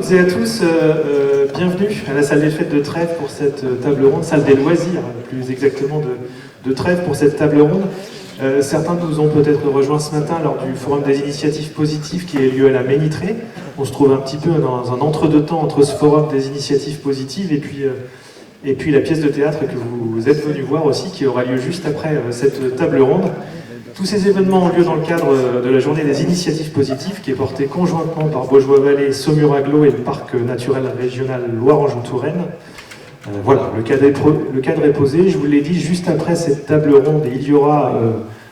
toutes et à tous, bienvenue à la salle des fêtes de Trèves pour cette table ronde, salle des loisirs, plus exactement de Trèves pour cette table ronde. Certains nous ont peut-être rejoints ce matin lors du forum des initiatives positives qui a eu lieu à la Ménitrée. On se trouve un petit peu dans un entre-deux-temps entre ce forum des initiatives positives et puis la pièce de théâtre que vous êtes venus voir aussi, qui aura lieu juste après cette table ronde. Tous ces événements ont lieu dans le cadre de la journée des initiatives positives qui est portée conjointement par Baugeois-Vallée, Saumur-Aglo et le parc naturel régional Loire-Anjou-Touraine. Voilà, le cadre est posé. Je vous l'ai dit, juste après cette table ronde, il y aura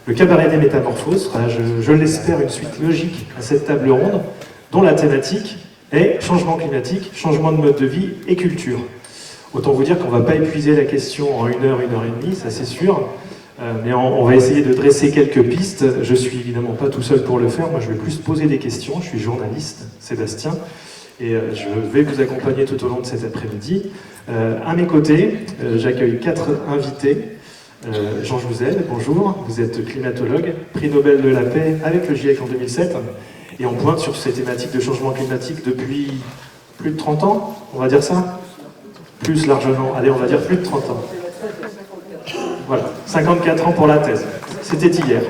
le cabaret des métamorphoses. Enfin, je l'espère, une suite logique à cette table ronde, dont la thématique est changement climatique, changement de mode de vie et culture. Autant vous dire qu'on ne va pas épuiser la question en 1 heure et demie, ça c'est sûr. Mais on va essayer de dresser quelques pistes. Je ne suis évidemment pas tout seul pour le faire. Moi, je vais plus poser des questions. Je suis journaliste, Sébastien, et je vais vous accompagner tout au long de cet après-midi. À mes côtés, j'accueille 4 invités. Jean Jouzel, bonjour. Vous êtes climatologue, prix Nobel de la paix avec le GIEC en 2007. Et on pointe sur ces thématiques de changement climatique depuis plus de 30 ans, on va dire ça ? Plus largement, allez, on va dire plus de 30 ans. Voilà, 54 ans pour la thèse. C'était hier.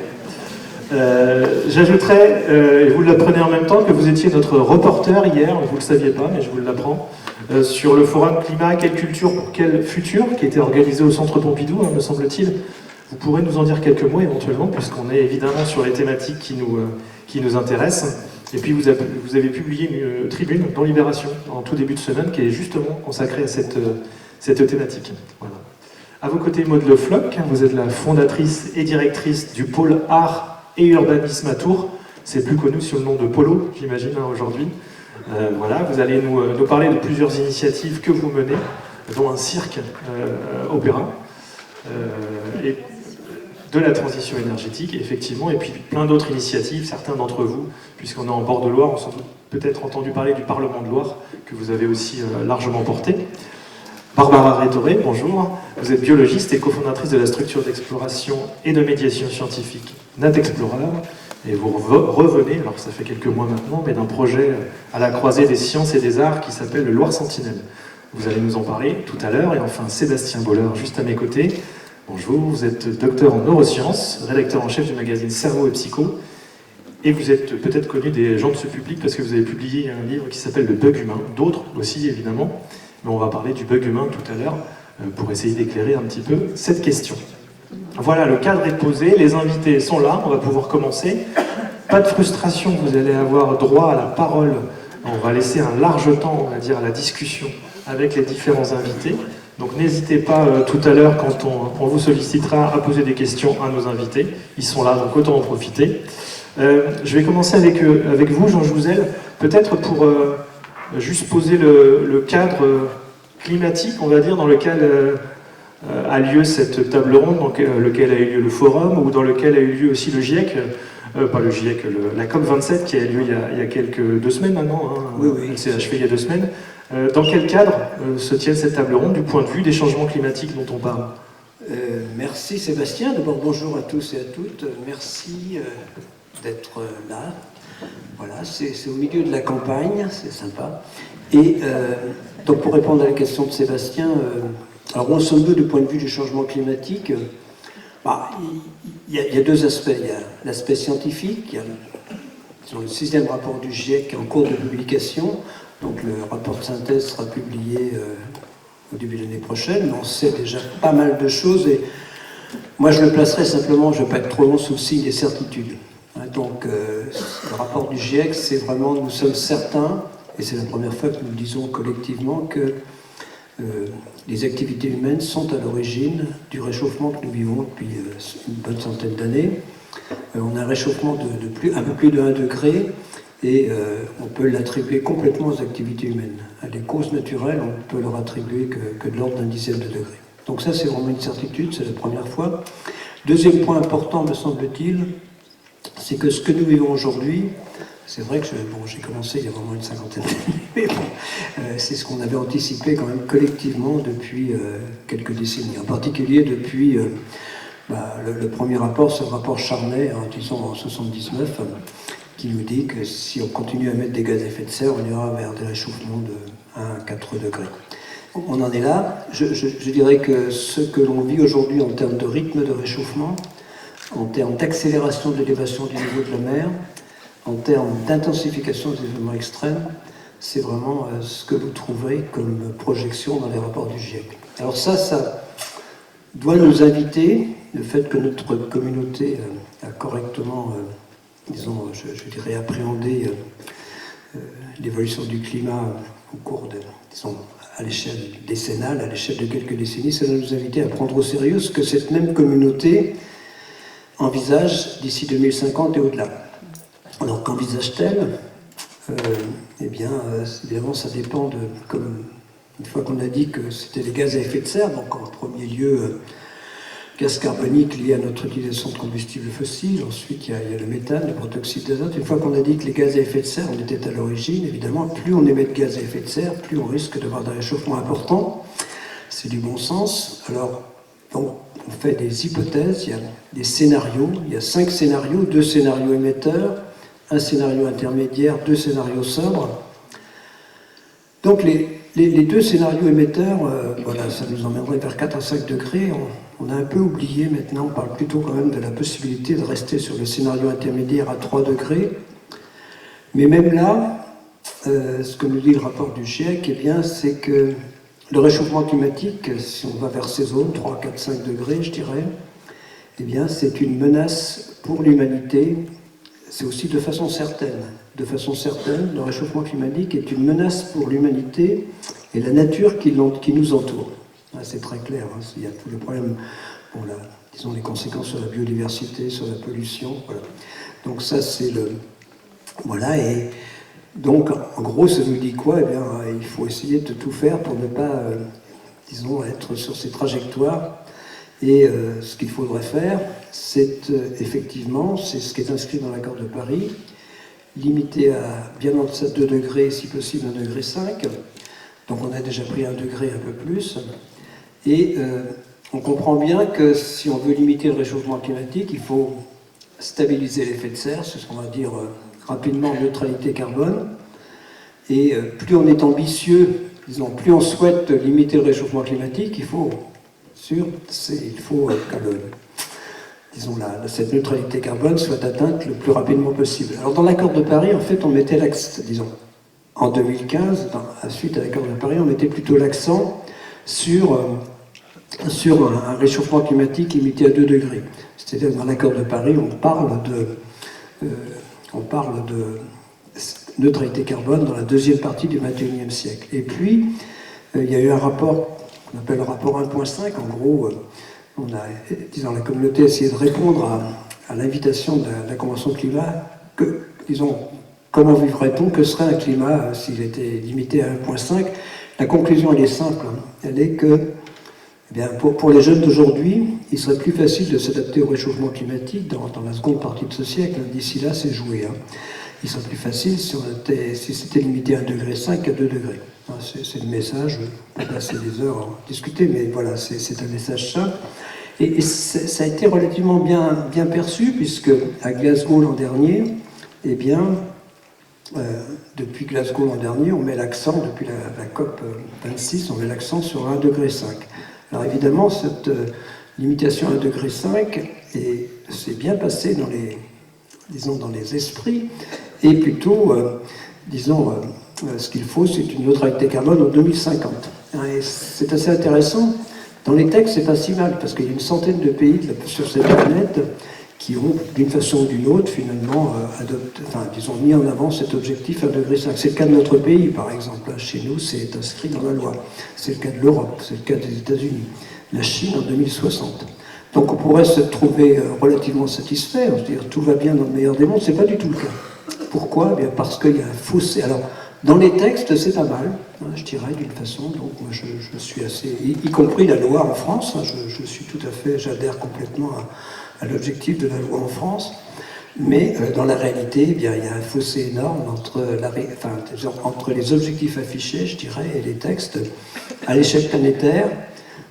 J'ajouterais, et vous l'apprenez en même temps, que vous étiez notre reporter hier, vous ne le saviez pas, mais je vous l'apprends, sur le forum Climat, quelle culture pour quel futur, qui était organisé au Centre Pompidou, me semble-t-il. Vous pourrez nous en dire quelques mots éventuellement, puisqu'on est évidemment sur les thématiques qui nous intéressent. Et puis vous avez publié une tribune dans Libération, en tout début de semaine, qui est justement consacrée à cette thématique. Voilà. À vos côtés, Maud Le Floch, vous êtes la fondatrice et directrice du pôle art et urbanisme à Tours. C'est plus connu sous le nom de Polo, j'imagine, aujourd'hui. Voilà, vous allez nous parler de plusieurs initiatives que vous menez, dont un cirque opéra, et de la transition énergétique, effectivement, et puis plein d'autres initiatives, certains d'entre vous, puisqu'on est en bord de Loire, on s'en peut-être entendu parler du Parlement de Loire, que vous avez aussi largement porté. Barbara Rétoré, bonjour. Vous êtes biologiste et cofondatrice de la structure d'exploration et de médiation scientifique NatExplorer. Et vous revenez, alors ça fait quelques mois maintenant, mais d'un projet à la croisée des sciences et des arts qui s'appelle le Loire Sentinelle. Vous allez nous en parler tout à l'heure. Et enfin, Sébastien Boller, juste à mes côtés. Bonjour, vous êtes docteur en neurosciences, rédacteur en chef du magazine Cerveau et Psycho. Et vous êtes peut-être connu des gens de ce public parce que vous avez publié un livre qui s'appelle Le Bug Humain. D'autres aussi, évidemment. Mais on va parler du bug humain tout à l'heure pour essayer d'éclairer un petit peu cette question. Voilà, le cadre est posé, les invités sont là, on va pouvoir commencer. Pas de frustration, vous allez avoir droit à la parole. On va laisser un large temps, on va dire, à la discussion avec les différents invités. Donc n'hésitez pas tout à l'heure, quand on vous sollicitera, à poser des questions à nos invités. Ils sont là, donc autant en profiter. Je vais commencer avec vous, Jean Jouzel, peut-être pour... juste poser le cadre climatique, on va dire, dans lequel a lieu cette table ronde, dans lequel a eu lieu le forum, ou dans lequel a eu lieu aussi le GIEC, pas le GIEC, la COP27 qui a eu lieu il y a 2 semaines maintenant, hein, oui. Elle s'est achevée il y a 2 semaines. Dans quel cadre se tient cette table ronde du point de vue des changements climatiques dont on parle ? Merci Sébastien, d'abord bonjour à tous et à toutes, merci d'être là. Voilà, c'est au milieu de la campagne, c'est sympa. Et donc pour répondre à la question de Sébastien, alors où en sommes-nous du point de vue du changement climatique ? Il y a 2 aspects. Il y a l'aspect scientifique, il y a le 6e rapport du GIEC qui est en cours de publication. Donc le rapport de synthèse sera publié au début de l'année prochaine, mais on sait déjà pas mal de choses. Et moi je le placerai simplement, je ne vais pas être trop long, sous le signe des certitudes. Donc, le rapport du GIEC, c'est vraiment, nous sommes certains, et c'est la première fois que nous le disons collectivement, que les activités humaines sont à l'origine du réchauffement que nous vivons depuis une bonne centaine d'années. On a un réchauffement un peu plus de 1 degré, et on peut l'attribuer complètement aux activités humaines. À les causes naturelles, on ne peut leur attribuer que de l'ordre d'un 10e de degré. Donc ça, c'est vraiment une certitude, c'est la première fois. Deuxième point important, me semble-t-il, c'est que ce que nous vivons aujourd'hui, c'est vrai que j'ai commencé il y a vraiment une cinquantaine d'années, mais bon, c'est ce qu'on avait anticipé quand même collectivement depuis quelques décennies, en particulier depuis le premier rapport, c'est le rapport Charnay, disons en 79, qui nous dit que si on continue à mettre des gaz à effet de serre, on ira vers des réchauffements de 1 à 4 degrés. On en est là. Je dirais que ce que l'on vit aujourd'hui en termes de rythme de réchauffement, en termes d'accélération de l'élévation du niveau de la mer, en termes d'intensification des événements extrêmes, c'est vraiment ce que vous trouverez comme projection dans les rapports du GIEC. Alors ça doit nous inviter, le fait que notre communauté a correctement, disons, je dirais, appréhendé l'évolution du climat au cours de, disons, à l'échelle décennale, à l'échelle de quelques décennies, ça doit nous inviter à prendre au sérieux ce que cette même communauté envisage d'ici 2050 et au-delà. Alors qu'envisage-t-elle ? Eh bien, évidemment, ça dépend de, comme une fois qu'on a dit que c'était les gaz à effet de serre, donc en premier lieu, gaz carbonique lié à notre utilisation de combustibles fossiles, ensuite il y a le méthane, le protoxyde d'azote. Une fois qu'on a dit que les gaz à effet de serre, on était à l'origine, évidemment, plus on émet de gaz à effet de serre, plus on risque d'avoir des réchauffements importants. C'est du bon sens. Alors, donc, on fait des hypothèses, il y a des scénarios, il y a 5 scénarios, 2 scénarios émetteurs, un scénario intermédiaire, 2 scénarios sobres. Donc les 2 scénarios émetteurs, voilà, ça nous emmènerait vers 4 à 5 degrés. On a un peu oublié maintenant, on parle plutôt quand même de la possibilité de rester sur le scénario intermédiaire à 3 degrés. Mais même là, ce que nous dit le rapport du GIEC, eh bien, c'est que le réchauffement climatique, si on va vers ces zones, 3, 4, 5 degrés, je dirais, eh bien, c'est une menace pour l'humanité. C'est aussi de façon certaine. De façon certaine, le réchauffement climatique est une menace pour l'humanité et la nature qui nous entoure. C'est très clair, hein. Il y a tous les problèmes, bon, disons les conséquences sur la biodiversité, sur la pollution. Voilà. Donc ça, c'est le... Voilà, et donc en gros, ça nous dit quoi ? Eh bien, il faut essayer de tout faire pour ne pas, disons, être sur ces trajectoires. Et ce qu'il faudrait faire, c'est effectivement, c'est ce qui est inscrit dans l'accord de Paris, limiter à bien en deçà de 2 degrés, si possible 1,5 degré. Donc on a déjà pris 1 degré, un peu plus. Et on comprend bien que si on veut limiter le réchauffement climatique, il faut stabiliser l'effet de serre, c'est ce qu'on va dire rapidement neutralité carbone. Et plus on est ambitieux, disons, plus on souhaite limiter le réchauffement climatique, il faut que disons, cette neutralité carbone soit atteinte le plus rapidement possible. Alors dans l'accord de Paris, en fait, on mettait l'accent, disons, en 2015, suite à l'accord de Paris, on mettait plutôt l'accent sur un réchauffement climatique limité à 2 degrés. C'est-à-dire dans l'accord de Paris, on parle de neutralité carbone dans la deuxième partie du XXIe siècle. Et puis, il y a eu un rapport qu'on appelle le rapport 1.5. En gros, disons, la communauté a essayé de répondre à l'invitation de la Convention climat. Disons, comment vivrait-on ? Que serait un climat s'il était limité à 1.5 ? La conclusion, elle est simple. Hein. Elle est que, eh bien, pour les jeunes d'aujourd'hui, il serait plus facile de s'adapter au réchauffement climatique dans la seconde partie de ce siècle. D'ici là, c'est joué. Hein. Il serait plus facile si c'était limité à 1,5 degré à 2 degrés. C'est le message, on peut passer des heures à discuter, mais voilà, c'est un message simple. Et ça a été relativement bien perçu, puisque à Glasgow l'an dernier, eh bien, depuis Glasgow l'an dernier, on met l'accent, depuis la COP 26, on met l'accent sur 1,5 degré. Alors évidemment, cette limitation à 1,5 degré s'est bien passée dans les esprits, et plutôt, ce qu'il faut, c'est une neutralité carbone en 2050. Et c'est assez intéressant. Dans les textes, c'est pas si mal, parce qu'il y a une centaine de pays sur cette planète qui ont, d'une façon ou d'une autre, finalement, mis en avant cet objectif 1,5 degré. C'est le cas de notre pays, par exemple. Chez nous, c'est inscrit dans la loi. C'est le cas de l'Europe, c'est le cas des États-Unis. La Chine en 2060. Donc on pourrait se trouver relativement satisfait, on se dire tout va bien dans le meilleur des mondes, c'est pas du tout le cas. Pourquoi ? Bien parce qu'il y a un fossé. Alors, dans les textes, c'est pas mal, hein, je dirais, d'une façon. Donc, moi, je suis assez... Y compris la loi en France, hein, je suis tout à fait... J'adhère complètement à l'objectif de la loi en France. Mais dans la réalité, eh bien, il y a un fossé énorme entre les objectifs affichés, je dirais, et les textes. À l'échelle planétaire,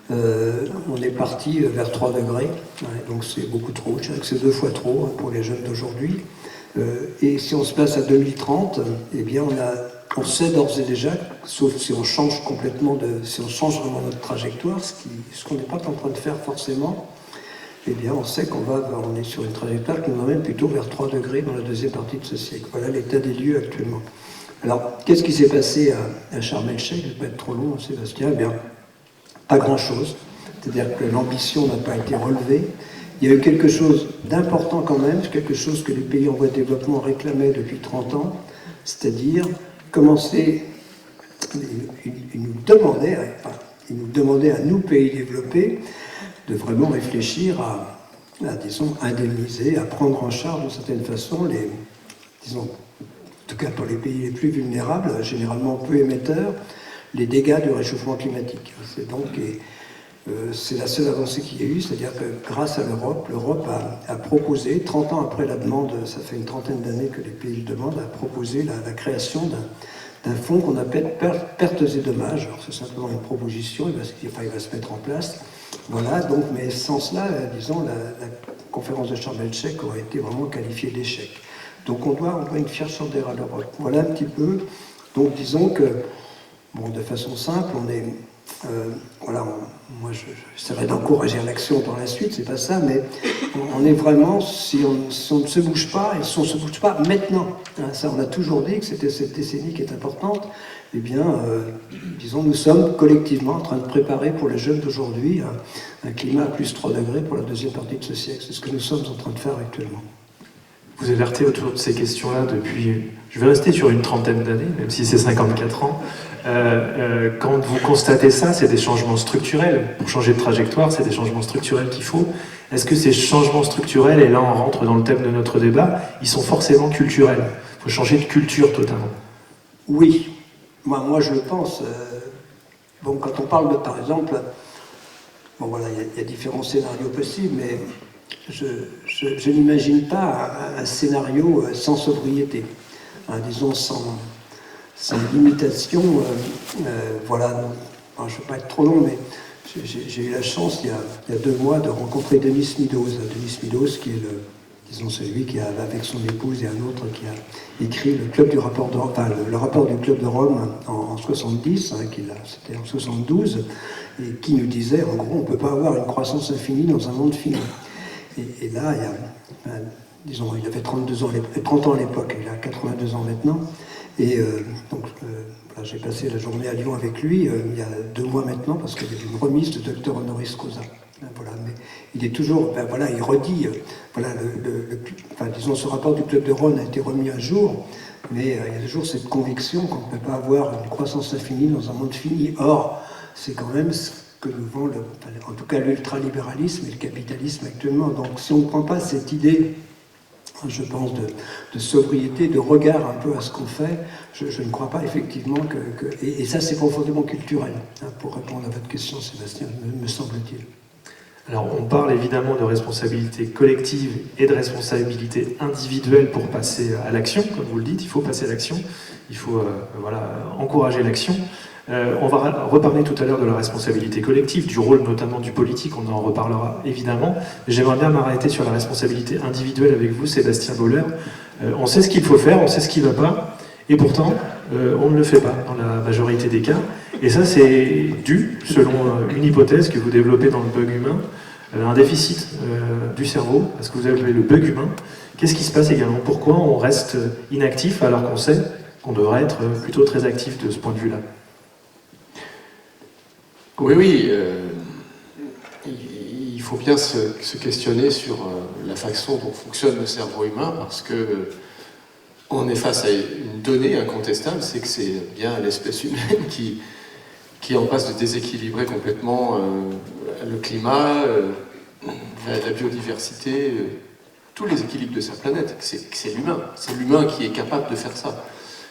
on est parti vers 3 degrés. Ouais, donc, c'est beaucoup trop. Je dirais que c'est 2 fois trop, hein, pour les jeunes d'aujourd'hui. Et si on se place à 2030, eh bien on sait d'ores et déjà, sauf si on change complètement si on change vraiment notre trajectoire, ce qu'on n'est pas en train de faire forcément, eh bien on sait on est sur une trajectoire qui nous emmène plutôt vers 3 degrés dans la deuxième partie de ce siècle. Voilà l'état des lieux actuellement. Alors, qu'est-ce qui s'est passé à Sharm el-Sheikh? Je ne vais pas être trop long, Sébastien. Eh bien, pas grand-chose. C'est-à-dire que l'ambition n'a pas été relevée. Il y a eu quelque chose d'important quand même, quelque chose que les pays en voie de développement réclamaient depuis 30 ans, c'est-à-dire commencer, ils nous demandaient à nous, pays développés, de vraiment réfléchir à disons, indemniser, à prendre en charge d'une certaine façon disons, en tout cas pour les pays les plus vulnérables, généralement peu émetteurs, les dégâts du réchauffement climatique. C'est la seule avancée qu'il y a eu, c'est-à-dire que grâce à l'Europe a proposé, 30 ans après la demande, ça fait une trentaine d'années que les pays le demandent, a proposé la création d'un fonds qu'on appelle pertes et dommages. Alors c'est simplement une proposition, il va se mettre en place. Voilà, donc, mais sans cela, disons, la conférence de Sharm el-Sheikh aurait été vraiment qualifiée d'échec. Donc on doit une fière chandelle à l'Europe. Voilà un petit peu. Donc disons que, bon, de façon simple, on est... moi j'essaierai d'encourager l'action dans la suite, c'est pas ça, mais on est vraiment, si on ne se bouge pas, et si on ne se bouge pas maintenant, hein, ça on a toujours dit que c'était cette décennie qui est importante, eh bien, disons, nous sommes collectivement en train de préparer pour les jeunes d'aujourd'hui un climat à plus 3 degrés pour la deuxième partie de ce siècle. C'est ce que nous sommes en train de faire actuellement. Vous alertez autour de ces questions-là depuis, je vais rester sur une trentaine d'années, même si c'est 54 ans. Quand vous constatez ça, c'est des changements structurels. Pour changer de trajectoire, c'est des changements structurels qu'il faut. Est-ce que ces changements structurels, et là on rentre dans le thème de notre débat, ils sont forcément culturels? Il faut changer de culture totalement. Oui, moi je le pense. Bon, quand on parle par exemple, bon voilà, il y a différents scénarios possibles, mais je n'imagine pas un scénario sans sobriété, hein, disons sans limitation. Voilà, je ne veux pas être trop long, mais j'ai eu la chance il y a 2 mois de rencontrer Denis Meadows. Denis Meadows qui est celui qui a, avec son épouse et un autre, qui a écrit le rapport du Club de Rome en 70, hein, c'était en 72, et qui nous disait, en gros, on ne peut pas avoir une croissance infinie dans un monde fini. Et là, disons, il avait 30 ans à l'époque, il a 82 ans maintenant. Et donc, j'ai passé la journée à Lyon avec lui il y a 2 mois maintenant, parce qu'il y avait une remise de docteur honoris causa. Voilà, mais il est toujours, il redit, disons, ce rapport du Club de Rome a été remis à jour, mais il y a toujours cette conviction qu'on ne peut pas avoir une croissance infinie dans un monde fini. Or, c'est quand même ce que nous vend, en tout cas l'ultralibéralisme et le capitalisme actuellement. Donc si on ne prend pas cette idée, je pense, de sobriété, de regard un peu à ce qu'on fait, je ne crois pas effectivement et ça c'est profondément culturel, hein, pour répondre à votre question, Sébastien, me semble-t-il. Alors on parle évidemment de responsabilité collective et de responsabilité individuelle pour passer à l'action, comme vous le dites, il faut passer à l'action, il faut encourager l'action. On va reparler tout à l'heure de la responsabilité collective, du rôle notamment du politique, on en reparlera évidemment. J'aimerais bien m'arrêter sur la responsabilité individuelle avec vous, Sébastien Boller. On sait ce qu'il faut faire, on sait ce qui ne va pas, et pourtant, on ne le fait pas dans la majorité des cas. Et ça, c'est dû, selon une hypothèse que vous développez dans le bug humain, un déficit du cerveau, parce que vous avez le bug humain. Qu'est-ce qui se passe également? Pourquoi on reste inactif alors qu'on sait qu'on devrait être plutôt très actif de ce point de vue-là? Oui, il faut bien se questionner sur la façon dont fonctionne le cerveau humain, parce que on est face à une donnée incontestable, c'est que c'est bien l'espèce humaine qui est en passe de déséquilibrer complètement le climat, la biodiversité, tous les équilibres de sa planète. C'est l'humain qui est capable de faire ça.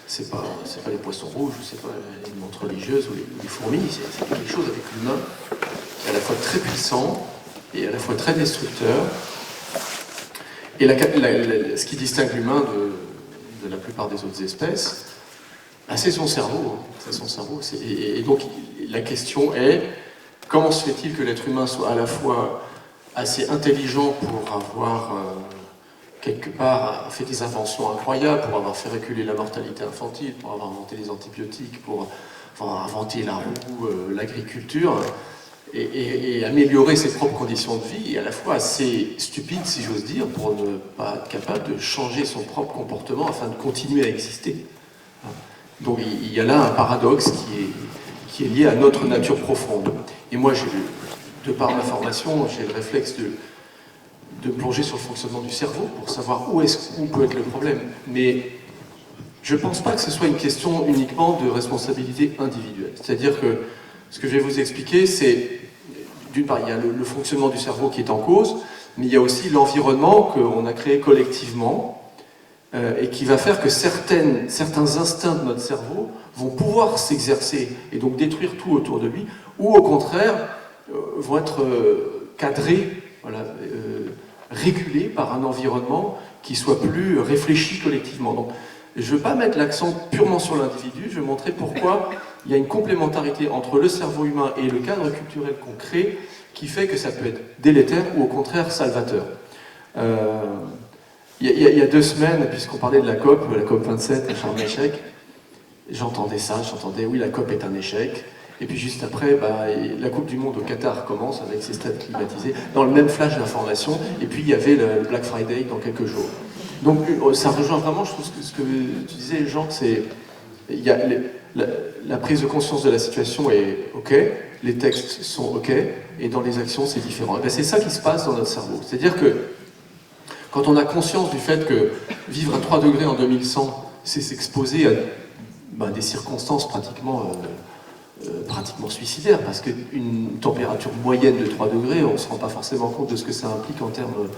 C'est pas les poissons rouges, c'est pas les montres religieuses ou les fourmis, c'est quelque chose avec l'humain qui est à la fois très puissant et à la fois très destructeur. Et ce qui distingue l'humain de la plupart des autres espèces, c'est son cerveau. Hein. C'est son cerveau. Et donc la question est, comment se fait-il que l'être humain soit à la fois assez intelligent pour avoir quelque part, a fait des inventions incroyables pour avoir fait reculer la mortalité infantile, pour avoir inventé les antibiotiques, pour avoir inventé la roue, l'agriculture, et améliorer ses propres conditions de vie, et à la fois assez stupide, si j'ose dire, pour ne pas être capable de changer son propre comportement afin de continuer à exister. Donc il y a là un paradoxe qui est lié à notre nature profonde. Et moi, de par ma formation, j'ai le réflexe de plonger sur le fonctionnement du cerveau pour savoir où peut être le problème. Mais je ne pense pas que ce soit une question uniquement de responsabilité individuelle. C'est-à-dire que ce que je vais vous expliquer, c'est, d'une part, il y a le fonctionnement du cerveau qui est en cause, mais il y a aussi l'environnement qu'on a créé collectivement et qui va faire que certains instincts de notre cerveau vont pouvoir s'exercer et donc détruire tout autour de lui, ou au contraire vont être cadrés, voilà, régulés par un environnement qui soit plus réfléchi collectivement. Donc, je ne veux pas mettre l'accent purement sur l'individu, je vais montrer pourquoi il y a une complémentarité entre le cerveau humain et le cadre culturel qu'on crée qui fait que ça peut être délétère ou au contraire salvateur. Il y a 2 semaines, puisqu'on parlait de la COP 27 à Sharm el-Sheikh, j'entendais oui, la COP est un échec. Et puis juste après, la Coupe du Monde au Qatar commence avec ses stades climatisés, dans le même flash d'information, et puis il y avait le Black Friday dans quelques jours. Donc ça rejoint vraiment, je trouve, ce que tu disais, Jean, c'est il y a la prise de conscience de la situation est OK, les textes sont OK, et dans les actions, c'est différent. Et c'est ça qui se passe dans notre cerveau. C'est-à-dire que quand on a conscience du fait que vivre à 3 degrés en 2100, c'est s'exposer à des circonstances pratiquement suicidaires, parce qu'une température moyenne de 3 degrés, on ne se rend pas forcément compte de ce que ça implique en termes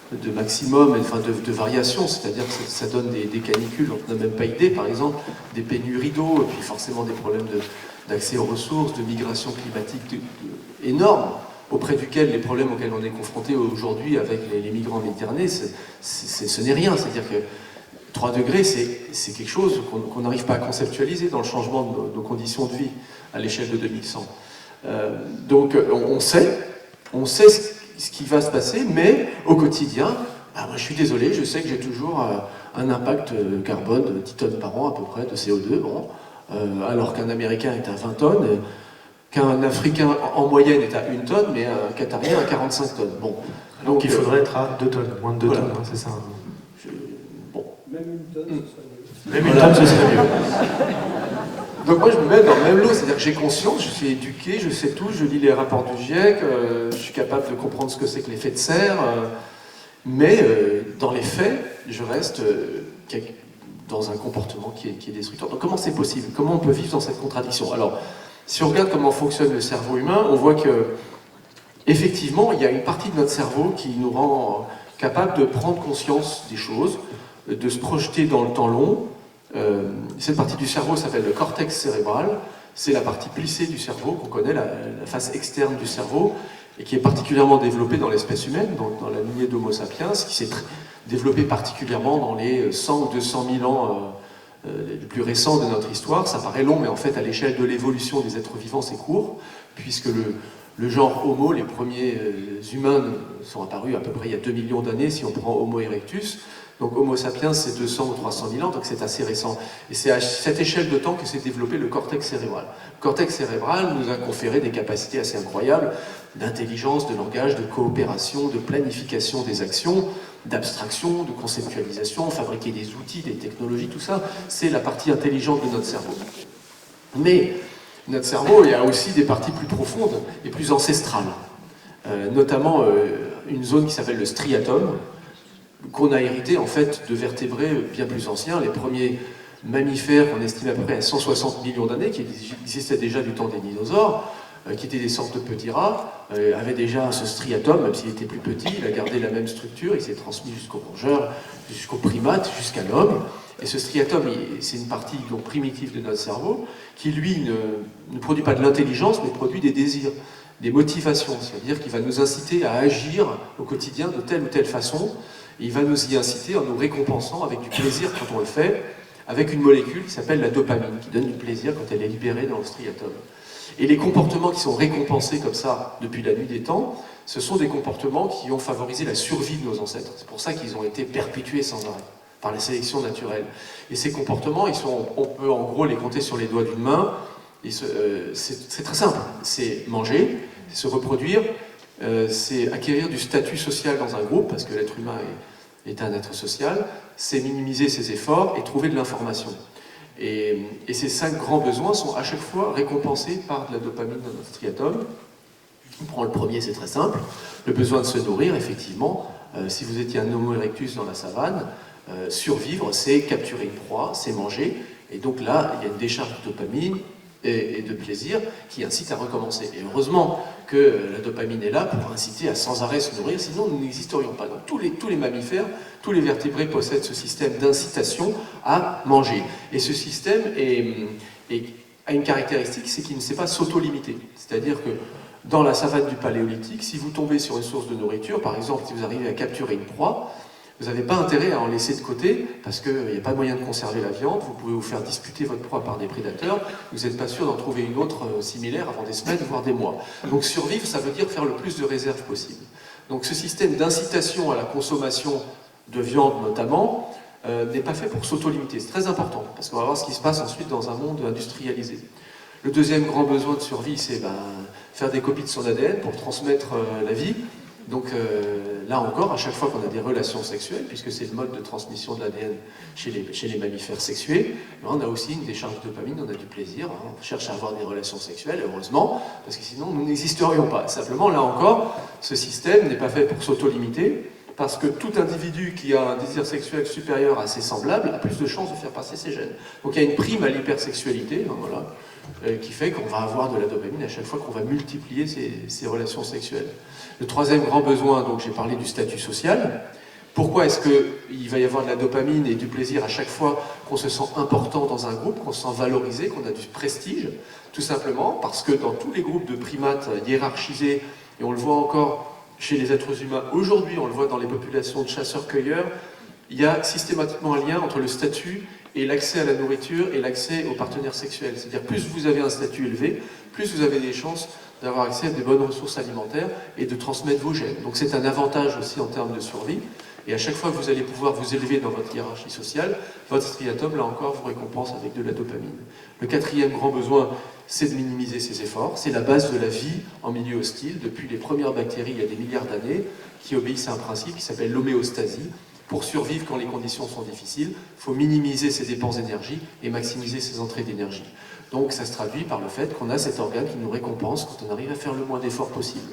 de maximum, enfin de variation, c'est-à-dire que ça donne des canicules, on n'a même pas idée, par exemple, des pénuries d'eau, et puis forcément des problèmes d'accès aux ressources, de migration climatique énormes, auprès duquel les problèmes auxquels on est confronté aujourd'hui avec les migrants méditerranéens, ce n'est rien. C'est-à-dire que 3 degrés, c'est quelque chose qu'on n'arrive pas à conceptualiser dans le changement de nos conditions de vie à l'échelle de 2100. Donc on sait ce qui va se passer, mais au quotidien, moi je suis désolé, je sais que j'ai toujours un impact carbone de 10 tonnes par an à peu près de CO2, alors qu'un Américain est à 20 tonnes, qu'un Africain en moyenne est à 1 tonne, mais un Qatarien à 45 tonnes. Bon. Donc il faudrait être à 2 tonnes, moins de 2 voilà. tonnes, c'est ça. Même 1 tonne, ce serait mieux. Même 1 tonne, ce serait mieux. Donc moi je me mets dans le même lot, c'est-à-dire que j'ai conscience, je suis éduqué, je sais tout, je lis les rapports du GIEC, je suis capable de comprendre ce que c'est que l'effet de serre, mais dans les faits, je reste dans un comportement qui est destructeur. Donc comment c'est possible? Comment on peut vivre dans cette contradiction? Alors, si on regarde comment fonctionne le cerveau humain, on voit que effectivement, il y a une partie de notre cerveau qui nous rend capable de prendre conscience des choses, de se projeter dans le temps long. Cette partie du cerveau s'appelle le cortex cérébral. C'est la partie plissée du cerveau qu'on connaît, la face externe du cerveau, et qui est particulièrement développée dans l'espèce humaine, donc dans la lignée d'Homo sapiens, qui s'est développée particulièrement dans les 100 ou 200 000 ans les plus récents de notre histoire. Ça paraît long, mais en fait, à l'échelle de l'évolution des êtres vivants, c'est court, puisque le genre Homo, les premiers humains sont apparus à peu près il y a 2 millions d'années, si on prend Homo erectus. Donc Homo sapiens, c'est 200 ou 300 000 ans, donc c'est assez récent. Et c'est à cette échelle de temps que s'est développé le cortex cérébral. Le cortex cérébral nous a conféré des capacités assez incroyables d'intelligence, de langage, de coopération, de planification des actions, d'abstraction, de conceptualisation, fabriquer des outils, des technologies, tout ça, c'est la partie intelligente de notre cerveau. Mais notre cerveau, il y a aussi des parties plus profondes et plus ancestrales, notamment une zone qui s'appelle le striatum, qu'on a hérité en fait de vertébrés bien plus anciens. Les premiers mammifères qu'on estime à peu près à 160 millions d'années, qui existaient déjà du temps des dinosaures, qui étaient des sortes de petits rats, avaient déjà ce striatum, même s'il était plus petit, il a gardé la même structure, il s'est transmis jusqu'aux rongeurs, jusqu'aux primates, jusqu'à l'homme. Et ce striatum, c'est une partie donc, primitive de notre cerveau, qui lui ne produit pas de l'intelligence, mais produit des désirs, des motivations, c'est-à-dire qu'il va nous inciter à agir au quotidien de telle ou telle façon, et il va nous y inciter en nous récompensant avec du plaisir quand on le fait, avec une molécule qui s'appelle la dopamine, qui donne du plaisir quand elle est libérée dans le striatum. Et les comportements qui sont récompensés comme ça depuis la nuit des temps, ce sont des comportements qui ont favorisé la survie de nos ancêtres. C'est pour ça qu'ils ont été perpétués sans arrêt par la sélection naturelle. Et ces comportements, on peut en gros les compter sur les doigts d'une main. C'est très simple. C'est manger, c'est se reproduire, c'est acquérir du statut social dans un groupe, parce que l'être humain est un être social, c'est minimiser ses efforts et trouver de l'information. Et ces 5 grands besoins sont à chaque fois récompensés par de la dopamine dans notre striatum. On prend le premier, c'est très simple. Le besoin de se nourrir, effectivement. Si vous étiez un Homo erectus dans la savane, survivre, c'est capturer une proie, c'est manger. Et donc là, il y a une décharge de dopamine et de plaisir qui incite à recommencer. Et heureusement que la dopamine est là pour inciter à sans arrêt se nourrir, sinon nous n'existerions pas. Donc tous les mammifères, tous les vertébrés possèdent ce système d'incitation à manger. Et ce système a une caractéristique, c'est qu'il ne sait pas s'auto-limiter. C'est-à-dire que dans la savane du Paléolithique, si vous tombez sur une source de nourriture, par exemple si vous arrivez à capturer une proie, vous n'avez pas intérêt à en laisser de côté, parce qu'il n'y a pas moyen de conserver la viande, vous pouvez vous faire disputer votre proie par des prédateurs, vous n'êtes pas sûr d'en trouver une autre similaire avant des semaines, voire des mois. Donc survivre, ça veut dire faire le plus de réserves possible. Donc ce système d'incitation à la consommation de viande notamment, n'est pas fait pour s'auto-limiter. C'est très important, parce qu'on va voir ce qui se passe ensuite dans un monde industrialisé. Le deuxième grand besoin de survie, c'est faire des copies de son ADN pour transmettre la vie. Donc là encore, à chaque fois qu'on a des relations sexuelles, puisque c'est le mode de transmission de l'ADN chez les mammifères sexués, on a aussi une décharge de dopamine, on a du plaisir, hein, on cherche à avoir des relations sexuelles, heureusement, parce que sinon nous n'existerions pas. Simplement, là encore, ce système n'est pas fait pour s'auto-limiter, parce que tout individu qui a un désir sexuel supérieur à ses semblables a plus de chances de faire passer ses gènes. Donc il y a une prime à l'hypersexualité, hein, voilà, qui fait qu'on va avoir de la dopamine à chaque fois qu'on va multiplier ces relations sexuelles. Le troisième grand besoin, donc j'ai parlé du statut social. Pourquoi est-ce qu'il va y avoir de la dopamine et du plaisir à chaque fois qu'on se sent important dans un groupe, qu'on se sent valorisé, qu'on a du prestige? Tout simplement parce que dans tous les groupes de primates hiérarchisés, et on le voit encore chez les êtres humains aujourd'hui, on le voit dans les populations de chasseurs-cueilleurs, il y a systématiquement un lien entre le statut et l'accès à la nourriture et l'accès aux partenaires sexuels. C'est-à-dire plus vous avez un statut élevé, plus vous avez des chances d'avoir accès à des bonnes ressources alimentaires et de transmettre vos gènes. Donc c'est un avantage aussi en termes de survie. Et à chaque fois que vous allez pouvoir vous élever dans votre hiérarchie sociale, votre striatum, là encore, vous récompense avec de la dopamine. Le quatrième grand besoin, c'est de minimiser ses efforts. C'est la base de la vie en milieu hostile. Depuis les premières bactéries, il y a des milliards d'années, qui obéissent à un principe qui s'appelle l'homéostasie. Pour survivre quand les conditions sont difficiles, il faut minimiser ses dépenses d'énergie et maximiser ses entrées d'énergie. Donc ça se traduit par le fait qu'on a cet organe qui nous récompense quand on arrive à faire le moins d'efforts possible.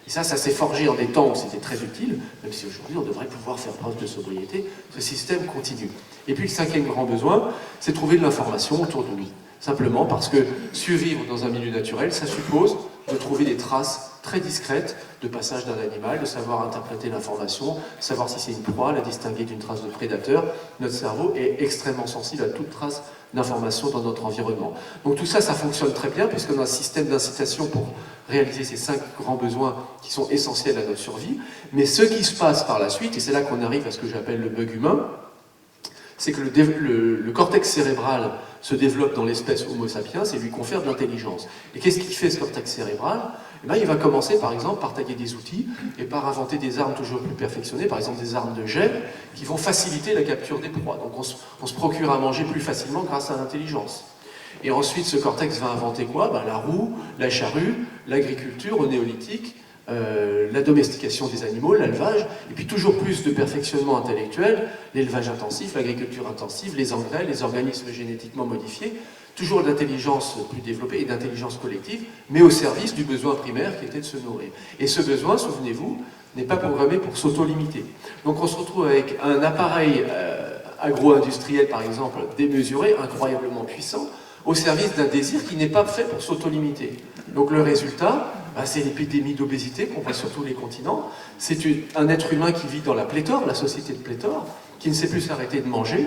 Et ça s'est forgé en des temps où c'était très utile, même si aujourd'hui on devrait pouvoir faire preuve de sobriété. Ce système continue. Et puis le cinquième grand besoin, c'est trouver de l'information autour de nous. Simplement parce que survivre dans un milieu naturel, ça suppose de trouver des traces très discrètes de passage d'un animal, de savoir interpréter l'information, savoir si c'est une proie, la distinguer d'une trace de prédateur. Notre cerveau est extrêmement sensible à toute trace d'information dans notre environnement. Donc tout ça, ça fonctionne très bien puisqu'on a un système d'incitation pour réaliser ces 5 grands besoins qui sont essentiels à notre survie. Mais ce qui se passe par la suite, et c'est là qu'on arrive à ce que j'appelle le bug humain, c'est que le cortex cérébral se développe dans l'espèce Homo sapiens et lui confère de l'intelligence. Et qu'est-ce qu'il fait ce cortex cérébral? Il va commencer par exemple par tailler des outils et par inventer des armes toujours plus perfectionnées, par exemple des armes de jet, qui vont faciliter la capture des proies. Donc on se procure à manger plus facilement grâce à l'intelligence. Et ensuite ce cortex va inventer quoi? La roue, la charrue, l'agriculture au néolithique, la domestication des animaux, l'élevage, et puis toujours plus de perfectionnement intellectuel, l'élevage intensif, l'agriculture intensive, les engrais, les organismes génétiquement modifiés, toujours d'intelligence plus développée et d'intelligence collective, mais au service du besoin primaire qui était de se nourrir. Et ce besoin, souvenez-vous, n'est pas programmé pour s'auto-limiter. Donc on se retrouve avec un appareil agro-industriel, par exemple, démesuré, incroyablement puissant, au service d'un désir qui n'est pas fait pour s'auto-limiter. Donc le résultat, c'est l'épidémie d'obésité qu'on voit sur tous les continents. C'est un être humain qui vit dans la pléthore, la société de pléthore, qui ne sait plus s'arrêter de manger,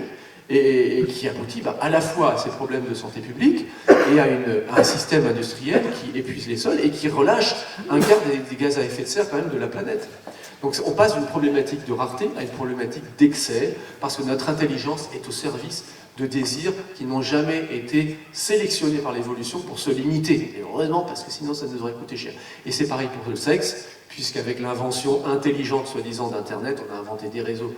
et qui aboutit à la fois à ces problèmes de santé publique et à un système industriel qui épuise les sols et qui relâche un quart des gaz à effet de serre quand même de la planète. Donc on passe d'une problématique de rareté à une problématique d'excès, parce que notre intelligence est au service de désirs qui n'ont jamais été sélectionnés par l'évolution pour se limiter. Et heureusement, parce que sinon ça nous aurait coûté cher. Et c'est pareil pour le sexe, puisqu'avec l'invention intelligente, soi-disant, d'Internet, on a inventé des réseaux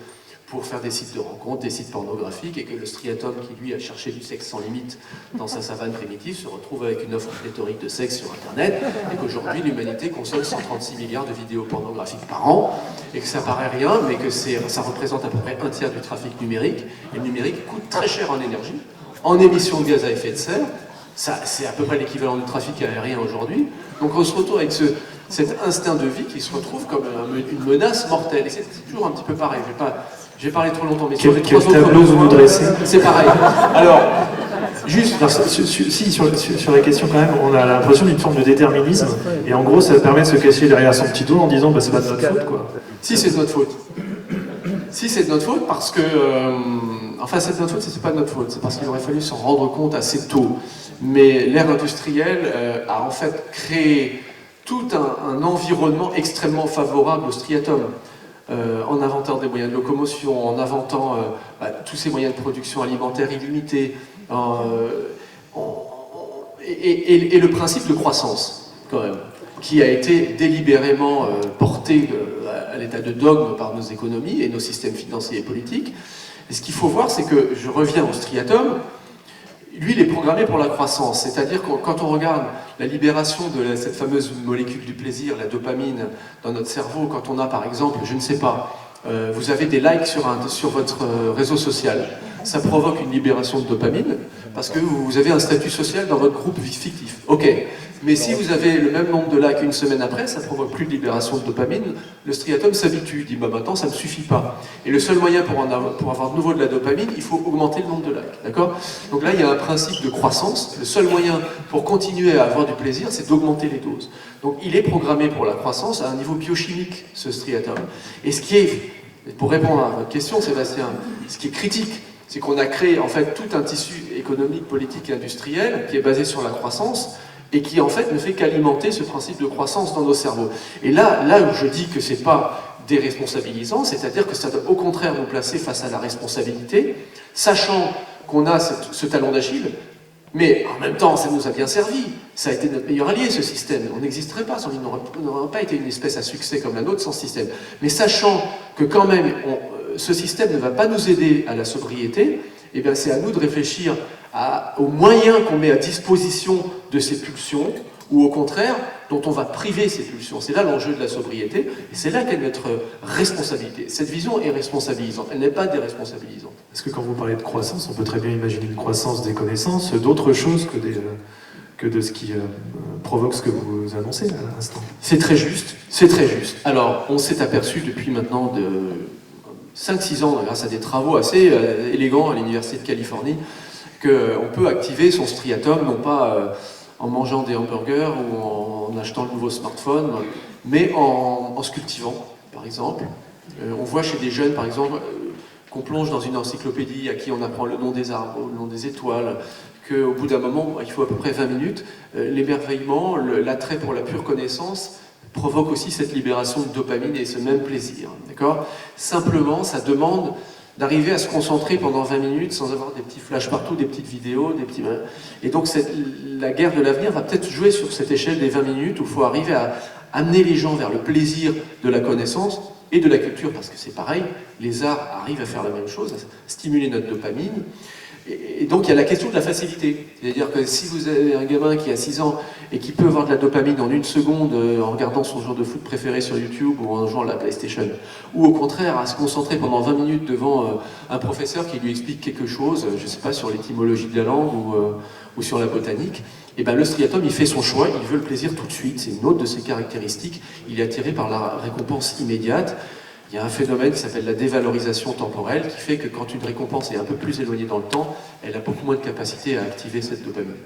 pour faire des sites de rencontres, des sites pornographiques, et que le striatum, qui lui a cherché du sexe sans limite dans sa savane primitive, se retrouve avec une offre pléthorique de sexe sur Internet, et qu'aujourd'hui l'humanité consomme 136 milliards de vidéos pornographiques par an, et que ça paraît rien, mais que ça représente à peu près un tiers du trafic numérique, et le numérique coûte très cher en énergie, en émissions de gaz à effet de serre, c'est à peu près l'équivalent du trafic aérien aujourd'hui, donc on se retrouve avec cet instinct de vie qui se retrouve comme une menace mortelle, et c'est toujours un petit peu pareil, j'ai parlé trop longtemps, mais sur les quel tableau vous nous dressez? C'est pareil. Alors, juste... Sur la question quand même, on a l'impression d'une forme de déterminisme, et en gros ça permet de se cacher derrière son petit doigt en disant bah, c'est pas de notre faute quoi. Si c'est de notre faute. Si c'est de notre faute parce que... enfin c'est de notre faute, c'est pas de notre faute, c'est parce qu'il aurait fallu s'en rendre compte assez tôt. Mais l'ère industrielle a en fait créé tout un environnement extrêmement favorable au striatum. En inventant des moyens de locomotion, en inventant tous ces moyens de production alimentaire illimités, et le principe de croissance, quand même, qui a été délibérément porté à l'état de dogme par nos économies et nos systèmes financiers et politiques. Et ce qu'il faut voir, c'est que, je reviens au striatum, lui, il est programmé pour la croissance, c'est-à-dire que quand on regarde la libération de cette fameuse molécule du plaisir, la dopamine, dans notre cerveau, quand on a par exemple, je ne sais pas, vous avez des likes sur votre réseau social, ça provoque une libération de dopamine, parce que vous avez un statut social dans votre groupe fictif. Ok, mais si vous avez le même nombre de likes une semaine après, ça ne provoque plus de libération de dopamine, le striatum s'habitue, dit bah maintenant ça ne me suffit pas. Et le seul moyen pour avoir de nouveau de la dopamine, il faut augmenter le nombre de likes, d'accord? Donc là il y a un principe de croissance, le seul moyen pour continuer à avoir du plaisir, c'est d'augmenter les doses. Donc il est programmé pour la croissance à un niveau biochimique, ce striatum. Et ce qui est, pour répondre à votre question Sébastien, ce qui est critique, c'est qu'on a créé en fait tout un tissu économique, politique et industriel qui est basé sur la croissance, et qui en fait ne fait qu'alimenter ce principe de croissance dans nos cerveaux. Et là où je dis que c'est pas déresponsabilisant, c'est-à-dire que ça doit au contraire nous placer face à la responsabilité, sachant qu'on a ce talon d'Achille, mais en même temps ça nous a bien servi, ça a été notre meilleur allié ce système, on n'existerait pas sans lui, on n'aurait pas été une espèce à succès comme la nôtre sans ce système. Mais sachant que quand même ce système ne va pas nous aider à la sobriété, eh bien c'est à nous de réfléchir aux moyens qu'on met à disposition de ces pulsions, ou au contraire, dont on va priver ces pulsions. C'est là l'enjeu de la sobriété, et c'est là qu'est notre responsabilité. Cette vision est responsabilisante, elle n'est pas déresponsabilisante. Est-ce que quand vous parlez de croissance, on peut très bien imaginer une croissance des connaissances, d'autres choses que de ce qui provoque ce que vous annoncez à l'instant? C'est très juste, c'est très juste. Alors, on s'est aperçu depuis maintenant de 5-6 ans, grâce à des travaux assez élégants à l'Université de Californie, qu'on peut activer son striatum, non pas en mangeant des hamburgers ou en achetant le nouveau smartphone, mais en se cultivant, par exemple. On voit chez des jeunes, par exemple, qu'on plonge dans une encyclopédie, à qui on apprend le nom des arbres, le nom des étoiles, qu'au bout d'un moment, il faut à peu près 20 minutes, l'émerveillement, l'attrait pour la pure connaissance provoque aussi cette libération de dopamine et ce même plaisir. D'accord ? Simplement, ça demande d'arriver à se concentrer pendant 20 minutes sans avoir des petits flashs partout, des petites vidéos, des petits... Et donc la guerre de l'avenir va peut-être jouer sur cette échelle des 20 minutes où il faut arriver à amener les gens vers le plaisir de la connaissance et de la culture, parce que c'est pareil, les arts arrivent à faire la même chose, à stimuler notre dopamine. Et donc il y a la question de la facilité. C'est-à-dire que si vous avez un gamin qui a 6 ans et qui peut avoir de la dopamine en 1 seconde en regardant son joueur de foot préféré sur YouTube ou en jouant à la PlayStation, ou au contraire à se concentrer pendant 20 minutes devant un professeur qui lui explique quelque chose, je ne sais pas, sur l'étymologie de la langue ou sur la botanique, et ben le striatum il fait son choix, il veut le plaisir tout de suite, c'est une autre de ses caractéristiques, il est attiré par la récompense immédiate. Il y a un phénomène qui s'appelle la dévalorisation temporelle qui fait que quand une récompense est un peu plus éloignée dans le temps, elle a beaucoup moins de capacité à activer cette dopamine.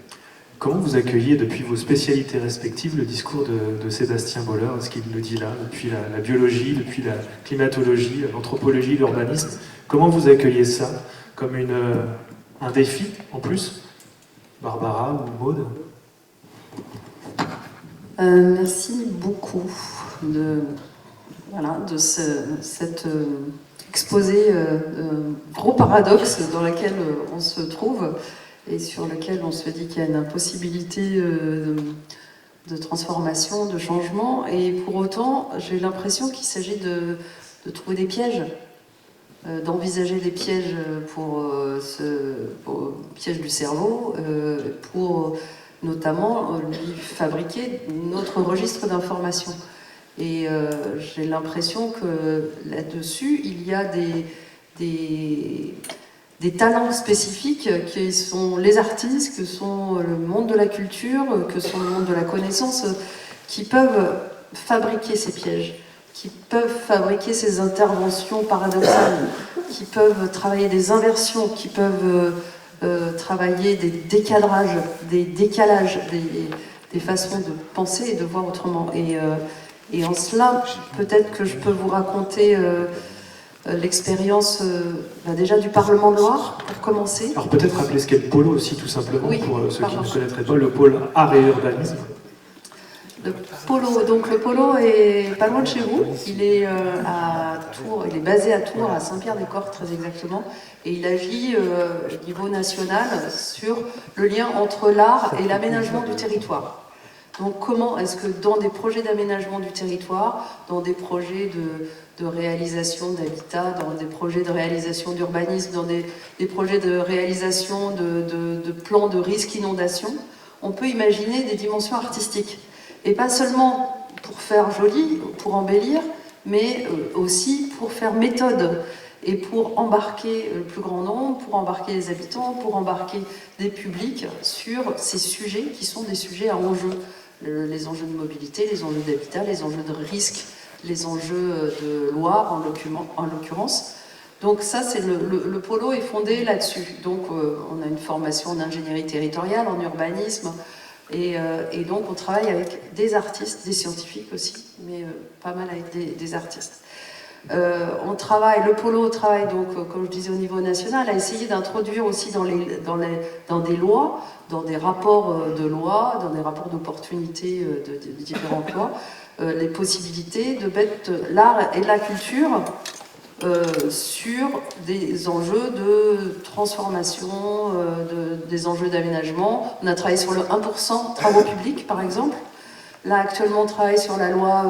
Comment vous accueillez depuis vos spécialités respectives le discours de Sébastien Boller, ce qu'il nous dit là, depuis la biologie, depuis la climatologie, l'anthropologie, l'urbanisme? Comment vous accueillez ça? Comme un défi en plus? Barbara ou Maud? Merci beaucoup de cette exposer gros paradoxe dans lequel on se trouve et sur lequel on se dit qu'il y a une impossibilité de transformation, de changement, et pour autant, j'ai l'impression qu'il s'agit de trouver des pièges, d'envisager des pièges pour piège du cerveau, pour notamment lui fabriquer notre registre d'informations. Et j'ai l'impression que là-dessus, il y a des talents spécifiques qui sont les artistes, que sont le monde de la culture, que sont le monde de la connaissance, qui peuvent fabriquer ces pièges, qui peuvent fabriquer ces interventions paradoxales, qui peuvent travailler des inversions, qui peuvent travailler des décadrages, des décalages, des façons de penser et de voir autrement. Et en cela, peut-être que je peux vous raconter l'expérience déjà du Parlement de Loire, pour commencer. Alors peut-être rappeler ce qu'est le polo aussi, tout simplement, Oui, pour ceux qui pardon. ne connaîtraient pas, le pôle art et urbanisme. Le polo est pas loin de chez vous. Il est à Tours, il est basé à Tours, à Saint-Pierre-des-Corps très exactement, et il agit au niveau national sur le lien entre l'art et l'aménagement du territoire. Donc comment est-ce que dans des projets d'aménagement du territoire, dans des projets de réalisation d'habitat, dans des projets de réalisation d'urbanisme, dans des projets de réalisation de plans de risque inondation, on peut imaginer des dimensions artistiques. Et pas seulement pour faire joli, pour embellir, mais aussi pour faire méthode et pour embarquer le plus grand nombre, pour embarquer les habitants, pour embarquer des publics sur ces sujets qui sont des sujets à enjeu. Les enjeux de mobilité, les enjeux d'habitat, les enjeux de risque, les enjeux de Loire en l'occurrence. Donc ça, le polo est fondé là-dessus. Donc on a une formation en ingénierie territoriale, en urbanisme, et donc on travaille avec des artistes, des scientifiques aussi, mais pas mal avec des artistes. Le polo travaille donc, comme je disais, au niveau national, à essayer d'introduire aussi dans des lois, dans des rapports de loi, dans des rapports d'opportunité de différentes lois, les possibilités de mettre l'art et la culture sur des enjeux de transformation, des enjeux d'aménagement. On a travaillé sur le 1% travaux publics, par exemple. Là, actuellement, on travaille sur la loi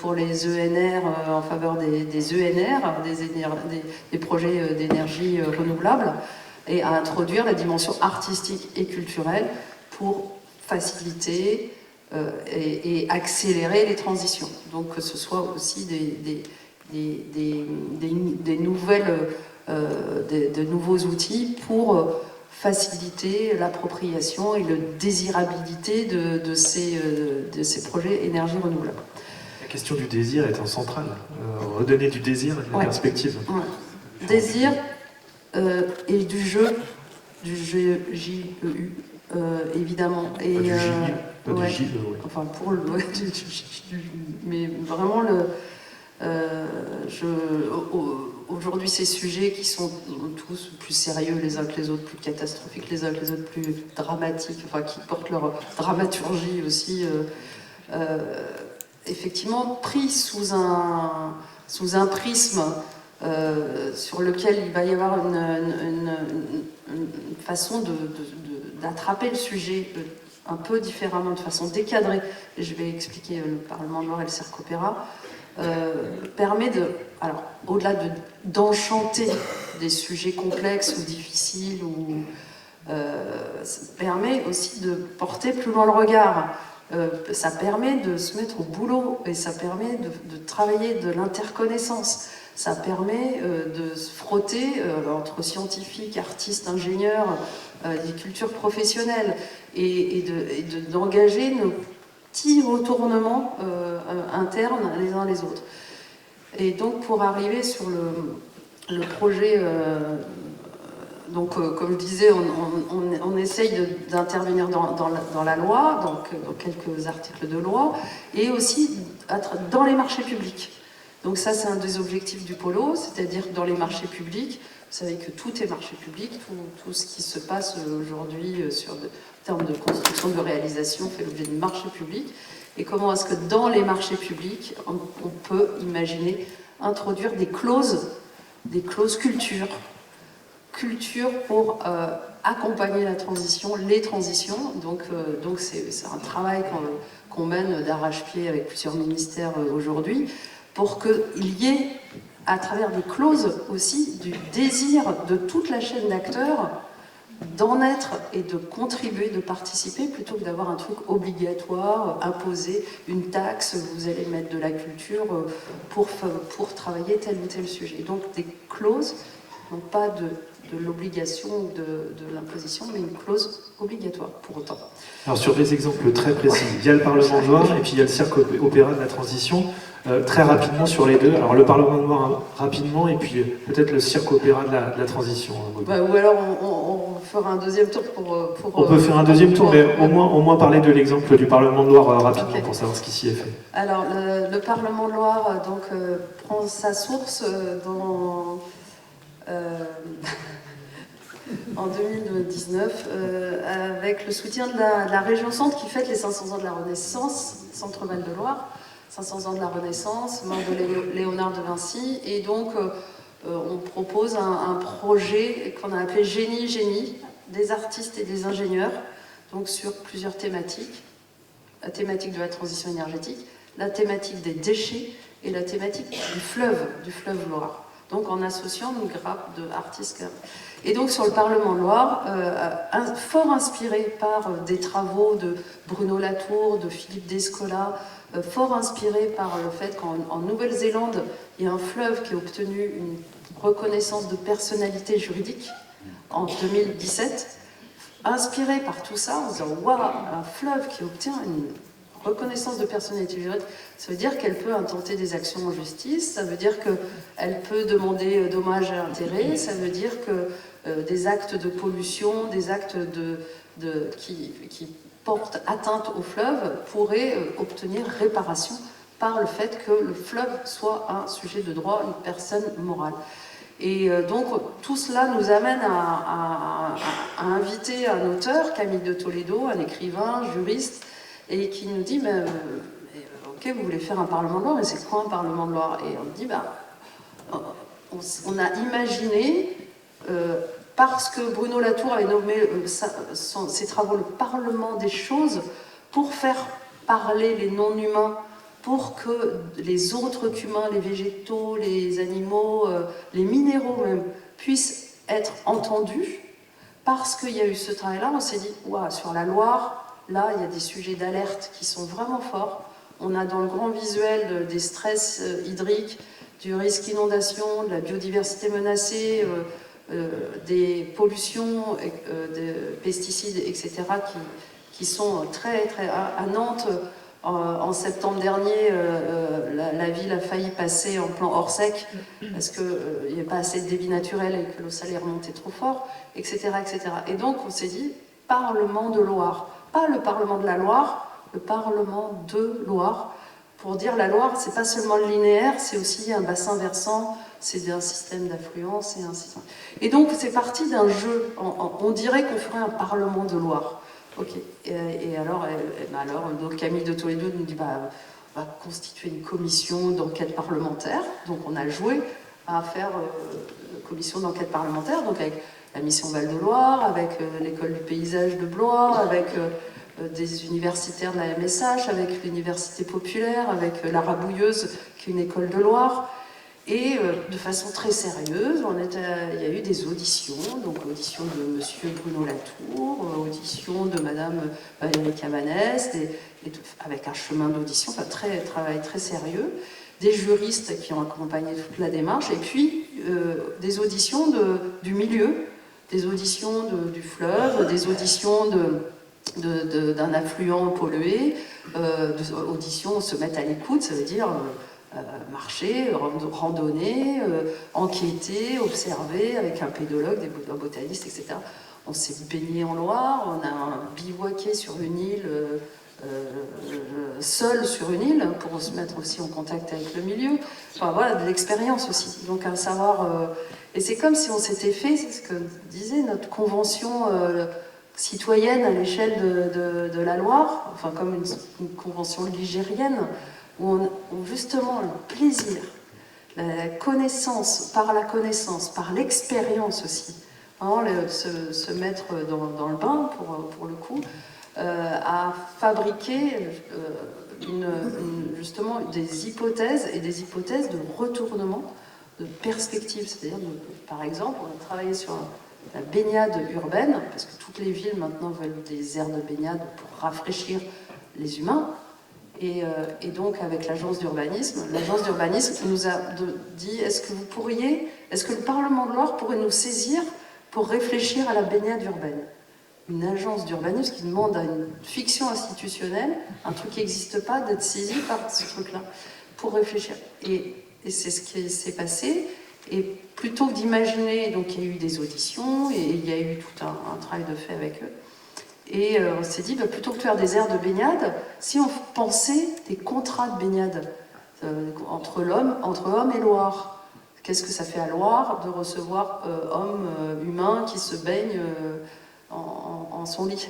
pour les ENR, en faveur des ENR, des projets d'énergie renouvelable, et à introduire la dimension artistique et culturelle pour faciliter et accélérer les transitions. Donc que ce soit aussi de nouveaux outils pour faciliter l'appropriation et la désirabilité de ces projets énergie renouvelable. La question du désir étant centrale. Redonner du désir et de la perspective. Ouais. Désir et du jeu, J-E-U, évidemment. Et, du J, pas ouais. du J-E, oui. Enfin, pour le... mais vraiment, aujourd'hui, ces sujets qui sont tous plus sérieux les uns que les autres, plus catastrophiques les uns que les autres, plus dramatiques, enfin, qui portent leur dramaturgie aussi, effectivement, pris sous un prisme sur lequel il va y avoir une façon d'attraper le sujet un peu différemment, de façon décadrée. Et je vais expliquer le Parlement de Loire et le Cercopéra. Permet alors au-delà d'enchanter des sujets complexes ou difficiles, ça permet aussi de porter plus loin le regard. Ça permet de se mettre au boulot et ça permet de travailler de l'interconnaissance. Ça permet de se frotter entre scientifiques, artistes, ingénieurs, des cultures professionnelles et d'engager nos petits retournements internes les uns les autres. Et donc pour arriver sur le projet, comme je disais, on essaye d'intervenir dans la loi, dans quelques articles de loi, et aussi dans les marchés publics. Donc ça, c'est un des objectifs du polo, c'est-à-dire dans les marchés publics. Vous savez que tout est marché public, tout ce qui se passe aujourd'hui en termes de construction, de réalisation, fait l'objet de marchés publics. Et comment est-ce que dans les marchés publics, on peut imaginer introduire des clauses des clauses culture pour accompagner la transition, les transitions. Donc c'est un travail qu'on mène d'arrache-pied avec plusieurs ministères aujourd'hui, pour qu'il y ait, à travers des clauses aussi, du désir de toute la chaîne d'acteurs d'en être et de contribuer, de participer, plutôt que d'avoir un truc obligatoire, imposé, une taxe, vous allez mettre de la culture pour travailler tel ou tel sujet. Donc des clauses, non pas de l'obligation ou de l'imposition, mais une clause obligatoire pour autant. Alors sur des exemples très précis, il y a le Parlement de Loire et puis il y a le Cirque Opéra de la Transition. Très rapidement sur les deux. Alors le Parlement de Loire rapidement et puis peut-être le Cirque Opéra de la Transition. Bah, ou alors on fera un deuxième tour pour on peut faire un deuxième tour, mais au moins parler de l'exemple du Parlement de Loire rapidement, okay, pour savoir ce qui s'y est fait. Alors le Parlement de Loire prend sa source en 2019 avec le soutien de la région Centre qui fête les 500 ans de la Renaissance, Centre-Val de Loire. 500 ans de la Renaissance, mort de Léonard de Vinci, et donc on propose un projet qu'on a appelé Génie, des artistes et des ingénieurs, donc sur plusieurs thématiques. La thématique de la transition énergétique, la thématique des déchets et la thématique du fleuve Loire. Donc en associant une grappe d'artistes. Et donc sur le Parlement de Loire, fort inspiré par des travaux de Bruno Latour, de Philippe Descola, fort inspiré par le fait qu'en Nouvelle-Zélande, il y a un fleuve qui a obtenu une reconnaissance de personnalité juridique en 2017, inspiré par tout ça, en disant « Waouh, un fleuve qui obtient une reconnaissance de personnalité juridique, ça veut dire qu'elle peut intenter des actions en justice, ça veut dire qu'elle peut demander dommages et intérêts, ça veut dire que des actes de pollution, des actes qui portent atteinte au fleuve pourraient obtenir réparation par le fait que le fleuve soit un sujet de droit, une personne morale. Et donc tout cela nous amène à inviter un auteur, Camille de Toledo, un écrivain, juriste, et qui nous dit ok, vous voulez faire un Parlement de Loire, mais c'est quoi un Parlement de Loire? Et on dit on a imaginé, parce que Bruno Latour avait nommé ses travaux le Parlement des choses, pour faire parler les non-humains, pour que les autres qu'humains, les végétaux, les animaux, les minéraux même, puissent être entendus. Parce qu'il y a eu ce travail-là, on s'est dit, ouah, sur la Loire, là, il y a des sujets d'alerte qui sont vraiment forts. On a dans le grand visuel des stress hydriques, du risque inondation, de la biodiversité menacée, des pollutions, des pesticides, etc., qui sont très, très... À Nantes, en septembre dernier, la ville a failli passer en plan hors sec parce qu'il n'y a pas assez de débit naturel et que l'eau salée remontait trop fort, etc., etc. Et donc, on s'est dit, Parlement de Loire. Pas le Parlement de la Loire, le Parlement de Loire. Pour dire la Loire, c'est pas seulement le linéaire, c'est aussi un bassin versant, c'est un système d'affluence et ainsi de suite. Et donc, c'est parti d'un jeu. On dirait qu'on ferait un Parlement de Loire. Ok. Et alors, donc Camille de Toledo nous dit, on va constituer une commission d'enquête parlementaire. Donc, on a joué à faire une commission d'enquête parlementaire, donc avec la mission Val-de-Loire, avec l'école du paysage de Blois, avec des universitaires de la MSH, avec l'université populaire, avec la Rabouilleuse, qui est une école de Loire. Et de façon très sérieuse, il y a eu des auditions, donc audition de monsieur Bruno Latour, audition de madame Valérie Cabanès, avec un chemin d'audition, enfin travail très sérieux, des juristes qui ont accompagné toute la démarche, et puis des auditions du milieu, des auditions du fleuve, des auditions d'un affluent pollué, auditions se mettre à l'écoute, ça veut dire... marcher, randonner, enquêter, observer avec un pédologue, un botaniste, etc. On s'est baigné en Loire, on a bivouaqué sur une île, seul sur une île, pour se mettre aussi en contact avec le milieu. Enfin voilà, de l'expérience aussi. Donc un savoir... et c'est comme si on s'était fait, c'est ce que disait notre convention citoyenne à l'échelle de la Loire, enfin comme une convention ligérienne, où on justement le plaisir, la connaissance, par l'expérience aussi. Vraiment, se mettre dans le bain, pour le coup, à fabriquer justement des hypothèses et des hypothèses de retournement, de perspective. C'est-à-dire, par exemple, on a travaillé sur la baignade urbaine, parce que toutes les villes maintenant veulent des aires de baignade pour rafraîchir les humains. Et donc, avec l'agence d'urbanisme nous a dit, est-ce que le Parlement de Loire pourrait nous saisir pour réfléchir à la baignade urbaine? Une agence d'urbanisme qui demande à une fiction institutionnelle, un truc qui n'existe pas, d'être saisi par ce truc-là, pour réfléchir. Et c'est ce qui s'est passé. Et plutôt que d'imaginer, donc il y a eu des auditions, et il y a eu tout un travail de fait avec eux. Et on s'est dit, plutôt que de faire des aires de baignade, si on pensait des contrats de baignade entre hommes et Loire. Qu'est-ce que ça fait à Loire de recevoir hommes humains qui se baignent en son lit.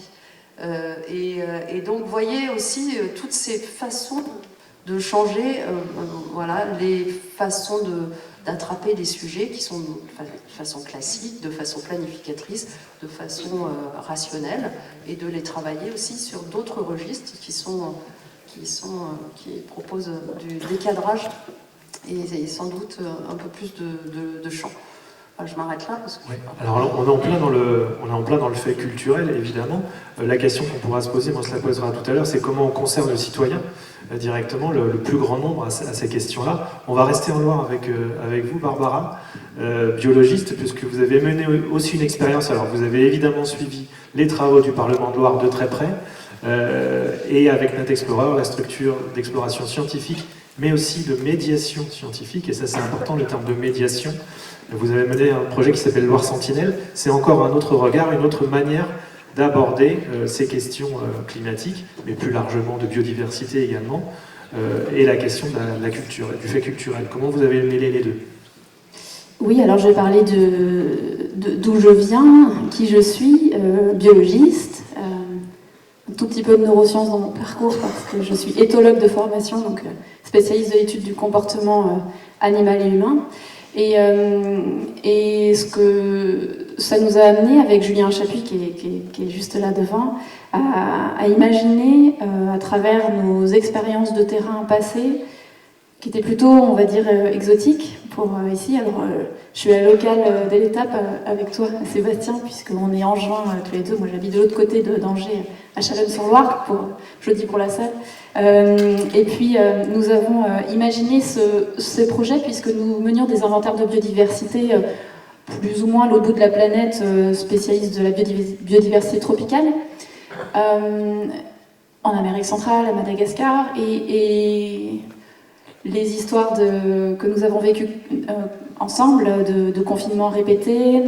Et donc, vous voyez aussi toutes ces façons de changer, voilà, les façons d'attraper des sujets qui sont de façon classique, de façon planificatrice, de façon rationnelle, et de les travailler aussi sur d'autres registres qui proposent du décadrage et sans doute un peu plus de champ. Enfin, je m'arrête là parce que... Oui. Alors on est en plein dans le fait culturel, évidemment. La question qu'on pourra se poser, moi on se la posera tout à l'heure, c'est comment on conserve le citoyen directement, le plus grand nombre à ces questions-là. On va rester en Loire avec vous, Barbara, biologiste, puisque vous avez mené aussi une expérience. Alors vous avez évidemment suivi les travaux du Parlement de Loire de très près, et avec NatExplorer, la structure d'exploration scientifique, mais aussi de médiation scientifique, et ça c'est important, le terme de médiation. Vous avez mené un projet qui s'appelle Loire Sentinelle. C'est encore un autre regard, une autre manière d'aborder ces questions climatiques, mais plus largement de biodiversité également, et la question de la culture, du fait culturel. Comment vous avez mêlé les deux? Oui, alors je vais parler d'où je viens, qui je suis, biologiste, un tout petit peu de neurosciences dans mon parcours parce que je suis éthologue de formation, donc spécialiste de l'étude du comportement animal et humain. Et ce que ça nous a amené avec Julien Chapuis, qui est juste là devant, à imaginer à travers nos expériences de terrain passées, qui étaient plutôt, on va dire, exotiques pour ici. Alors, je suis à la locale dès l'étape avec toi, Sébastien, puisqu'on est en juin tous les deux. Moi, j'habite de l'autre côté d'Angers, à Chalonnes-sur-Loire, jeudi pour la salle. Et puis, nous avons imaginé ce projet, puisque nous menions des inventaires de biodiversité plus ou moins à l'autre bout de la planète, spécialistes de la biodiversité tropicale, en Amérique centrale, à Madagascar, et les histoires que nous avons vécues ensemble, de confinement répété,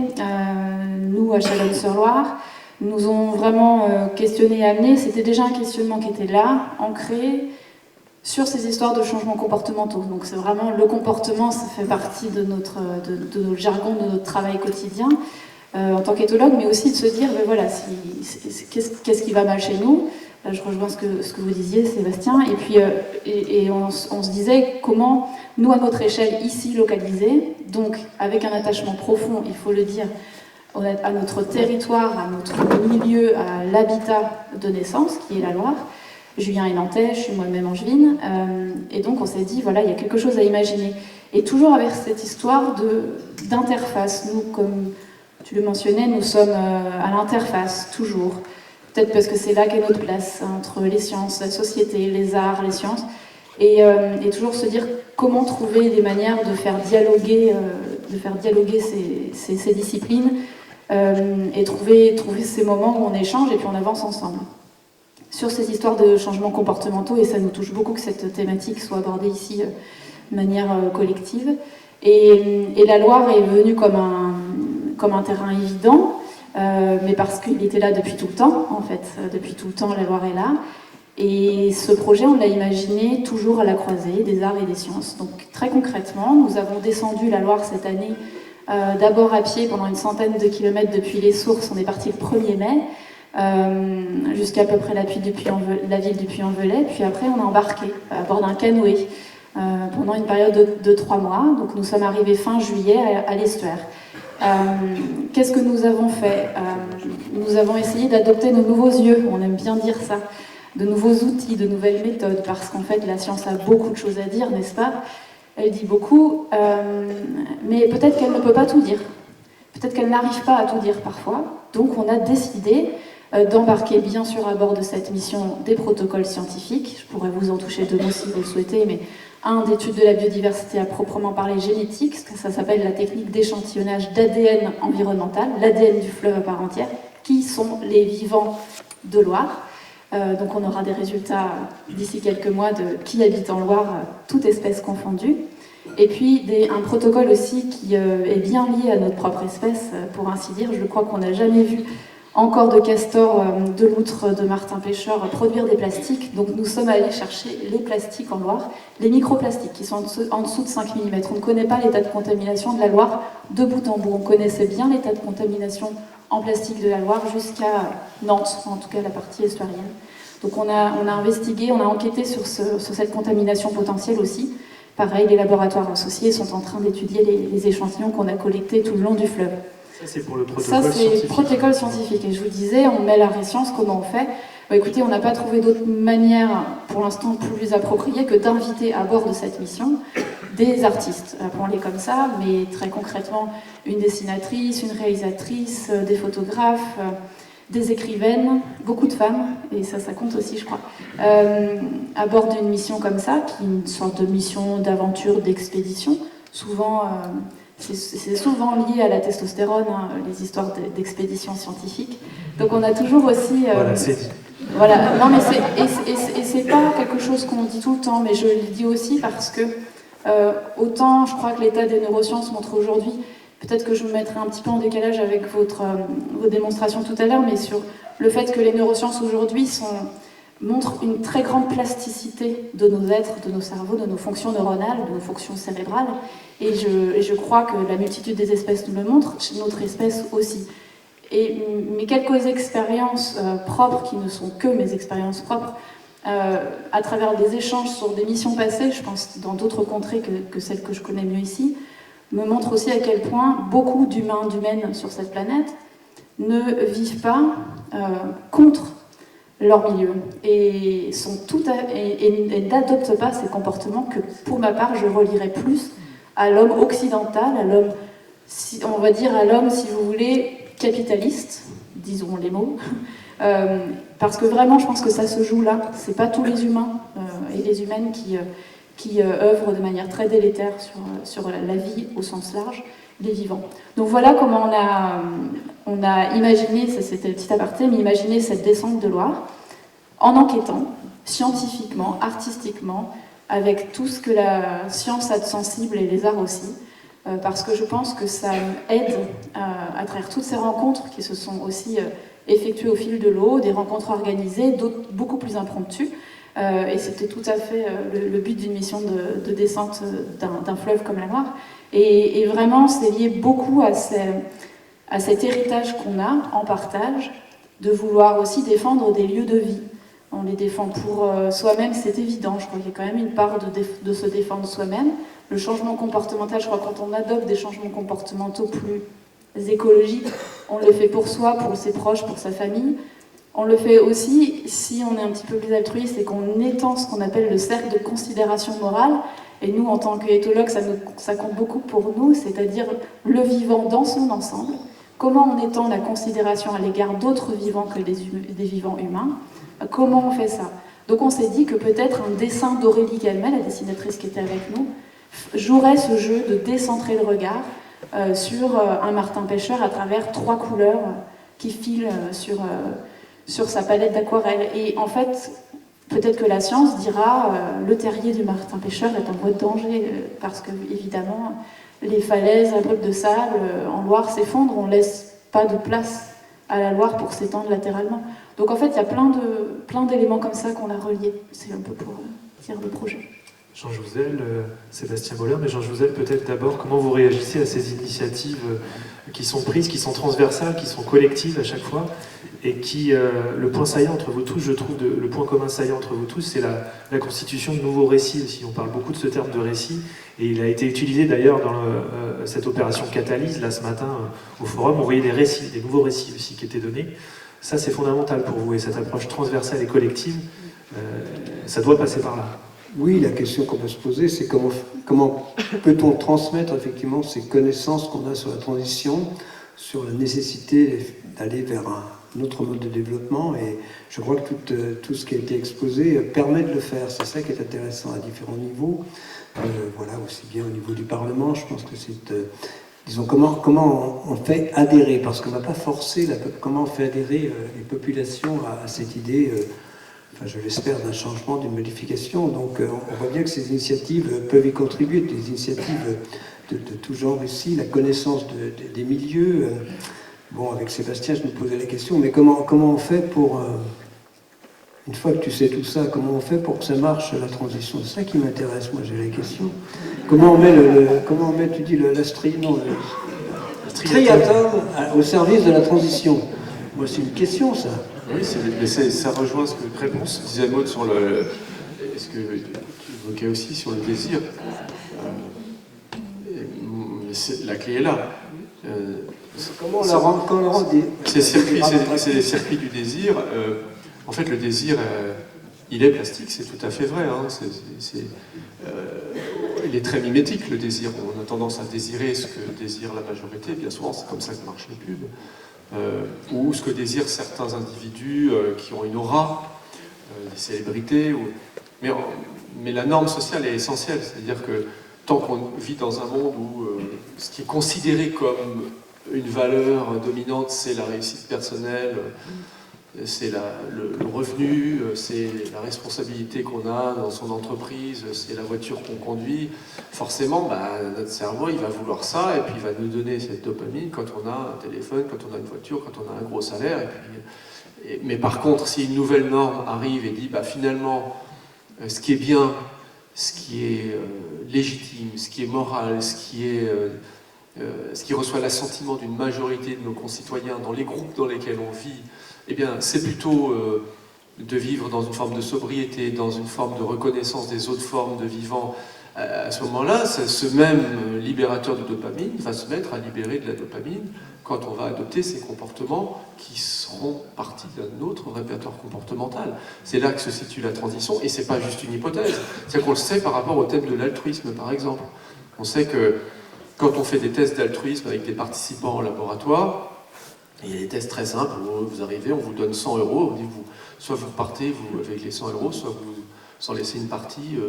nous à Chalonnes-sur-Loire, nous ont vraiment questionné et amené. C'était déjà un questionnement qui était là, ancré, sur ces histoires de changements comportementaux. Donc c'est vraiment le comportement, ça fait partie de notre jargon, de notre travail quotidien en tant qu'éthologue, mais aussi de se dire, ben voilà, qu'est-ce qui va mal chez nous? Je rejoins ce que vous disiez, Sébastien, et puis on se disait comment, nous à notre échelle ici localisée, donc avec un attachement profond, il faut le dire, à notre territoire, à notre milieu, à l'habitat de naissance, qui est la Loire. Julien est nantais, je suis moi-même angevine, et donc on s'est dit, voilà, il y a quelque chose à imaginer. Et toujours avec cette histoire d'interface. Nous, comme tu le mentionnais, nous sommes à l'interface, toujours. Peut-être parce que c'est là qu'est notre place, entre les sciences, la société, les arts, les sciences, et toujours se dire comment trouver des manières de faire dialoguer ces disciplines, et trouver ces moments où on échange et puis on avance ensemble. Sur ces histoires de changements comportementaux, et ça nous touche beaucoup que cette thématique soit abordée ici de manière collective. Et la Loire est venue comme un terrain évident, mais parce qu'il était là depuis tout le temps, en fait. Depuis tout le temps, la Loire est là. Et ce projet, on l'a imaginé toujours à la croisée des arts et des sciences. Donc très concrètement, nous avons descendu la Loire cette année, d'abord à pied pendant une centaine de kilomètres depuis les sources. On est parti le 1er mai, jusqu'à peu près la ville du Puy-en-Velay. Puis après, on a embarqué à bord d'un canoë pendant une période de 3 mois. Donc nous sommes arrivés fin juillet à l'estuaire. Qu'est-ce que nous avons fait? Nous avons essayé d'adopter nos nouveaux yeux, on aime bien dire ça, de nouveaux outils, de nouvelles méthodes, parce qu'en fait la science a beaucoup de choses à dire, n'est-ce pas? Elle dit beaucoup, mais peut-être qu'elle ne peut pas tout dire. Peut-être qu'elle n'arrive pas à tout dire parfois. Donc on a décidé d'embarquer bien sûr à bord de cette mission des protocoles scientifiques. Je pourrais vous en toucher 2 mots si vous le souhaitez, mais un d'études de la biodiversité à proprement parler génétique, ça s'appelle la technique d'échantillonnage d'ADN environnemental, l'ADN du fleuve à part entière, qui sont les vivants de Loire. Donc on aura des résultats d'ici quelques mois de qui habite en Loire, toute espèce confondue. Et puis un protocole aussi qui est bien lié à notre propre espèce, pour ainsi dire. Je crois qu'on n'a jamais vu encore de castor, de loutre, de martin pêcheur produire des plastiques. Donc nous sommes allés chercher les plastiques en Loire, les microplastiques qui sont en dessous de 5 mm. On ne connaît pas l'état de contamination de la Loire de bout en bout. On connaissait bien l'état de contamination en plastique de la Loire jusqu'à Nantes, en tout cas la partie estuarienne. Donc on a investigué, on a enquêté sur cette contamination potentielle aussi. Pareil, les laboratoires associés sont en train d'étudier les échantillons qu'on a collectés tout le long du fleuve. Ça, c'est pour le protocole scientifique. Ça, c'est scientifique. protocole scientifique. Et je vous disais, on met l'arrêt science, comment on fait? Écoutez, on n'a pas trouvé d'autre manière, pour l'instant, plus appropriée que d'inviter à bord de cette mission des artistes, appelons-les comme ça, mais très concrètement, une dessinatrice, une réalisatrice, des photographes, des écrivaines, beaucoup de femmes, et ça compte aussi, je crois, à bord d'une mission comme ça, qui est une sorte de mission d'aventure, d'expédition, souvent... c'est souvent lié à la testostérone, hein, les histoires d'expéditions scientifiques. Donc on a toujours aussi... Voilà, c'est dit. Voilà, non mais c'est pas quelque chose qu'on dit tout le temps, mais je le dis aussi parce que autant je crois que l'état des neurosciences montre aujourd'hui, peut-être que je me mettrai un petit peu en décalage avec vos démonstrations tout à l'heure, mais sur le fait que les neurosciences aujourd'hui montrent une très grande plasticité de nos êtres, de nos cerveaux, de nos fonctions neuronales, de nos fonctions cérébrales. Et je crois que la multitude des espèces nous le montre, notre espèce aussi. Et mes quelques expériences propres, qui ne sont que mes expériences propres, à travers des échanges sur des missions passées, je pense dans d'autres contrées que celles que je connais mieux ici, me montrent aussi à quel point beaucoup d'humains, d'humaines sur cette planète ne vivent pas contre leur milieu et n'adoptent pas ces comportements que, pour ma part, je relierais plus à l'homme occidental, à l'homme, on va dire à l'homme, si vous voulez, capitaliste, disons les mots, parce que vraiment, je pense que ça se joue là. C'est pas tous les humains et les humaines qui œuvrent de manière très délétère sur la vie au sens large, les vivants. Donc voilà comment on a imaginé, ça c'était le petit aparté, mais imaginé cette descente de Loire en enquêtant scientifiquement, artistiquement, avec tout ce que la science a de sensible et les arts aussi, parce que je pense que ça aide à travers toutes ces rencontres qui se sont aussi effectuées au fil de l'eau, des rencontres organisées, d'autres beaucoup plus impromptues, et c'était tout à fait le but d'une mission de descente d'un fleuve comme la Loire. Et vraiment, c'est lié beaucoup à cet héritage qu'on a en partage, de vouloir aussi défendre des lieux de vie. On les défend pour soi-même, c'est évident. Je crois qu'il y a quand même une part de se défendre soi-même. Le changement comportemental, je crois que quand on adopte des changements comportementaux plus écologiques, on le fait pour soi, pour ses proches, pour sa famille. On le fait aussi si on est un petit peu plus altruiste et qu'on étend ce qu'on appelle le cercle de considération morale. Et nous, en tant qu'éthologues, ça compte beaucoup pour nous, c'est-à-dire le vivant dans son ensemble. Comment on étend la considération à l'égard d'autres vivants que des vivants humains? Comment on fait ça? Donc on s'est dit que peut-être un dessin d'Aurélie Calmet, la dessinatrice qui était avec nous, jouerait ce jeu de décentrer le regard sur un martin pêcheur à travers 3 couleurs qui filent sur sa palette d'aquarelle. Et en fait, peut-être que la science dira le terrier du martin pêcheur est en voie de danger parce que, évidemment, les falaises abruptes de sable en Loire s'effondrent, on ne laisse pas de place à la Loire pour s'étendre latéralement. Donc en fait, il y a plein d'éléments comme ça qu'on a reliés. C'est un peu pour dire le projet. Jean Jouzel, Sébastien Boller, mais Jean Jouzel, peut-être d'abord, comment vous réagissez à ces initiatives qui sont prises, qui sont transversales, qui sont collectives à chaque fois, et qui, le point saillant entre vous tous, je trouve, le point commun saillant entre vous tous, c'est la constitution de nouveaux récits aussi. On parle beaucoup de ce terme de récit, et il a été utilisé d'ailleurs dans cette opération Catalyse, là ce matin, au forum, on voyait des récits, des nouveaux récits aussi qui étaient donnés. Ça, c'est fondamental pour vous, et cette approche transversale et collective, ça doit passer par là. Oui, la question qu'on peut se poser, c'est comment peut-on transmettre effectivement ces connaissances qu'on a sur la transition, sur la nécessité d'aller vers un autre mode de développement, et je crois que tout ce qui a été exposé permet de le faire. C'est ça qui est intéressant à différents niveaux. Voilà, aussi bien au niveau du Parlement, je pense que c'est... disons, comment on fait adhérer, parce qu'on ne va pas forcer, comment on fait adhérer les populations à cette idée, enfin, je l'espère, d'un changement, d'une modification. Donc on voit bien que ces initiatives peuvent y contribuer, des initiatives de tout genre ici, la connaissance des milieux. Bon, avec Sébastien, je me posais la question, mais comment on fait pour... une fois que tu sais tout ça, comment on fait pour que ça marche, la transition? C'est ça qui m'intéresse, moi, j'ai la question. Comment on met, tu dis, le striatum au service de la transition? Moi, c'est une question, ça. Oui, ça rejoint ce que réponse disait Maud sur ce que tu évoquais aussi sur le désir. La clé est là. Comment on la rend c'est les circuits du désir. En fait, le désir, il est plastique, c'est tout à fait vrai. Hein. Il est très mimétique, le désir. On a tendance à désirer ce que désire la majorité. Bien souvent, c'est comme ça que marchent les pubs. Ou ce que désirent certains individus qui ont une aura, des célébrités. Mais la norme sociale est essentielle. C'est-à-dire que tant qu'on vit dans un monde où ce qui est considéré comme une valeur dominante, c'est la réussite personnelle, c'est le revenu, c'est la responsabilité qu'on a dans son entreprise, c'est la voiture qu'on conduit. Forcément, notre cerveau, il va vouloir ça, et puis il va nous donner cette dopamine quand on a un téléphone, quand on a une voiture, quand on a un gros salaire. Mais par contre, si une nouvelle norme arrive et dit, finalement, ce qui est bien, ce qui est légitime, ce qui est moral, ce qui reçoit l'assentiment d'une majorité de nos concitoyens dans les groupes dans lesquels on vit, eh bien, c'est plutôt de vivre dans une forme de sobriété, dans une forme de reconnaissance des autres formes de vivant. À ce moment-là, ce même libérateur de dopamine va se mettre à libérer de la dopamine quand on va adopter ces comportements qui seront partie d'un autre répertoire comportemental. C'est là que se situe la transition, et c'est pas juste une hypothèse. C'est qu'on le sait par rapport au thème de l'altruisme, par exemple. On sait que quand on fait des tests d'altruisme avec des participants en laboratoire, il y a des tests très simples où vous arrivez, on vous donne 100 €, on dit soit vous repartez avec les 100 €, soit vous en laissez une partie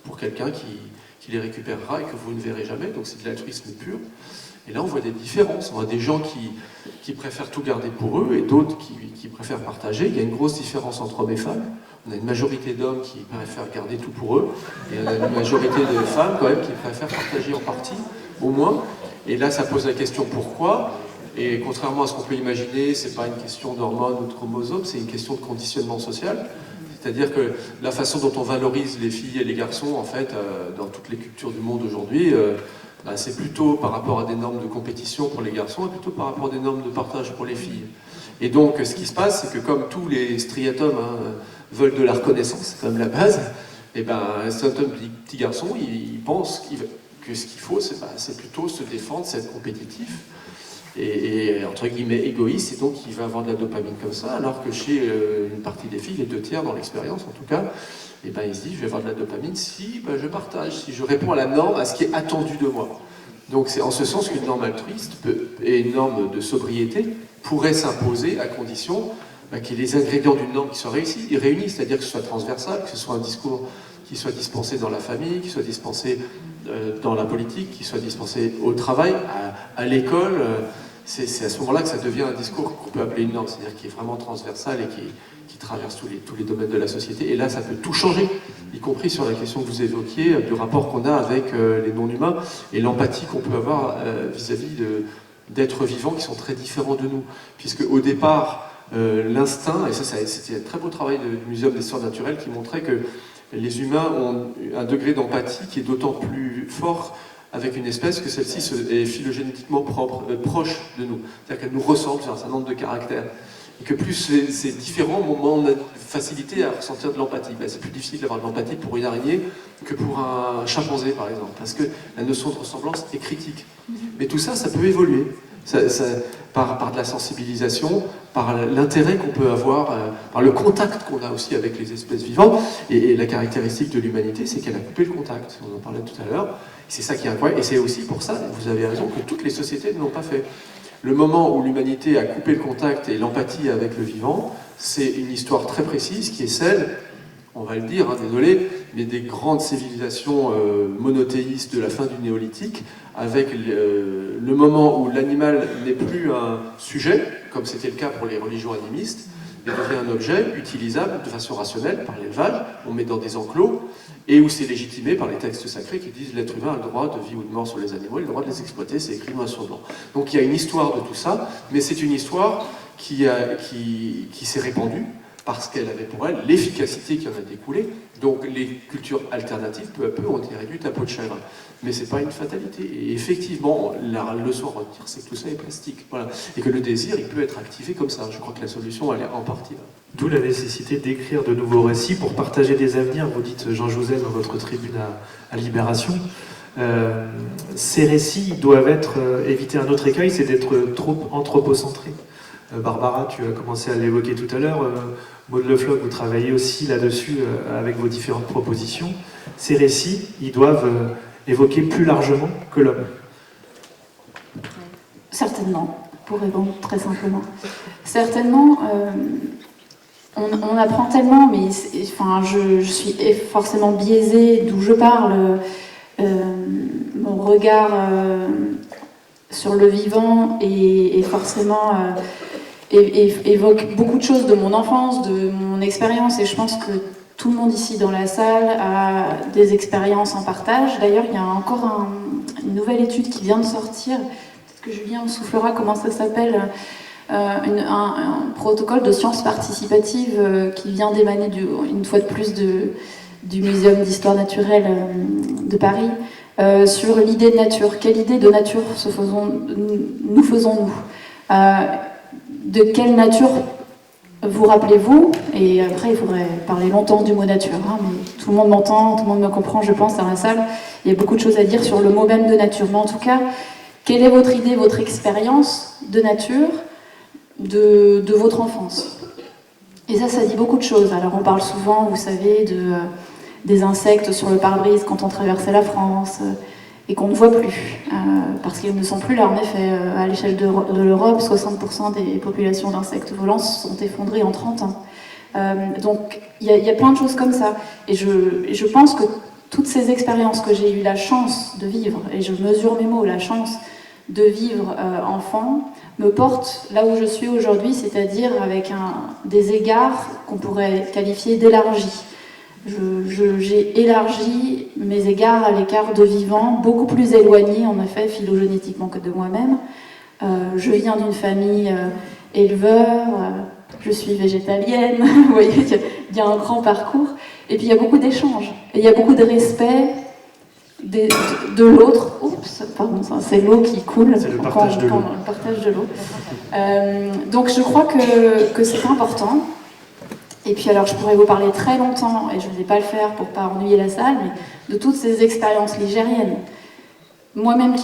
pour quelqu'un qui les récupérera et que vous ne verrez jamais, donc c'est de l'altruisme pur. Et là on voit des différences, on voit des gens qui préfèrent tout garder pour eux et d'autres qui préfèrent partager. Il y a une grosse différence entre hommes et femmes. On a une majorité d'hommes qui préfèrent garder tout pour eux, et on a une majorité de femmes quand même qui préfèrent partager en partie, au moins. Et là ça pose la question pourquoi. Et contrairement à ce qu'on peut imaginer, c'est pas une question d'hormones ou de chromosomes, c'est une question de conditionnement social. C'est-à-dire que la façon dont on valorise les filles et les garçons, en fait, dans toutes les cultures du monde aujourd'hui, c'est plutôt par rapport à des normes de compétition pour les garçons et plutôt par rapport à des normes de partage pour les filles. Et donc, ce qui se passe, c'est que comme tous les striatomes veulent de la reconnaissance, c'est quand même la base, et un striatum petit garçon, il pense que ce qu'il faut, c'est plutôt se défendre, c'est être compétitif. Et entre guillemets égoïste, et donc il va avoir de la dopamine comme ça, alors que chez une partie des filles, les 2/3 dans l'expérience en tout cas, il se dit je vais avoir de la dopamine si je partage, si je réponds à la norme, à ce qui est attendu de moi. Donc c'est en ce sens qu'une norme altruiste et une norme de sobriété pourrait s'imposer à condition qu'il y ait les ingrédients d'une norme qui soient réunis, c'est-à-dire que ce soit transversal, que ce soit un discours qui soit dispensé dans la famille, qui soit dispensé dans la politique, qui soit dispensé au travail, à l'école. C'est à ce moment-là que ça devient un discours qu'on peut appeler une norme, c'est-à-dire qui est vraiment transversal et qui traverse tous les domaines de la société. Et là, ça peut tout changer, y compris sur la question que vous évoquiez, du rapport qu'on a avec les non-humains et l'empathie qu'on peut avoir vis-à-vis d'êtres vivants qui sont très différents de nous. Puisque au départ, l'instinct, et ça c'était un très beau travail du Muséum d'histoire naturelle qui montrait que les humains ont un degré d'empathie qui est d'autant plus fort avec une espèce que celle-ci est phylogénétiquement proche de nous. C'est-à-dire qu'elle nous ressemble sur un certain nombre de caractères. Et que plus c'est différent, moins on a facilité à ressentir de l'empathie. Ben, c'est plus difficile d'avoir de l'empathie pour une araignée que pour un chimpanzé, par exemple, parce que la notion de ressemblance est critique. Mais tout ça, ça peut évoluer. Par de la sensibilisation, par l'intérêt qu'on peut avoir, par le contact qu'on a aussi avec les espèces vivantes. Et la caractéristique de l'humanité, c'est qu'elle a coupé le contact. On en parlait tout à l'heure. C'est ça qui est incroyable. Et c'est aussi pour ça, vous avez raison, que toutes les sociétés ne l'ont pas fait. Le moment où l'humanité a coupé le contact et l'empathie avec le vivant, c'est une histoire très précise qui est celle, on va le dire, hein, désolé, mais des grandes civilisations monothéistes de la fin du néolithique, avec le moment où l'animal n'est plus un sujet, comme c'était le cas pour les religions animistes, mais devient un objet utilisable de façon rationnelle par l'élevage, on met dans des enclos, et où c'est légitimé par les textes sacrés qui disent l'être humain a le droit de vie ou de mort sur les animaux, et le droit de les exploiter, c'est écrit noir sur blanc. Donc il y a une histoire de tout ça, mais c'est une histoire qui s'est répandue, parce qu'elle avait pour elle l'efficacité qui en a découlé. Donc les cultures alternatives, peu à peu, ont été réduites à peau de chagrin. Mais ce n'est pas une fatalité. Et effectivement, la leçon à retenir, c'est que tout ça est plastique. Voilà. Et que le désir, il peut être activé comme ça. Je crois que la solution, elle est en partie là. D'où la nécessité d'écrire de nouveaux récits pour partager des avenirs. Vous dites Jean Jouzel dans votre tribune à Libération. Ces récits doivent éviter un autre écueil, c'est d'être trop anthropocentrés. Barbara, tu as commencé à l'évoquer tout à l'heure. Maud Le Floch, vous travaillez aussi là-dessus avec vos différentes propositions. Ces récits, ils doivent évoquer plus largement que l'homme. Certainement, pour répondre très simplement. Certainement, on apprend tellement, mais je suis forcément biaisée d'où je parle. Mon regard sur le vivant est forcément... évoque beaucoup de choses de mon enfance, de mon expérience, et je pense que tout le monde ici dans la salle a des expériences en partage. D'ailleurs, il y a encore une nouvelle étude qui vient de sortir, peut-être que Julien me soufflera comment ça s'appelle, un protocole de sciences participatives qui vient d'émaner une fois de plus du Muséum d'histoire naturelle de Paris, sur l'idée de nature. Quelle idée de nature nous faisons-nous de quelle nature vous rappelez-vous? Et après, il faudrait parler longtemps du mot nature, hein, mais tout le monde m'entend, tout le monde me comprend, je pense, dans la salle. Il y a beaucoup de choses à dire sur le mot même de nature. Mais en tout cas, quelle est votre idée, votre expérience de nature de votre enfance? Et ça dit beaucoup de choses. Alors, on parle souvent, vous savez, des insectes sur le pare-brise quand on traversait la France, et qu'on ne voit plus, parce qu'ils ne sont plus là. En effet, à l'échelle de l'Europe, 60% des populations d'insectes volants se sont effondrées en 30 ans. Donc, il y a plein de choses comme ça. Et je pense que toutes ces expériences que j'ai eu la chance de vivre, et je mesure mes mots, la chance de vivre enfant, me portent là où je suis aujourd'hui, c'est-à-dire avec des égards qu'on pourrait qualifier d'élargis. J'ai élargi mes égards à l'écart de vivants, beaucoup plus éloignés en effet phylogénétiquement que de moi-même. Je viens d'une famille éleveur, je suis végétalienne, vous voyez, il y a un grand parcours. Et puis il y a beaucoup d'échanges, et il y a beaucoup de respect de l'autre. Oups, pardon, c'est l'eau qui coule. C'est le partage de l'eau. Le partage de l'eau. Donc je crois que c'est important. Et puis alors je pourrais vous parler très longtemps, et je ne vais pas le faire pour ne pas ennuyer la salle, mais de toutes ces expériences ligériennes. Moi-même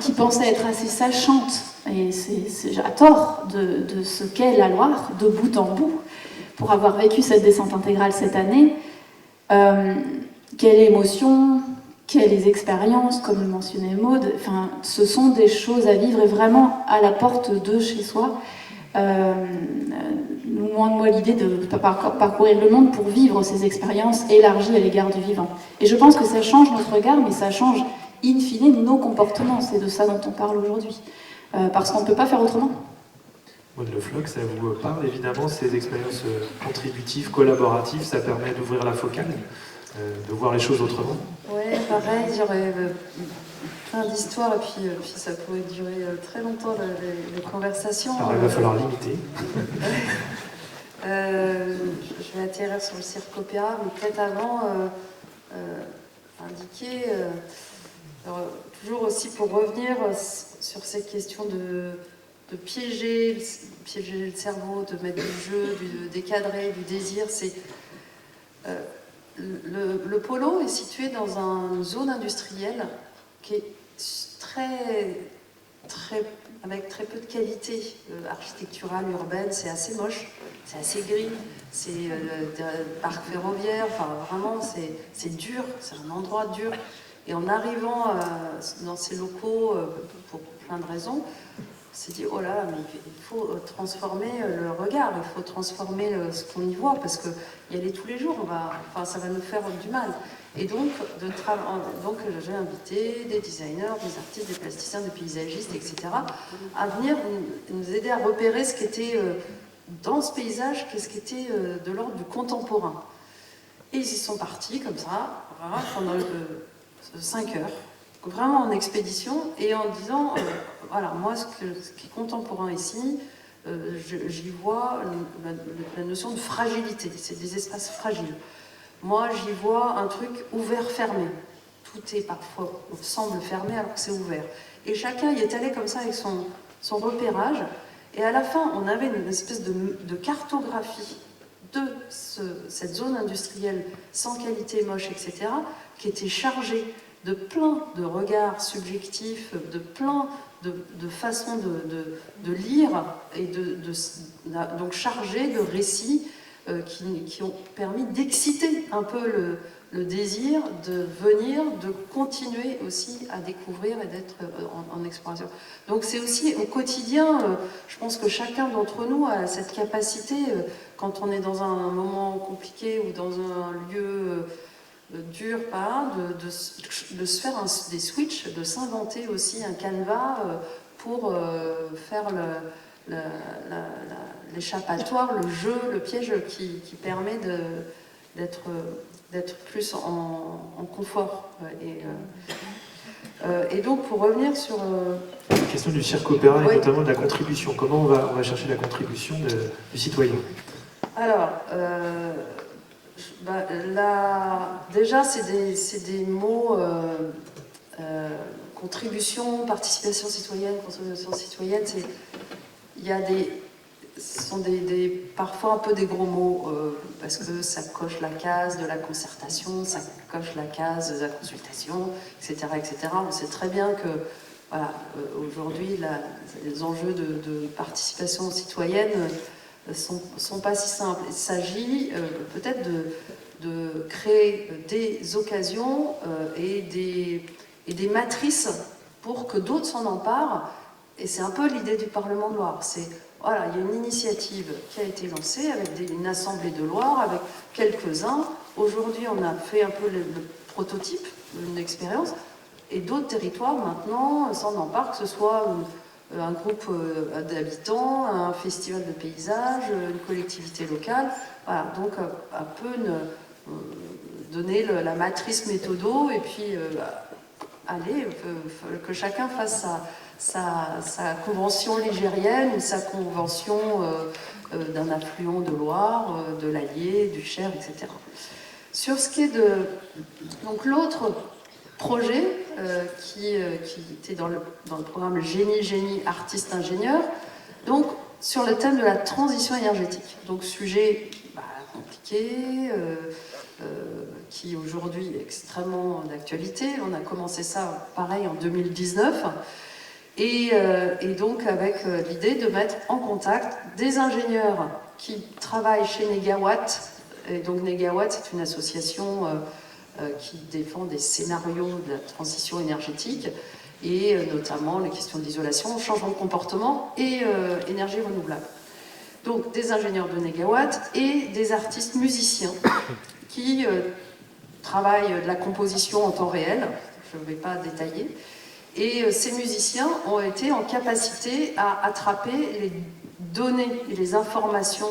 qui pensais être assez sachante, et c'est à tort, de ce qu'est la Loire, de bout en bout, pour avoir vécu cette descente intégrale cette année. Quelle émotion, quelles expériences, comme le mentionnait Maud, enfin, ce sont des choses à vivre et vraiment à la porte de chez soi. Loin de moi l'idée de parcourir le monde pour vivre ces expériences élargies à l'égard du vivant. Et je pense que ça change notre regard, mais ça change in fine nos comportements. C'est de ça dont on parle aujourd'hui. Parce qu'on ne peut pas faire autrement. Maud Le Floch, ça vous parle évidemment, ces expériences contributives, collaboratives, ça permet d'ouvrir la focale, de voir les choses autrement. Ouais, pareil, j'aurais plein d'histoires, et puis ça pourrait durer très longtemps, les conversations. Alors il va falloir limiter. Je vais atterrir sur le cirque opéra, mais peut-être avant indiquer, toujours aussi pour revenir sur cette question de piéger le cerveau, de mettre du jeu, du décadrer, du désir. C'est le polo est situé dans une zone industrielle qui est avec très peu de qualité architecturale, urbaine. C'est assez moche, c'est assez gris, c'est parc ferroviaire, enfin vraiment c'est dur, c'est un endroit dur. Et en arrivant dans ces locaux, pour plein de raisons, on s'est dit, oh là, mais il faut transformer le regard, il faut transformer ce qu'on y voit, parce qu'y aller tous les jours, ça va nous faire du mal. Et donc, j'ai invité des designers, des artistes, des plasticiens, des paysagistes, etc., à venir nous aider à repérer ce qui était dans ce paysage, ce qui était de l'ordre du contemporain. Et ils y sont partis comme ça, voilà, pendant 5 heures, vraiment en expédition, et en disant, voilà, moi, ce qui est contemporain ici, j'y vois la notion de fragilité, c'est des espaces fragiles. Moi, j'y vois un truc ouvert-fermé. Tout est parfois, semble fermé alors que c'est ouvert. Et chacun y est allé comme ça avec son repérage. Et à la fin, on avait une espèce de cartographie de cette zone industrielle sans qualité, moche, etc., qui était chargée de plein de regards subjectifs, de plein de façons de lire, et donc chargée de récits qui ont permis d'exciter un peu le désir de venir, de continuer aussi à découvrir et d'être en exploration. Donc c'est aussi au quotidien, je pense que chacun d'entre nous a cette capacité, quand on est dans un moment compliqué ou dans un lieu dur, de se faire des switches, de s'inventer aussi un canevas pour faire l'échappatoire, le jeu, le piège qui permet d'être plus en confort. Et donc, pour revenir sur... La question du cirque opéra oui. Et notamment de la contribution. Comment on va chercher la contribution du citoyen? Alors, déjà, c'est des mots... contribution, participation citoyenne, contribution citoyenne, ce sont parfois un peu des gros mots, parce que ça coche la case de la concertation, ça coche la case de la consultation, etc., etc. On sait très bien que, voilà, aujourd'hui, les enjeux de participation citoyenne sont pas si simples. Il s'agit peut-être de créer des occasions et des matrices pour que d'autres s'en emparent. Et c'est un peu l'idée du Parlement de Loire. Voilà, il y a une initiative qui a été lancée avec une assemblée de Loire, avec quelques-uns. Aujourd'hui, on a fait un peu le prototype, une expérience, et d'autres territoires maintenant s'en emparent, que ce soit un groupe d'habitants, un festival de paysages, une collectivité locale. Voilà, donc un peu donner la matrice méthodo, et puis allez, que chacun fasse sa convention ligérienne ou sa convention d'un affluent de Loire, de l'Allier, du Cher, etc. Sur ce qui est donc l'autre projet qui était dans le programme Génie Artiste-Ingénieur, donc sur le thème de la transition énergétique. Donc sujet compliqué, qui aujourd'hui est extrêmement d'actualité. On a commencé ça pareil en 2019. Et donc avec l'idée de mettre en contact des ingénieurs qui travaillent chez Negawatt. Et donc Negawatt, c'est une association qui défend des scénarios de la transition énergétique, et notamment les questions d'isolation, changement de comportement et énergie renouvelable. Donc des ingénieurs de Negawatt et des artistes musiciens qui travaillent de la composition en temps réel, je ne vais pas détailler. Et ces musiciens ont été en capacité à attraper les données et les informations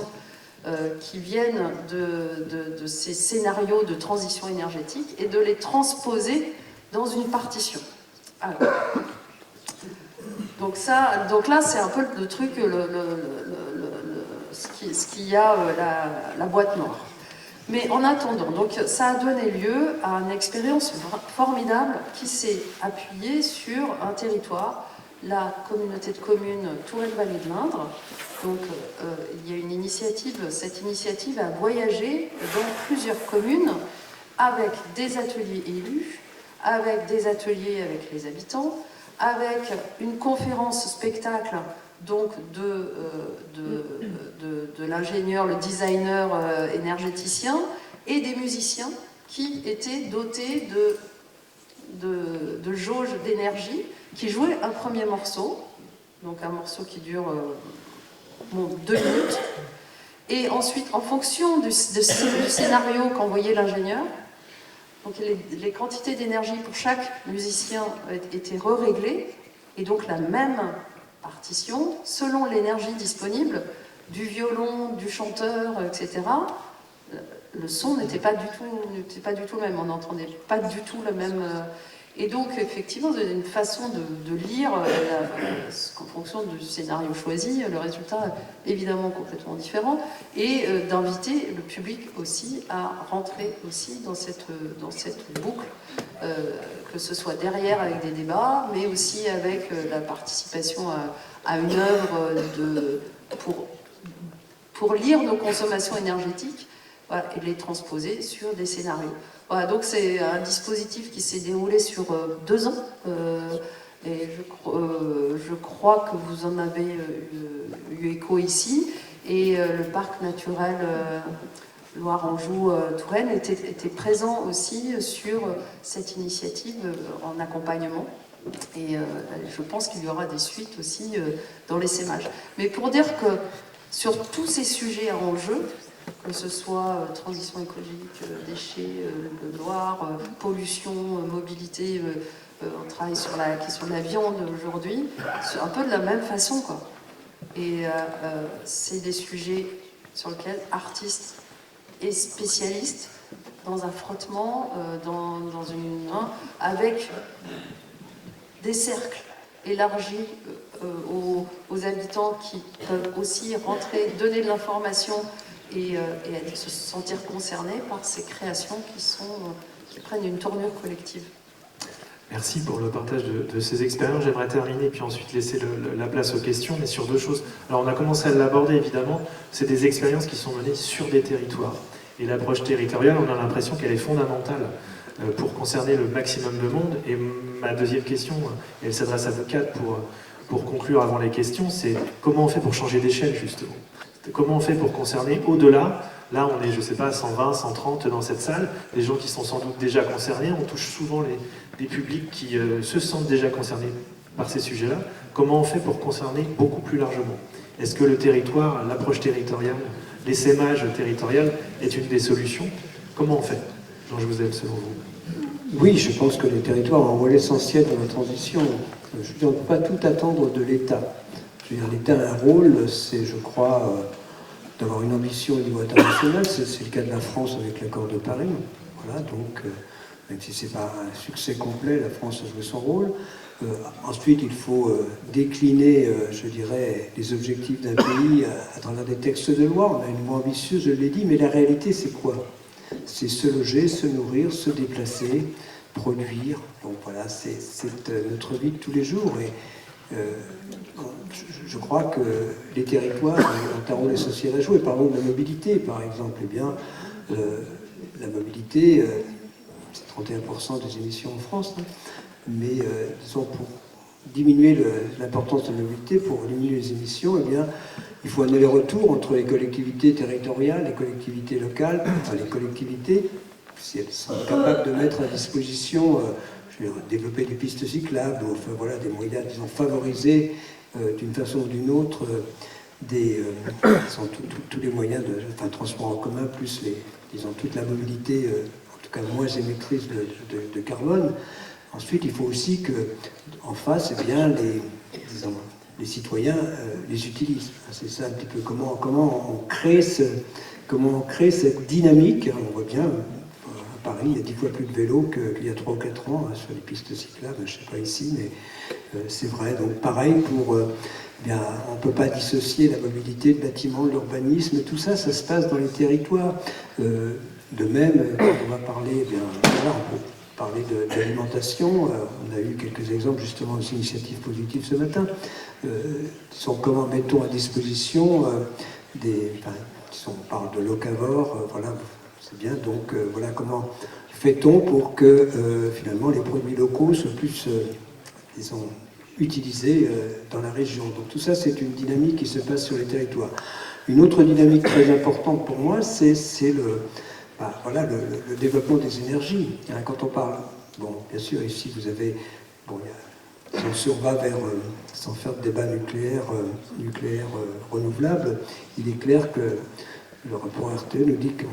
qui viennent de ces scénarios de transition énergétique et de les transposer dans une partition. Alors, donc là, c'est un peu le truc, ce qu'il y a la boîte noire. Mais en attendant, donc ça a donné lieu à une expérience formidable qui s'est appuyée sur un territoire, la communauté de communes Touraine-Vallée de l'Indre. Donc il y a une initiative, cette initiative a voyagé dans plusieurs communes avec des ateliers élus, avec des ateliers avec les habitants, avec une conférence spectacle donc de l'ingénieur, le designer énergéticien et des musiciens qui étaient dotés de jauges d'énergie, qui jouaient un premier morceau, donc un morceau qui dure 2 minutes, et ensuite en fonction du scénario qu'envoyait l'ingénieur, donc les quantités d'énergie pour chaque musicien étaient réglées, et donc la même partition, selon l'énergie disponible, du violon, du chanteur, etc., le son n'était pas du tout le même, on n'entendait pas du tout le même... Et donc, effectivement, une façon de lire, en fonction du scénario choisi, le résultat est évidemment complètement différent, et d'inviter le public aussi à rentrer aussi dans cette boucle, que ce soit derrière avec des débats, mais aussi avec la participation à une œuvre pour lire nos consommations énergétiques, voilà, et les transposer sur des scénarios. Voilà, donc c'est un dispositif qui s'est déroulé sur 2 ans, et je crois que vous en avez eu écho ici, et le parc naturel Loire-Anjou-Touraine était présent aussi sur cette initiative en accompagnement, et je pense qu'il y aura des suites aussi dans l'essaimage. Mais pour dire que sur tous ces sujets en jeu, que ce soit transition écologique, déchets, le Loire, pollution, mobilité, on travaille sur la question de la viande aujourd'hui, c'est un peu de la même façon, quoi. Et c'est des sujets sur lesquels artistes et spécialistes, dans un frottement, avec des cercles élargis aux habitants qui peuvent aussi rentrer, donner de l'information, et se sentir concernés par ces créations qui prennent une tournure collective. Merci pour le partage de ces expériences. J'aimerais terminer puis ensuite laisser la place aux questions, mais sur 2 choses. Alors on a commencé à l'aborder évidemment, c'est des expériences qui sont menées sur des territoires. Et l'approche territoriale, on a l'impression qu'elle est fondamentale pour concerner le maximum de monde. Et ma deuxième question, et elle s'adresse à vous 4 pour conclure avant les questions, c'est comment on fait pour changer d'échelle justement ? Comment on fait pour concerner au-delà? Là, on est, je ne sais pas, 120, 130 dans cette salle, des gens qui sont sans doute déjà concernés. On touche souvent des publics qui se sentent déjà concernés par ces sujets-là. Comment on fait pour concerner beaucoup plus largement? Est-ce que le territoire, l'approche territoriale, l'essaimage territorial est une des solutions? Comment on fait? Jean Jouzel, selon vous? Oui, je pense que les territoires ont un rôle essentiel dans la transition. Je ne peux pas tout attendre de l'État. L'État a un rôle, c'est, je crois, d'avoir une ambition au niveau international. C'est le cas de la France avec l'accord de Paris. Voilà, donc, même si ce n'est pas un succès complet, la France a joué son rôle. Ensuite, il faut décliner, je dirais, les objectifs d'un pays à travers des textes de loi. On a une voie ambitieuse, je l'ai dit, mais la réalité, c'est quoi? C'est se loger, se nourrir, se déplacer, produire. Donc voilà, c'est notre vie de tous les jours. Et je crois que les territoires ont un rôle essentiel à jouer. Parlons de la mobilité, par exemple. Eh bien, la mobilité, c'est 31% des émissions en France, hein. Mais disons, pour diminuer l'importance de la mobilité, pour diminuer les émissions, eh bien, il faut un aller-retour entre les collectivités territoriales, les collectivités locales, enfin les collectivités, si elles sont capables de mettre à disposition, développer des pistes cyclables, ou enfin voilà, des moyens, disons, favoriser d'une façon ou d'une autre tous les moyens de transport en commun, plus toute la mobilité, en tout cas moins émettrice de carbone. Ensuite, il faut aussi qu'en face, eh bien, les citoyens les utilisent. C'est ça un petit peu comment on crée cette dynamique. On voit bien, Paris, il y a 10 fois plus de vélos qu'il y a 3 ou 4 ans sur les pistes cyclables, je ne sais pas ici, mais c'est vrai. Donc pareil, on ne peut pas dissocier la mobilité, le bâtiment, l'urbanisme, tout ça, ça se passe dans les territoires. De même, quand on va parler, voilà, on peut parler d'alimentation, on a eu quelques exemples justement d'initiatives positives ce matin. Comment mettons à disposition on parle de locavore, voilà, c'est bien, donc voilà, comment fait-on pour que finalement les produits locaux soient plus, disons, utilisés dans la région. Donc tout ça, c'est une dynamique qui se passe sur les territoires. Une autre dynamique très importante pour moi, c'est voilà, le développement des énergies. Quand on parle, bon, bien sûr, ici vous avez, bon, si on va vers, sans faire de débat nucléaire renouvelable, il est clair que le rapport RTE nous dit que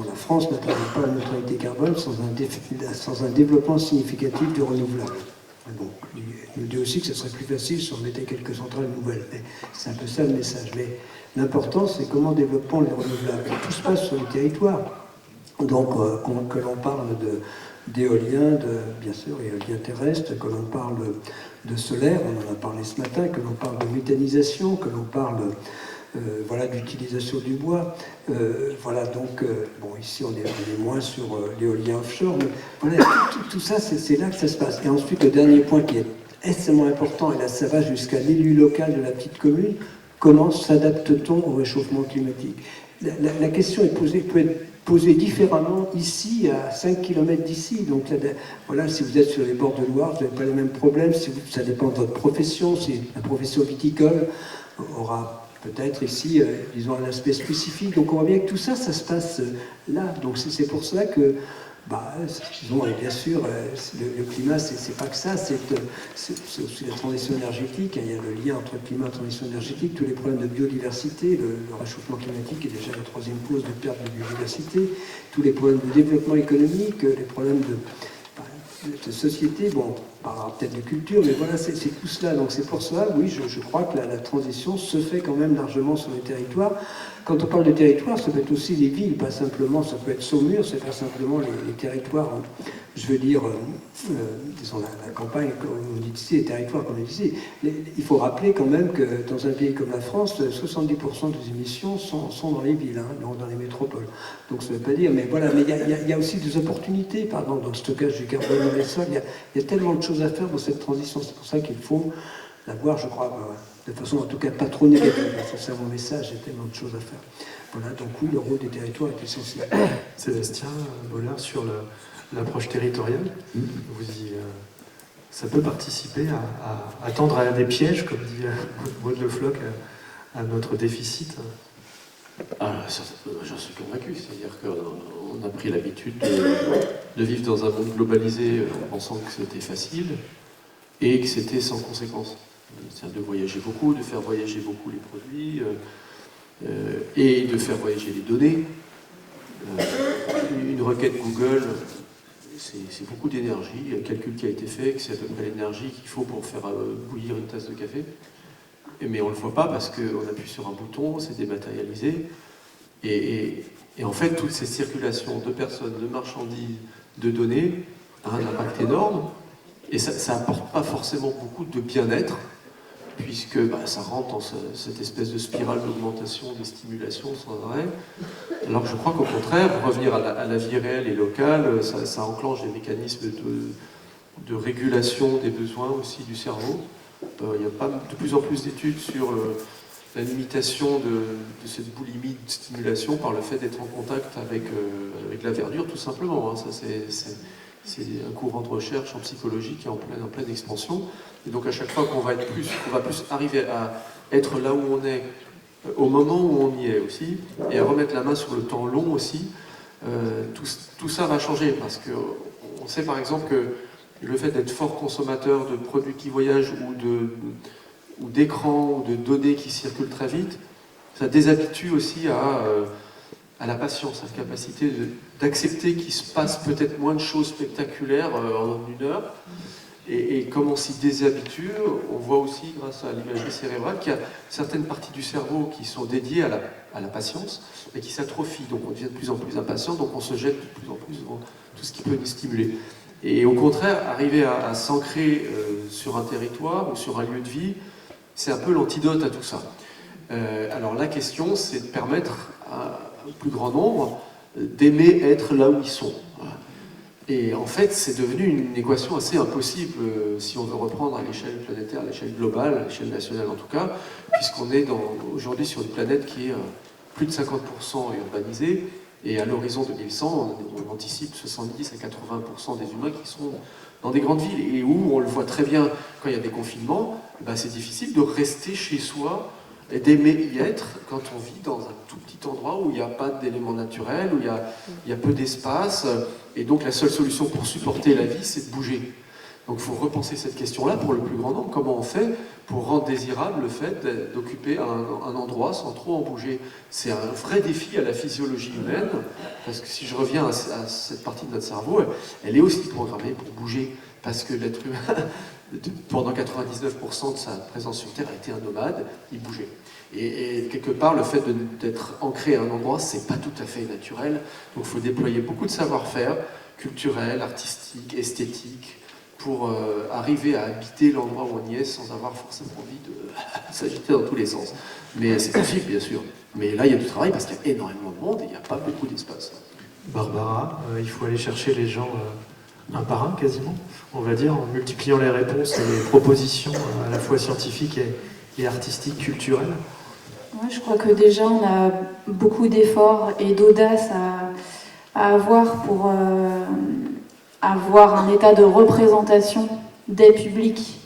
la France n'atteindra pas la neutralité carbone sans un développement significatif du renouvelable. Bon, il nous dit aussi que ce serait plus facile si on mettait quelques centrales nouvelles. Mais c'est un peu ça le message. Mais l'important, c'est comment développons les renouvelables. Tout se passe sur le territoire. Donc, que l'on parle d'éolien, bien sûr, éolien terrestre, que l'on parle de solaire, on en a parlé ce matin, que l'on parle de méthanisation, que l'on parle voilà, d'utilisation du bois. Voilà, donc, bon, ici on est moins sur l'éolien offshore, mais voilà, tout ça, c'est là que ça se passe. Et ensuite, le dernier point qui est extrêmement important, et là ça va jusqu'à l'élu local de la petite commune, comment s'adapte-t-on au réchauffement climatique? La question peut être posée différemment ici, à 5 km d'ici. Donc là, voilà, si vous êtes sur les bords de Loire, vous n'avez pas les mêmes problèmes. Ça dépend de votre profession. Si la profession viticole aura peut-être ici, disons, un aspect spécifique. Donc on voit bien que tout ça, ça se passe là. Donc c'est pour cela que, disons, et bien sûr, le climat, c'est pas que ça, c'est aussi la transition énergétique. Il y a le lien entre le climat et la transition énergétique, tous les problèmes de biodiversité, le réchauffement climatique est déjà la troisième cause de perte de biodiversité, tous les problèmes de développement économique, les problèmes de société, bon, on parlera peut-être de culture, mais voilà, c'est tout cela. Donc c'est pour cela, oui, je crois que la transition se fait quand même largement sur les territoires. Quand on parle de territoire, ça peut être aussi les villes, pas simplement, ça peut être Saumur, c'est pas simplement les territoires, je veux dire, disons la campagne, comme on dit ici, les territoires comme on dit ici. Il faut rappeler quand même que dans un pays comme la France, 70% des émissions sont dans les villes, dans les métropoles. Donc ça ne veut pas dire, mais voilà, mais il y a aussi des opportunités, par exemple, dans le stockage du carbone dans les sols, il y a tellement de choses à faire dans cette transition, c'est pour ça qu'il faut la voir, je crois, de façon en tout cas pas trop négative. C'est ça mon message, il y a tellement de choses à faire. Voilà, donc oui, le rôle des territoires est essentiel. Sébastien Bollard, sur l'approche territoriale, ça peut participer à tendre à des pièges, comme dit Maud Le Floch, à notre déficit. J'en suis convaincu, c'est-à-dire qu'on a pris l'habitude de vivre dans un monde globalisé en pensant que c'était facile et que c'était sans conséquence. C'est-à-dire de voyager beaucoup, de faire voyager beaucoup les produits et de faire voyager les données. Une requête Google, c'est beaucoup d'énergie. Il y a un calcul qui a été fait, que c'est à peu près l'énergie qu'il faut pour faire bouillir une tasse de café. Mais on ne le voit pas parce qu'on appuie sur un bouton, c'est dématérialisé. Et en fait, toute cette circulation de personnes, de marchandises, de données a un impact énorme. Et ça n'apporte pas forcément beaucoup de bien-être, puisque ça rentre dans cette espèce de spirale d'augmentation des stimulations sans arrêt. Alors que je crois qu'au contraire, revenir à la vie réelle et locale, ça enclenche des mécanismes de régulation des besoins aussi du cerveau. Il y a pas de plus en plus d'études sur la limitation de cette boulimie de stimulation par le fait d'être en contact avec la verdure, tout simplement. Ça, c'est un courant de recherche en psychologie qui est en pleine expansion. Et donc à chaque fois qu'on va plus arriver à être là où on est, au moment où on y est aussi, et à remettre la main sur le temps long aussi, tout ça va changer. Parce qu'on sait par exemple que le fait d'être fort consommateur de produits qui voyagent ou d'écrans ou de données qui circulent très vite, ça déshabitue aussi à la patience, à la capacité d'accepter qu'il se passe peut-être moins de choses spectaculaires en une heure. Et comme on s'y déshabitue, on voit aussi, grâce à l'imagerie cérébrale, qu'il y a certaines parties du cerveau qui sont dédiées à la patience, mais qui s'atrophient. Donc on devient de plus en plus impatient, donc on se jette de plus en plus devant tout ce qui peut nous stimuler. Et au contraire, arriver à s'ancrer sur un territoire ou sur un lieu de vie, c'est un peu l'antidote à tout ça. Alors la question, c'est de permettre à un plus grand nombre d'aimer être là où ils sont. Et en fait, c'est devenu une équation assez impossible si on veut reprendre à l'échelle planétaire, à l'échelle globale, à l'échelle nationale en tout cas, puisqu'on est aujourd'hui sur une planète qui est plus de 50% urbanisée, et à l'horizon 2100, on anticipe 70 à 80% des humains qui sont dans des grandes villes, et où on le voit très bien quand il y a des confinements, ben c'est difficile de rester chez soi et d'aimer y être quand on vit dans un tout petit endroit où il n'y a pas d'éléments naturels, où il y a peu d'espace, et donc la seule solution pour supporter la vie, c'est de bouger. Donc il faut repenser cette question-là pour le plus grand nombre. Comment on fait pour rendre désirable le fait d'occuper un endroit sans trop en bouger? C'est un vrai défi à la physiologie humaine, parce que si je reviens à cette partie de notre cerveau, elle est aussi programmée pour bouger, parce que l'être humain, pendant 99% de sa présence sur Terre, a été un nomade, il bougeait. Et quelque part, le fait d'être ancré à un endroit, c'est pas tout à fait naturel. Donc il faut déployer beaucoup de savoir-faire culturel, artistique, esthétique, pour arriver à habiter l'endroit où on y est sans avoir forcément envie de s'agiter dans tous les sens. Mais c'est possible, bien sûr. Mais là, il y a du travail parce qu'il y a énormément de monde et il n'y a pas beaucoup d'espace. Barbara, il faut aller chercher les gens un par un quasiment, on va dire, en multipliant les réponses et les propositions à la fois scientifiques et artistiques, culturelles. Ouais, je crois que déjà on a beaucoup d'efforts et d'audace à avoir pour avoir un état de représentation des publics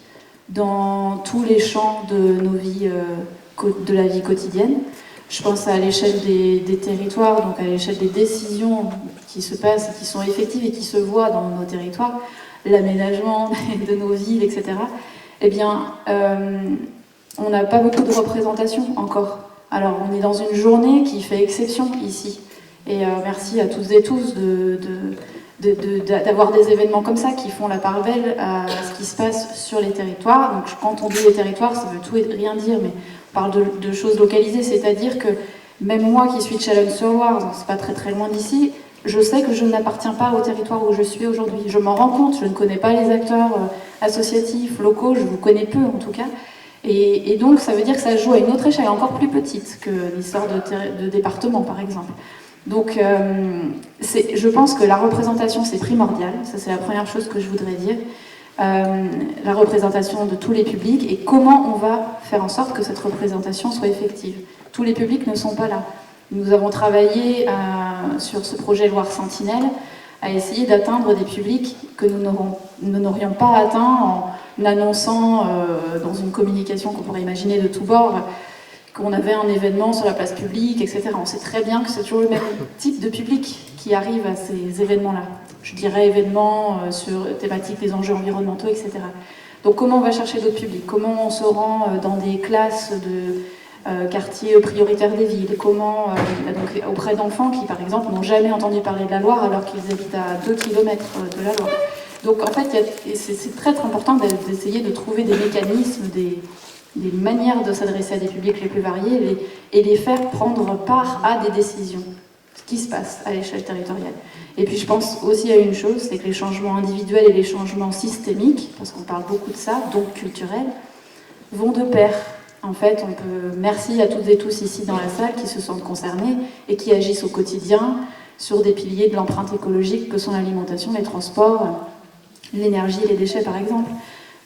dans tous les champs de nos vies, de la vie quotidienne. Je pense à l'échelle des territoires, donc à l'échelle des décisions qui se passent, qui sont effectives et qui se voient dans nos territoires, l'aménagement de nos villes, etc. Eh bien, on n'a pas beaucoup de représentation encore. Alors, on est dans une journée qui fait exception ici. Et merci à toutes et tous d'avoir des événements comme ça qui font la part belle à ce qui se passe sur les territoires. Donc, quand on dit les territoires, ça veut tout et rien dire, mais on parle de choses localisées, c'est-à-dire que même moi qui suis de Chalonnes-sur-Loire, c'est pas très très loin d'ici, je sais que je n'appartiens pas au territoire où je suis aujourd'hui. Je m'en rends compte, je ne connais pas les acteurs associatifs, locaux, je vous connais peu en tout cas. Et donc ça veut dire que ça joue à une autre échelle, encore plus petite que l'histoire de département par exemple. Donc je pense que la représentation c'est primordial, ça c'est la première chose que je voudrais dire. La représentation de tous les publics et comment on va faire en sorte que cette représentation soit effective. Tous les publics ne sont pas là. Nous avons travaillé sur ce projet Loire Sentinelle à essayer d'atteindre des publics que nous n'aurions pas atteints en annonçant dans une communication qu'on pourrait imaginer de tous bords qu'on avait un événement sur la place publique, etc. On sait très bien que c'est toujours le même type de public qui arrive à ces événements-là. Je dirais événements sur thématique des enjeux environnementaux, etc. Donc comment on va chercher d'autres publics? Comment on se rend dans des classes de quartiers prioritaires des villes? Comment donc, auprès d'enfants qui, par exemple, n'ont jamais entendu parler de la Loire alors qu'ils habitent à 2 km de la Loire. Donc en fait, c'est très très important d'essayer de trouver des mécanismes, des manières de s'adresser à des publics les plus variés et les faire prendre part à des décisions, ce qui se passe à l'échelle territoriale. Et puis je pense aussi à une chose, c'est que les changements individuels et les changements systémiques, parce qu'on parle beaucoup de ça, donc culturels, vont de pair. En fait, merci à toutes et tous ici dans la salle qui se sentent concernés et qui agissent au quotidien sur des piliers de l'empreinte écologique que sont l'alimentation, les transports, l'énergie, les déchets par exemple.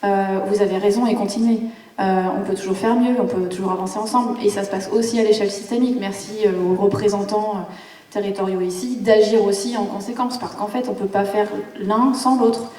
Vous avez raison et continuez. On peut toujours faire mieux, on peut toujours avancer ensemble. Et ça se passe aussi à l'échelle systémique. Merci aux représentants territoriaux ici d'agir aussi en conséquence. Parce qu'en fait, on ne peut pas faire l'un sans l'autre.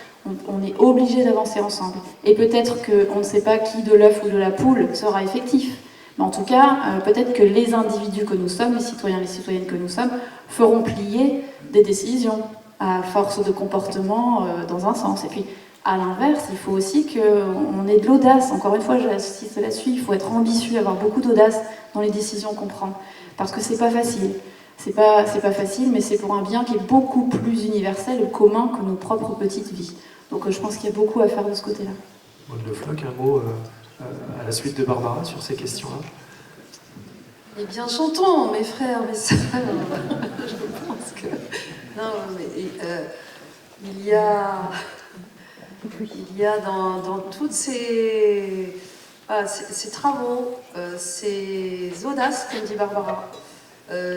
On est obligé d'avancer ensemble. Et peut-être qu'on ne sait pas qui de l'œuf ou de la poule sera effectif. Mais en tout cas, peut-être que les individus que nous sommes, les citoyens et les citoyennes que nous sommes, feront plier des décisions à force de comportement dans un sens. Et puis, à l'inverse, il faut aussi qu'on ait de l'audace. Encore une fois, j'insiste là-dessus, il faut être ambitieux, avoir beaucoup d'audace dans les décisions qu'on prend. Parce que c'est pas facile. C'est pas facile, mais c'est pour un bien qui est beaucoup plus universel et commun que nos propres petites vies. Donc je pense qu'il y a beaucoup à faire de ce côté-là. Maud Le Floch, un mot à la suite de Barbara sur ces questions-là. Eh bien, chantons, mes frères, mes sœurs. Je pense que... Non, mais... il y a dans toutes ces travaux, ces audaces, comme dit Barbara,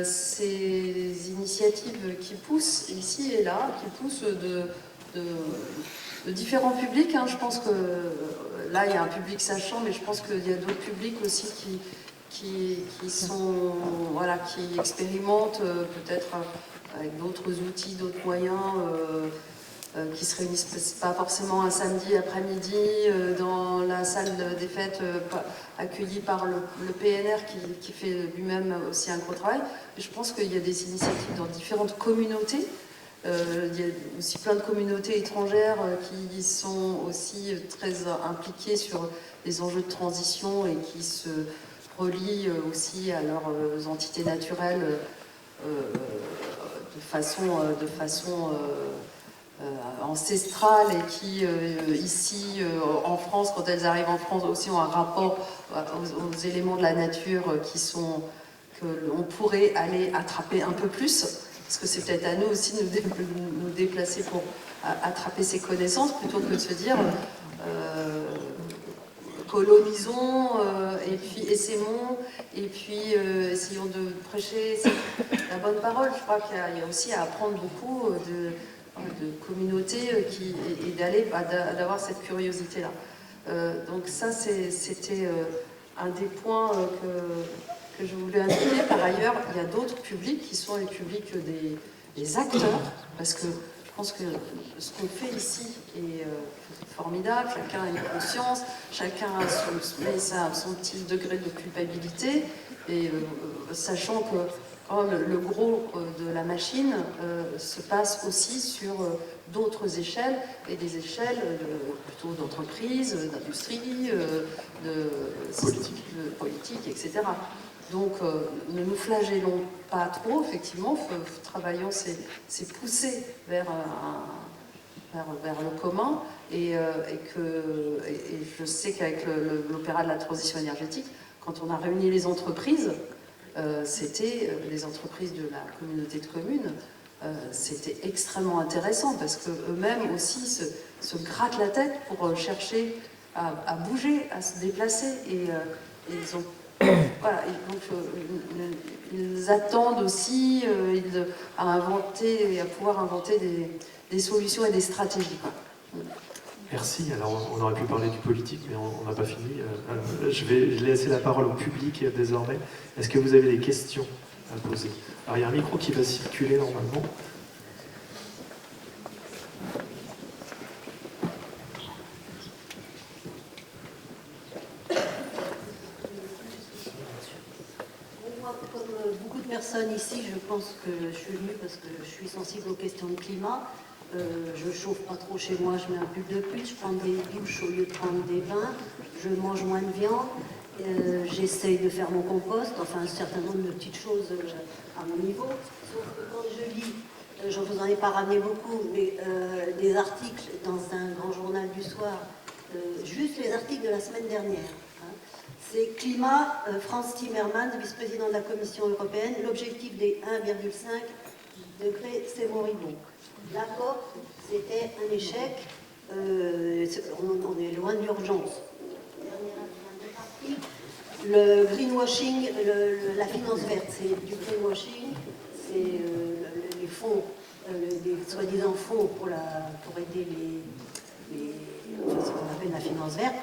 ces initiatives qui poussent ici et là, qui poussent de différents publics. Hein. Je pense que là, il y a un public sachant, mais je pense qu'il y a d'autres publics aussi qui expérimentent peut-être avec d'autres outils, d'autres moyens, qui se réunissent pas forcément un samedi après-midi dans la salle des fêtes accueillie par le PNR qui fait lui-même aussi un gros travail. Et je pense qu'il y a des initiatives dans différentes communautés. Il y a aussi plein de communautés étrangères qui sont aussi très impliquées sur les enjeux de transition et qui se relient aussi à leurs entités naturelles de façon ancestrale, et qui ici en France, quand elles arrivent en France aussi, ont un rapport aux éléments de la nature que l'on pourrait aller attraper un peu plus, parce que c'est peut-être à nous aussi de nous déplacer pour attraper ces connaissances, plutôt que de se dire colonisons et puis essaimons et puis essayons de prêcher la bonne parole. Je crois qu'il y a aussi à apprendre beaucoup de communautés et d'avoir cette curiosité-là. Donc ça, c'était un des points que je voulais indiquer. Par ailleurs, il y a d'autres publics qui sont les publics des acteurs, parce que je pense que ce qu'on fait ici est formidable. Chacun a une conscience, chacun a son petit degré de culpabilité, et sachant que quand même, le gros de la machine se passe aussi sur d'autres échelles, et des échelles plutôt d'entreprise, d'industrie, de politique, etc. Donc ne nous flagellons pas trop, effectivement, travaillons ces poussées vers le commun, et je sais qu'avec l'opéra de la transition énergétique, quand on a réuni les entreprises, c'était les entreprises de la communauté de communes, c'était extrêmement intéressant, parce qu'eux-mêmes aussi se grattent la tête pour chercher à bouger, à se déplacer, et ils ont voilà, et donc ils attendent aussi à pouvoir inventer des solutions et des stratégies. Merci. Alors, on aurait pu parler du politique, mais on n'a pas fini. Je vais laisser la parole au public désormais. Est-ce que vous avez des questions à poser? Alors, il y a un micro qui va circuler normalement. Beaucoup de personnes ici, je pense que je suis venue parce que je suis sensible aux questions de climat. Je chauffe pas trop chez moi, je mets un pull de plus, je prends des douches au lieu de prendre des bains, je mange moins de viande, j'essaye de faire mon compost, enfin un certain nombre de petites choses à mon niveau. Sauf que quand je lis, je vous en ai pas ramené beaucoup, mais des articles dans un grand journal du soir, juste les articles de la semaine dernière. C'est climat, Frans Timmermans, vice-président de la Commission européenne, l'objectif des 1,5 degrés, c'est moribond. L'accord, c'était un échec, on est loin de l'urgence. Le greenwashing, la finance verte, c'est du greenwashing, c'est les fonds, des soi-disant fonds pour aider ce qu'on appelle la finance verte.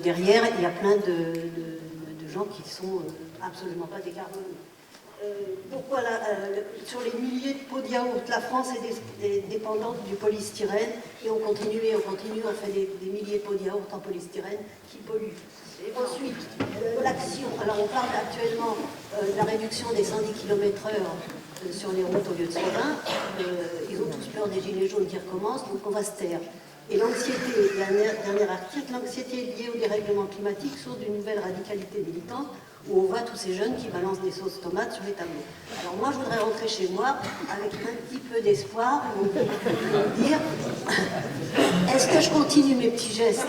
Derrière, il y a plein de gens qui sont absolument pas décarbonés. Pourquoi sur les milliers de pots de yaourt, la France est dépendante du polystyrène, et on continue, on fait des milliers de pots de yaourt en polystyrène qui polluent. Et ensuite, l'action. Alors on parle actuellement de la réduction des 110 km/h sur les routes au lieu de 120. Ils ont tous peur des gilets jaunes qui recommencent, donc on va se taire. Et l'anxiété, dernier article, l'anxiété liée au dérèglement climatique source d'une nouvelle radicalité militante, où on voit tous ces jeunes qui balancent des sauces tomates sur les tableaux. Alors moi, je voudrais rentrer chez moi avec un petit peu d'espoir pour me dire, est-ce que je continue mes petits gestes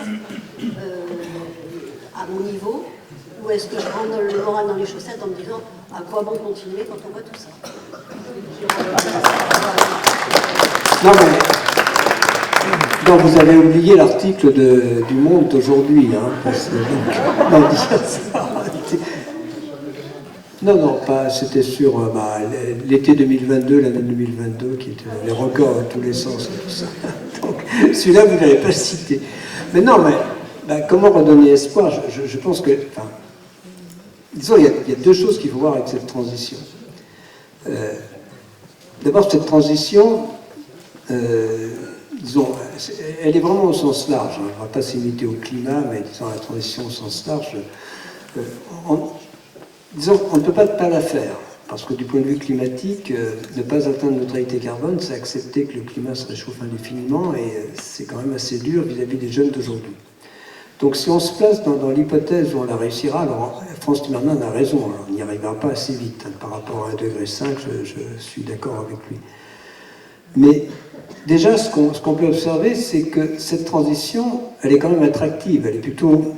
à mon niveau, ou est-ce que je rentre le moral dans les chaussettes en me disant, à quoi bon continuer quand on voit tout ça? Non mais, Non, vous avez oublié l'article du Monde d'aujourd'hui. Hein, non, non, pas. C'était sur l'été 2022, l'année 2022, qui était les records dans tous les sens et tout ça. Donc, celui-là, vous n'avez pas cité. Mais non, comment redonner espoir? Je pense que. Enfin, disons, il y a deux choses qu'il faut voir avec cette transition. D'abord, cette transition, disons, elle est vraiment au sens large. On ne va pas s'imiter au climat, mais disons, la transition au sens large. Disons, on ne peut pas la faire, parce que du point de vue climatique, ne pas atteindre la neutralité carbone, c'est accepter que le climat se réchauffe indéfiniment, et c'est quand même assez dur vis-à-vis des jeunes d'aujourd'hui. Donc si on se place dans l'hypothèse où on la réussira, alors Frans Timmermans a raison, hein, on n'y arrivera pas assez vite. Hein, par rapport à 1,5 degré, je suis d'accord avec lui. Mais déjà, ce qu'on peut observer, c'est que cette transition, elle est quand même attractive, elle est plutôt,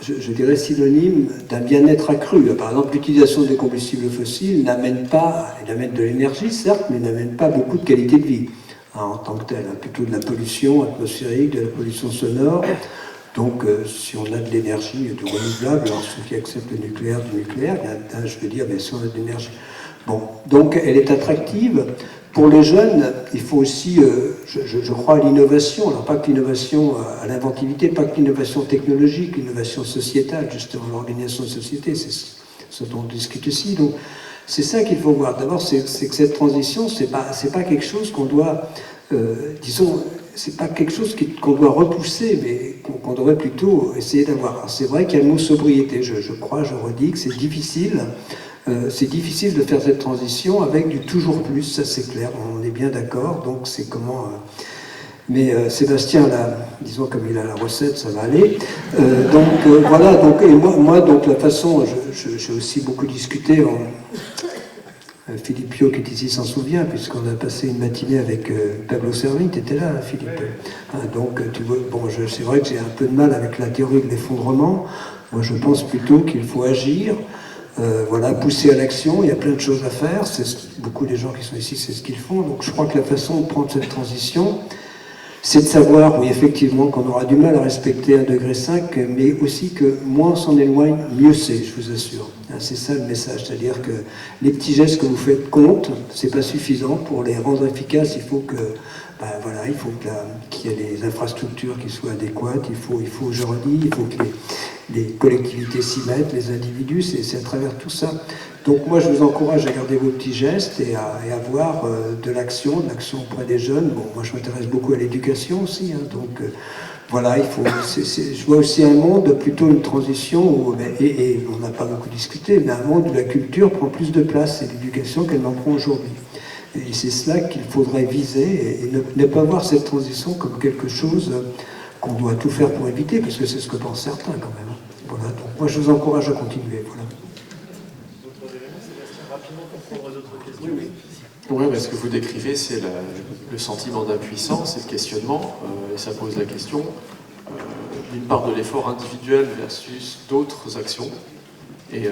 je dirais, synonyme d'un bien-être accru. Par exemple, l'utilisation des combustibles fossiles n'amène de l'énergie, certes, mais n'amène pas beaucoup de qualité de vie, hein, en tant que telle, hein, plutôt de la pollution atmosphérique, de la pollution sonore. Donc, si on a de l'énergie de renouvelable, alors ceux qui acceptent le nucléaire, du nucléaire, je veux dire, mais si on a de l'énergie. Bon, donc elle est attractive. Pour les jeunes, il faut aussi, je crois, à l'innovation. Alors, pas que l'innovation à l'inventivité, pas que l'innovation technologique, l'innovation sociétale, justement, l'organisation de société, c'est ce dont on discute ici. Donc, c'est ça qu'il faut voir. D'abord, c'est que cette transition, c'est pas quelque chose qu'on doit, disons, c'est pas quelque chose qu'on doit repousser, mais qu'on devrait plutôt essayer d'avoir. C'est vrai qu'il y a le mot sobriété, je redis que c'est difficile. C'est difficile de faire cette transition avec du toujours plus, ça c'est clair, on est bien d'accord, donc c'est comment... Mais Sébastien, là, disons comme il a la recette, ça va aller. Voilà, donc, et moi, donc la façon, j'ai aussi beaucoup discuté, Philippe Pio qui est ici s'en souvient, puisqu'on a passé une matinée avec Pablo Servigne, tu étais là, hein, Philippe. Donc, tu vois, bon, c'est vrai que j'ai un peu de mal avec la théorie de l'effondrement. Moi, je pense plutôt qu'il faut agir, voilà, pousser à l'action. Il y a plein de choses à faire. Beaucoup des gens qui sont ici, c'est ce qu'ils font. Donc, je crois que la façon de prendre cette transition, c'est de savoir, oui, effectivement, qu'on aura du mal à respecter 1,5 degré, mais aussi que moins on s'en éloigne, mieux c'est, je vous assure. C'est ça le message, c'est-à-dire que les petits gestes que vous faites comptent, c'est pas suffisant. Pour les rendre efficaces, il faut que, voilà, il faut qu'il y ait les infrastructures qui soient adéquates, il faut je redis, il faut que les collectivités s'y mettent, les individus, c'est à travers tout ça. Donc moi, je vous encourage à garder vos petits gestes et à avoir de l'action auprès des jeunes. Bon, moi, je m'intéresse beaucoup à l'éducation aussi, hein, donc voilà, je vois aussi un monde, plutôt une transition, où, et on n'a pas beaucoup discuté, mais un monde où la culture prend plus de place et l'éducation qu'elle n'en prend aujourd'hui. Et c'est cela qu'il faudrait viser et ne pas voir cette transition comme quelque chose qu'on doit tout faire pour éviter, parce que c'est ce que pensent certains quand même. Voilà, donc moi je vous encourage à continuer. Voilà. Oui, mais ce que vous décrivez, c'est le sentiment d'impuissance et le questionnement, et ça pose la question d'une part de l'effort individuel versus d'autres actions. Et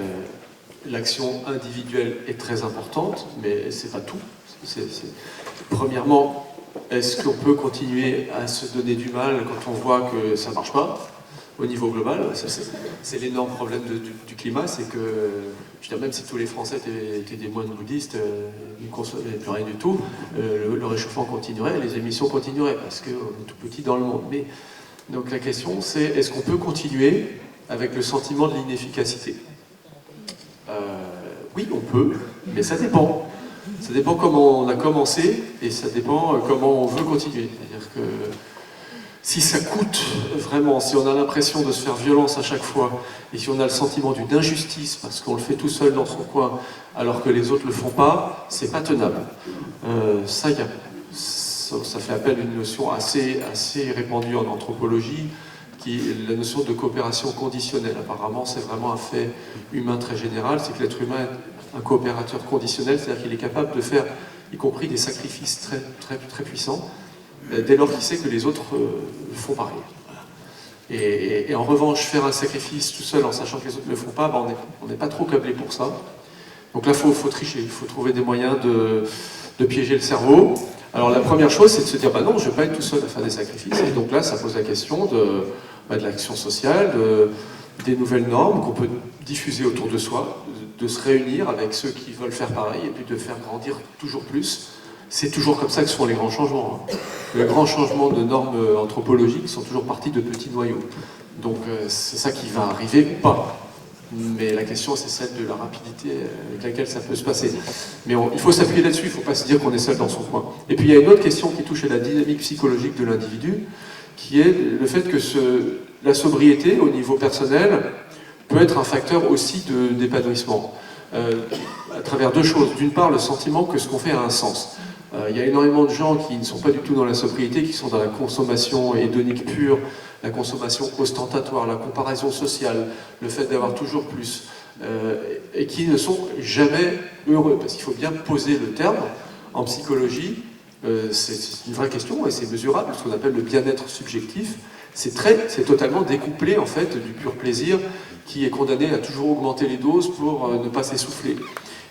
l'action individuelle est très importante, mais c'est pas tout. Premièrement, est-ce qu'on peut continuer à se donner du mal quand on voit que ça marche pas au niveau global? C'est l'énorme problème du climat, c'est que, je veux dire, même si tous les Français étaient des moines bouddhistes, ils ne consommaient plus rien du tout, le réchauffement continuerait, les émissions continueraient, parce qu'on est tout petit dans le monde. Mais, donc la question, c'est est-ce qu'on peut continuer avec le sentiment de l'inefficacité? Oui, on peut, mais ça dépend. Ça dépend comment on a commencé, et ça dépend comment on veut continuer. C'est-à-dire que si ça coûte vraiment, si on a l'impression de se faire violence à chaque fois, et si on a le sentiment d'une injustice parce qu'on le fait tout seul dans son coin, alors que les autres ne le font pas, c'est pas tenable. Ça fait appel à une notion assez répandue en anthropologie, qui est la notion de coopération conditionnelle. Apparemment, c'est vraiment un fait humain très général, c'est que l'être humain est un coopérateur conditionnel, c'est-à-dire qu'il est capable de faire, y compris des sacrifices très, très, très puissants, dès lors qu'il sait que les autres font pareil. Et en revanche, faire un sacrifice tout seul en sachant que les autres ne le font pas, on n'est pas trop câblé pour ça. Donc là, il faut tricher, il faut trouver des moyens de piéger le cerveau. Alors la première chose, c'est de se dire, bah non, je ne vais pas être tout seul à faire des sacrifices. Et donc là, ça pose la question de l'action sociale, des nouvelles normes qu'on peut diffuser autour de soi, de se réunir avec ceux qui veulent faire pareil, et puis de faire grandir toujours plus. C'est toujours comme ça que se font les grands changements. Les grands changements de normes anthropologiques sont toujours partis de petits noyaux. Donc c'est ça qui va arriver ou pas. Mais la question, c'est celle de la rapidité avec laquelle ça peut se passer. Mais il faut s'appuyer là-dessus, il ne faut pas se dire qu'on est seul dans son coin. Et puis il y a une autre question qui touche à la dynamique psychologique de l'individu, qui est le fait que la sobriété, au niveau personnel, peut être un facteur aussi d'épanouissement. À travers deux choses. D'une part, le sentiment que ce qu'on fait a un sens. Il y a énormément de gens qui ne sont pas du tout dans la sobriété, qui sont dans la consommation hédonique pure, la consommation ostentatoire, la comparaison sociale, le fait d'avoir toujours plus, et qui ne sont jamais heureux. Parce qu'il faut bien poser le terme. En psychologie, c'est une vraie question et c'est mesurable, ce qu'on appelle le bien-être subjectif. C'est totalement découplé en fait du pur plaisir qui est condamné à toujours augmenter les doses pour ne pas s'essouffler.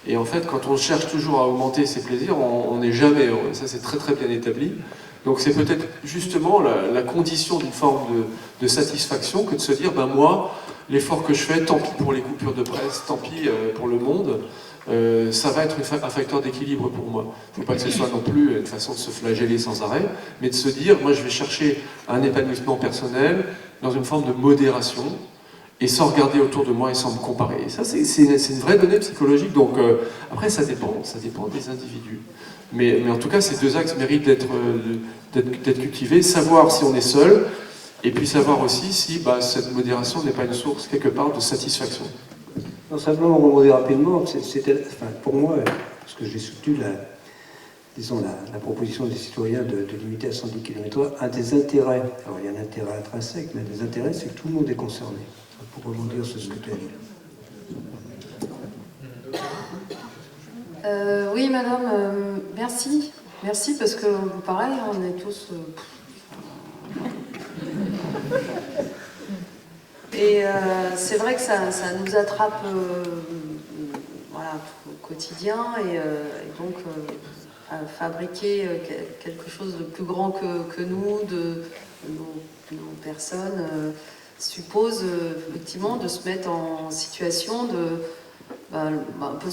Et en fait, quand on cherche toujours à augmenter ses plaisirs, on n'est jamais heureux. Ça, c'est très très bien établi. Donc c'est peut-être justement la condition d'une forme de satisfaction que de se dire, ben moi, l'effort que je fais, tant pis pour les coupures de presse, tant pis pour le monde, ça va être un facteur d'équilibre pour moi. Il ne faut pas que ce soit non plus une façon de se flageller sans arrêt, mais de se dire, moi je vais chercher un épanouissement personnel dans une forme de modération, et sans regarder autour de moi et sans me comparer. Et ça, c'est une vraie donnée psychologique. Donc après, ça dépend des individus. Mais en tout cas, ces deux axes méritent d'être cultivés, savoir si on est seul, et puis savoir aussi si cette modération n'est pas une source quelque part de satisfaction. Non, simplement rebondir rapidement, pour moi, parce que j'ai soutenu la proposition des citoyens de limiter à 110 km/h, un des intérêts, alors il y a un intérêt intrinsèque, mais un des intérêts, c'est que tout le monde est concerné. Pour rebondir sur ce que tu as dit. Oui, madame, merci. Merci parce que, pareil, on est tous... Et c'est vrai que ça nous attrape voilà, au quotidien et donc fabriquer quelque chose de plus grand que nous, de nos personnes, suppose effectivement de se mettre en situation de... un peu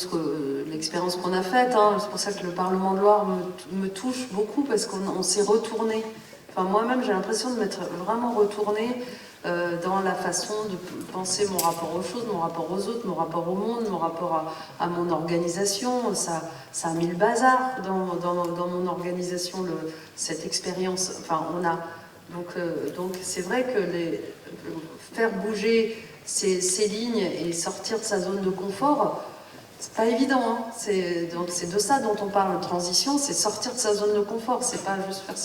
l'expérience qu'on a faite, hein. C'est pour ça que le Parlement de Loire me touche beaucoup parce qu'on s'est retourné. Enfin, moi-même, j'ai l'impression de m'être vraiment retournée dans la façon de penser mon rapport aux choses, mon rapport aux autres, mon rapport au monde, mon rapport à mon organisation. Ça a mis le bazar dans mon organisation, cette expérience. Enfin, on a... Donc c'est vrai que faire bouger ces lignes et sortir de sa zone de confort, c'est pas évident. Hein. C'est de ça dont on parle, transition, c'est sortir de sa zone de confort. C'est pas juste faire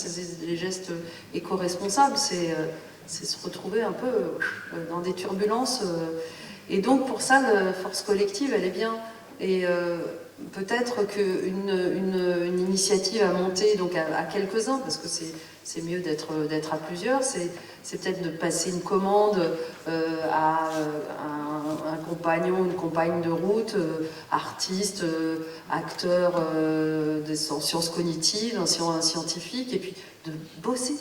les gestes éco-responsables, c'est se retrouver un peu dans des turbulences. Et donc pour ça, la force collective, elle est bien. Et peut-être qu'une initiative à monter donc à quelques-uns, parce que c'est mieux d'être à plusieurs, c'est peut-être de passer une commande à un compagnon, une compagne de route, artiste, acteur en sciences cognitives, un scientifique, et puis de bosser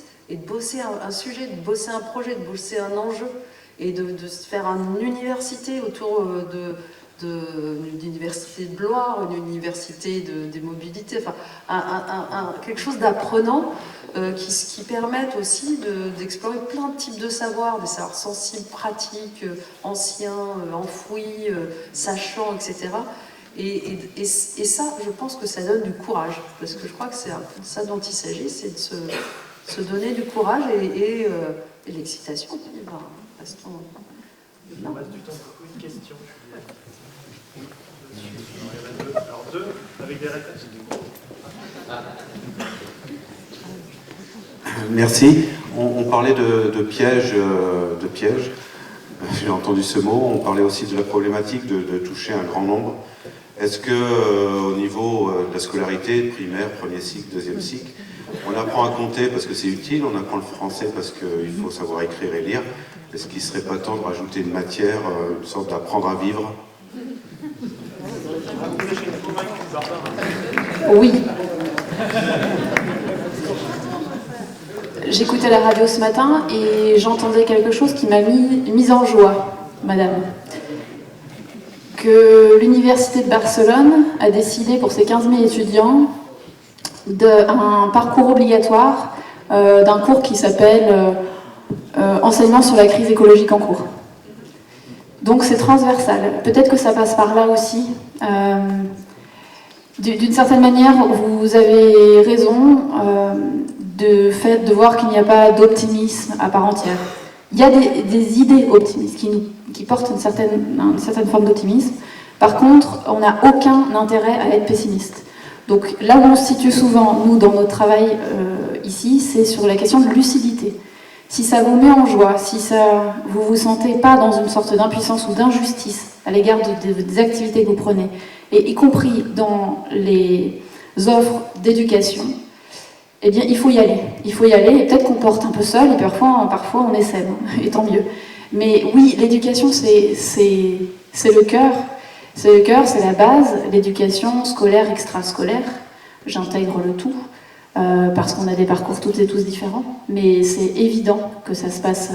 un sujet, de bosser un projet, de bosser un enjeu, et de se faire une université autour d'une université de Blois, une université des mobilités, enfin quelque chose d'apprenant qui permette aussi d'explorer plein de types de savoirs, des savoirs sensibles, pratiques, anciens, enfouis, sachants, etc. Et ça, je pense que ça donne du courage, parce que je crois que c'est un peu ça dont il s'agit, c'est de se donner du courage et l'excitation. Restons... Il reste du temps pour une question. Alors deux, avec des réponses. Merci. On parlait de pièges. J'ai entendu ce mot. On parlait aussi de la problématique de toucher un grand nombre. Est-ce que au niveau de la scolarité, primaire, premier cycle, deuxième cycle, on apprend à compter parce que c'est utile, on apprend le français parce qu'il faut savoir écrire et lire. Est-ce qu'il ne serait pas temps de rajouter une matière, une sorte d'apprendre à vivre? Oui. j'écoutais la radio ce matin et j'entendais quelque chose qui m'a mise en joie, madame. Que l'Université de Barcelone a décidé pour ses 15 000 étudiants un parcours obligatoire d'un cours qui s'appelle Enseignement sur la crise écologique en cours. Donc c'est transversal. Peut-être que ça passe par là aussi. D'une certaine manière, vous avez raison de voir qu'il n'y a pas d'optimisme à part entière. Il y a des idées optimistes qui portent une certaine forme d'optimisme. Par contre, on n'a aucun intérêt à être pessimiste. Donc là où on se situe souvent, nous, dans notre travail ici, c'est sur la question de lucidité. Si ça vous met en joie, si vous vous sentez pas dans une sorte d'impuissance ou d'injustice à l'égard des activités que vous prenez, et y compris dans les offres d'éducation, eh bien, il faut y aller. Il faut y aller, et peut-être qu'on porte un peu seul, et parfois on essaie, et tant mieux. Mais oui, l'éducation, c'est le cœur. C'est le cœur, c'est la base. L'éducation scolaire, extrascolaire, j'intègre le tout, parce qu'on a des parcours toutes et tous différents. Mais c'est évident que ça se passe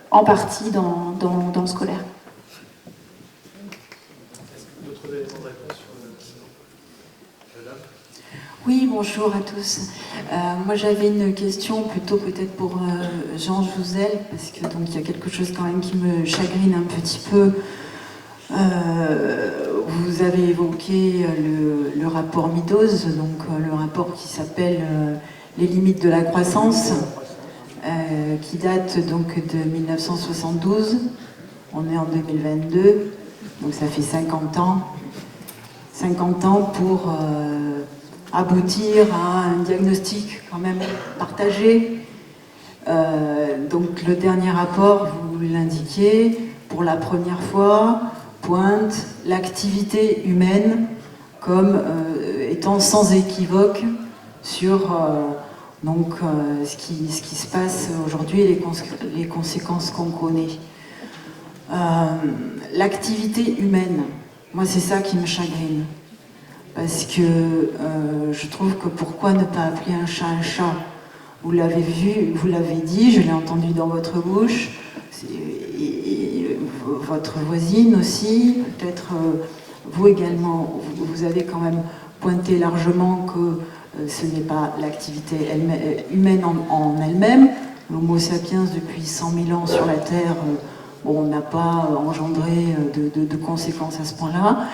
en partie dans le scolaire. Oui, bonjour à tous. Moi, j'avais une question plutôt peut-être pour Jean Jouzel, parce que donc il y a quelque chose quand même qui me chagrine un petit peu. Vous avez évoqué le rapport Meadows, donc le rapport qui s'appelle Les limites de la croissance, qui date donc de 1972. On est en 2022, donc ça fait 50 ans. 50 ans pour aboutir à un diagnostic quand même partagé. Donc le dernier rapport, vous l'indiquez, pour la première fois, pointe l'activité humaine comme étant sans équivoque sur ce qui se passe aujourd'hui et les conséquences qu'on connaît. L'activité humaine, moi c'est ça qui me chagrine. Parce que je trouve que pourquoi ne pas appeler un chat un chat? Vous l'avez vu, vous l'avez dit, je l'ai entendu dans votre bouche, et votre voisine aussi, peut-être vous également, vous avez quand même pointé largement que ce n'est pas l'activité humaine en elle-même. L'Homo sapiens, depuis 100 000 ans sur la Terre, on n'a pas engendré de conséquences à ce point-là.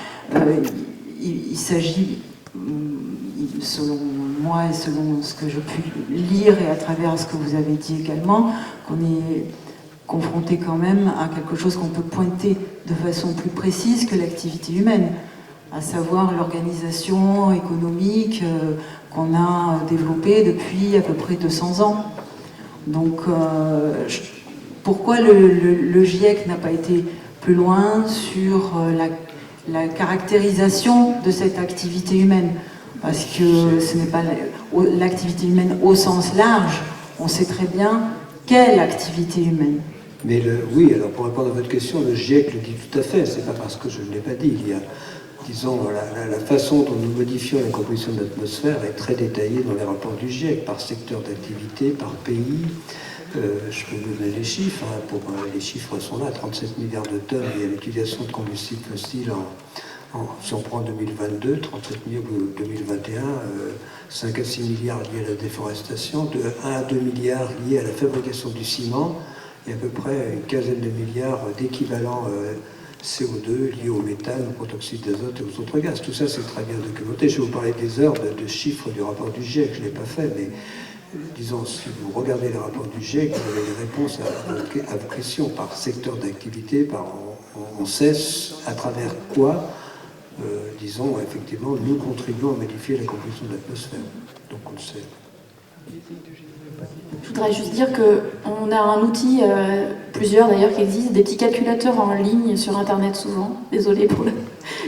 Il s'agit, selon moi et selon ce que je puis lire et à travers ce que vous avez dit également, qu'on est confronté quand même à quelque chose qu'on peut pointer de façon plus précise que l'activité humaine, à savoir l'organisation économique qu'on a développée depuis à peu près 200 ans. Donc, pourquoi le GIEC n'a pas été plus loin sur la caractérisation de cette activité humaine? Parce que ce n'est pas l'activité humaine au sens large. On sait très bien quelle activité humaine. Mais oui, alors pour répondre à votre question, le GIEC le dit tout à fait, c'est pas parce que je ne l'ai pas dit. Il y a, disons, la façon dont nous modifions la composition de l'atmosphère est très détaillée dans les rapports du GIEC, par secteur d'activité, par pays. Je peux vous donner les chiffres, les chiffres sont là, 37 milliards de tonnes liées à l'utilisation de combustibles fossiles si on prend 2022, 37 milliards, 2021, 5 à 6 milliards liés à la déforestation, de 1 à 2 milliards liés à la fabrication du ciment, et à peu près une quinzaine de milliards d'équivalents CO2 liés au méthane, au protoxyde d'azote et aux autres gaz. Tout ça, c'est très bien documenté. Je vais vous parler des heures de chiffres du rapport du GIEC, je ne l'ai pas fait, mais disons, si vous regardez les rapports du GIEC, vous avez des réponses à vos questions par secteur d'activité, on sait à travers quoi, disons, effectivement, nous contribuons à modifier la composition de l'atmosphère. Donc on le sait. Je voudrais juste dire qu'on a un outil, plusieurs d'ailleurs qui existent, des petits calculateurs en ligne sur Internet souvent. Désolée pour la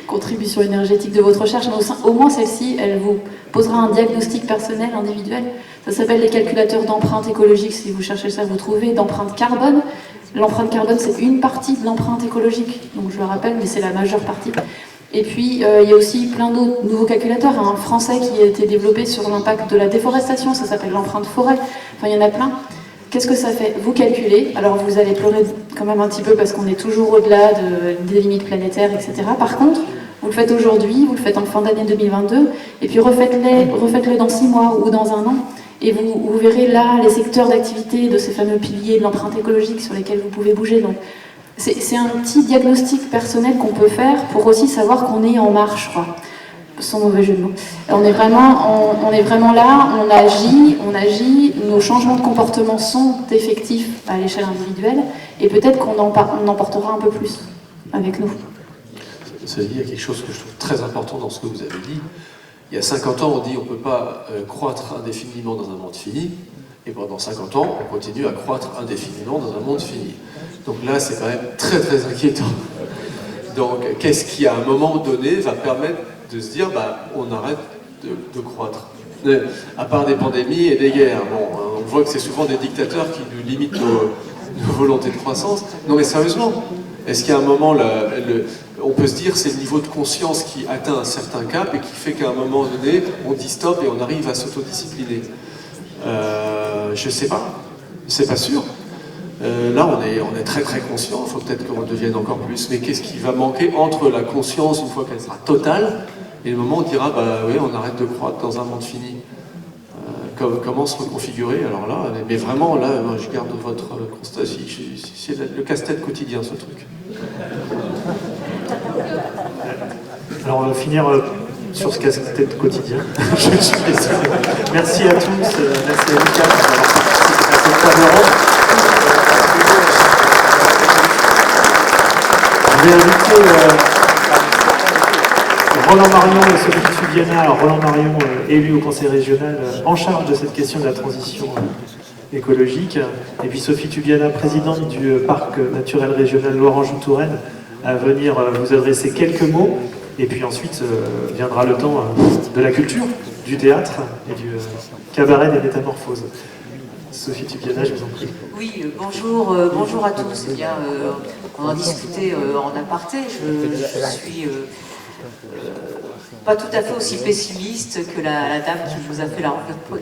contribution énergétique de votre recherche, mais au moins celle-ci, elle vous posera un diagnostic personnel, individuel. Ça s'appelle les calculateurs d'empreinte écologique, si vous cherchez ça, vous trouvez, d'empreinte carbone. L'empreinte carbone, c'est une partie de l'empreinte écologique, donc je le rappelle, mais c'est la majeure partie. Et puis, il y a aussi plein d'autres nouveaux calculateurs. Un français qui a été développé sur l'impact de la déforestation, ça s'appelle l'empreinte forêt. Enfin, il y en a plein. qu'est-ce que ça fait? Vous calculez, alors vous allez pleurer quand même un petit peu parce qu'on est toujours au-delà des limites planétaires, etc. Par contre, vous le faites aujourd'hui, vous le faites en fin d'année 2022, et puis refaites-le dans 6 mois ou dans 1 an, et vous verrez là les secteurs d'activité de ces fameux piliers de l'empreinte écologique sur lesquels vous pouvez bouger. Donc, c'est un petit diagnostic personnel qu'on peut faire pour aussi savoir qu'on est en marche, quoi. Sans mauvais jeu de mots. On est vraiment là, on agit, nos changements de comportement sont effectifs à l'échelle individuelle, et peut-être qu'on en portera un peu plus avec nous. Ça dit, il y a quelque chose que je trouve très important dans ce que vous avez dit. Il y a 50 ans, on dit on ne peut pas croître indéfiniment dans un monde fini, et pendant 50 ans, on continue à croître indéfiniment dans un monde fini. Donc là, c'est quand même très très inquiétant. Donc, qu'est-ce qui, à un moment donné, va permettre de se dire, on arrête de croître? À part des pandémies et des guerres. Bon, on voit que c'est souvent des dictateurs qui nous limitent nos volontés de croissance. Non mais sérieusement, est-ce qu'à un moment, on peut se dire c'est le niveau de conscience qui atteint un certain cap et qui fait qu'à un moment donné, on dit stop et on arrive à s'autodiscipliner? Je sais pas, c'est pas sûr. Là, on est très très conscient, il faut peut-être qu'on le devienne encore plus, mais qu'est-ce qui va manquer entre la conscience, une fois qu'elle sera totale, et le moment où on dira, oui, on arrête de croître dans un monde fini? Comment se reconfigurer? Alors là, mais vraiment, là, je garde votre constat, c'est le casse-tête quotidien, ce truc. Alors on va finir sur ce casse-tête quotidien. Je suis désolé. Merci à tous, merci à Lucas d'avoir participé à cette table ronde. Je vais inviter Roland Marion et Sophie Tubiana. Roland Marion, élu au Conseil régional en charge de cette question de la transition écologique, et puis Sophie Tubiana, présidente du parc naturel régional Loire-Anjou-Touraine, à venir vous adresser quelques mots, et puis ensuite viendra le temps de la culture, du théâtre et du cabaret des métamorphoses. Sophie Tubiana, je vous en prie. Oui, bonjour à tous. Eh bien, on en discutait en aparté. Je suis pas tout à fait aussi pessimiste que la dame qui vous a fait la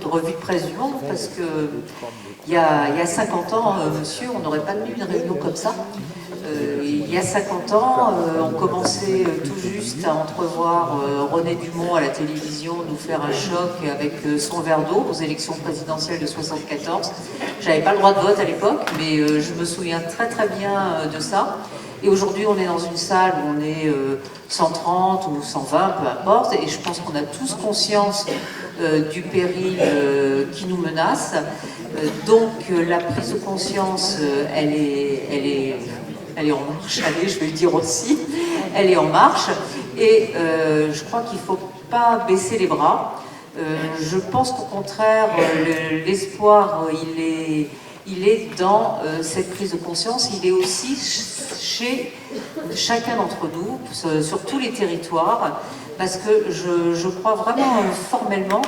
revue de presse du Monde, parce que il y a 50 ans, monsieur, on n'aurait pas tenu une réunion comme ça. Il y a 50 ans, on commençait tout juste à entrevoir René Dumont à la télévision nous faire un choc avec son verre d'eau aux élections présidentielles de 1974. J'avais pas le droit de vote à l'époque, mais je me souviens très très bien de ça. Et aujourd'hui, on est dans une salle où on est 130 ou 120, peu importe, et je pense qu'on a tous conscience du péril qui nous menace. Donc la prise de conscience, elle est en marche, allez, je vais le dire aussi, elle est en marche, et je crois qu'il ne faut pas baisser les bras. Je pense qu'au contraire, l'espoir, il est dans cette prise de conscience, il est aussi chez chacun d'entre nous, sur tous les territoires, parce que je crois vraiment formellement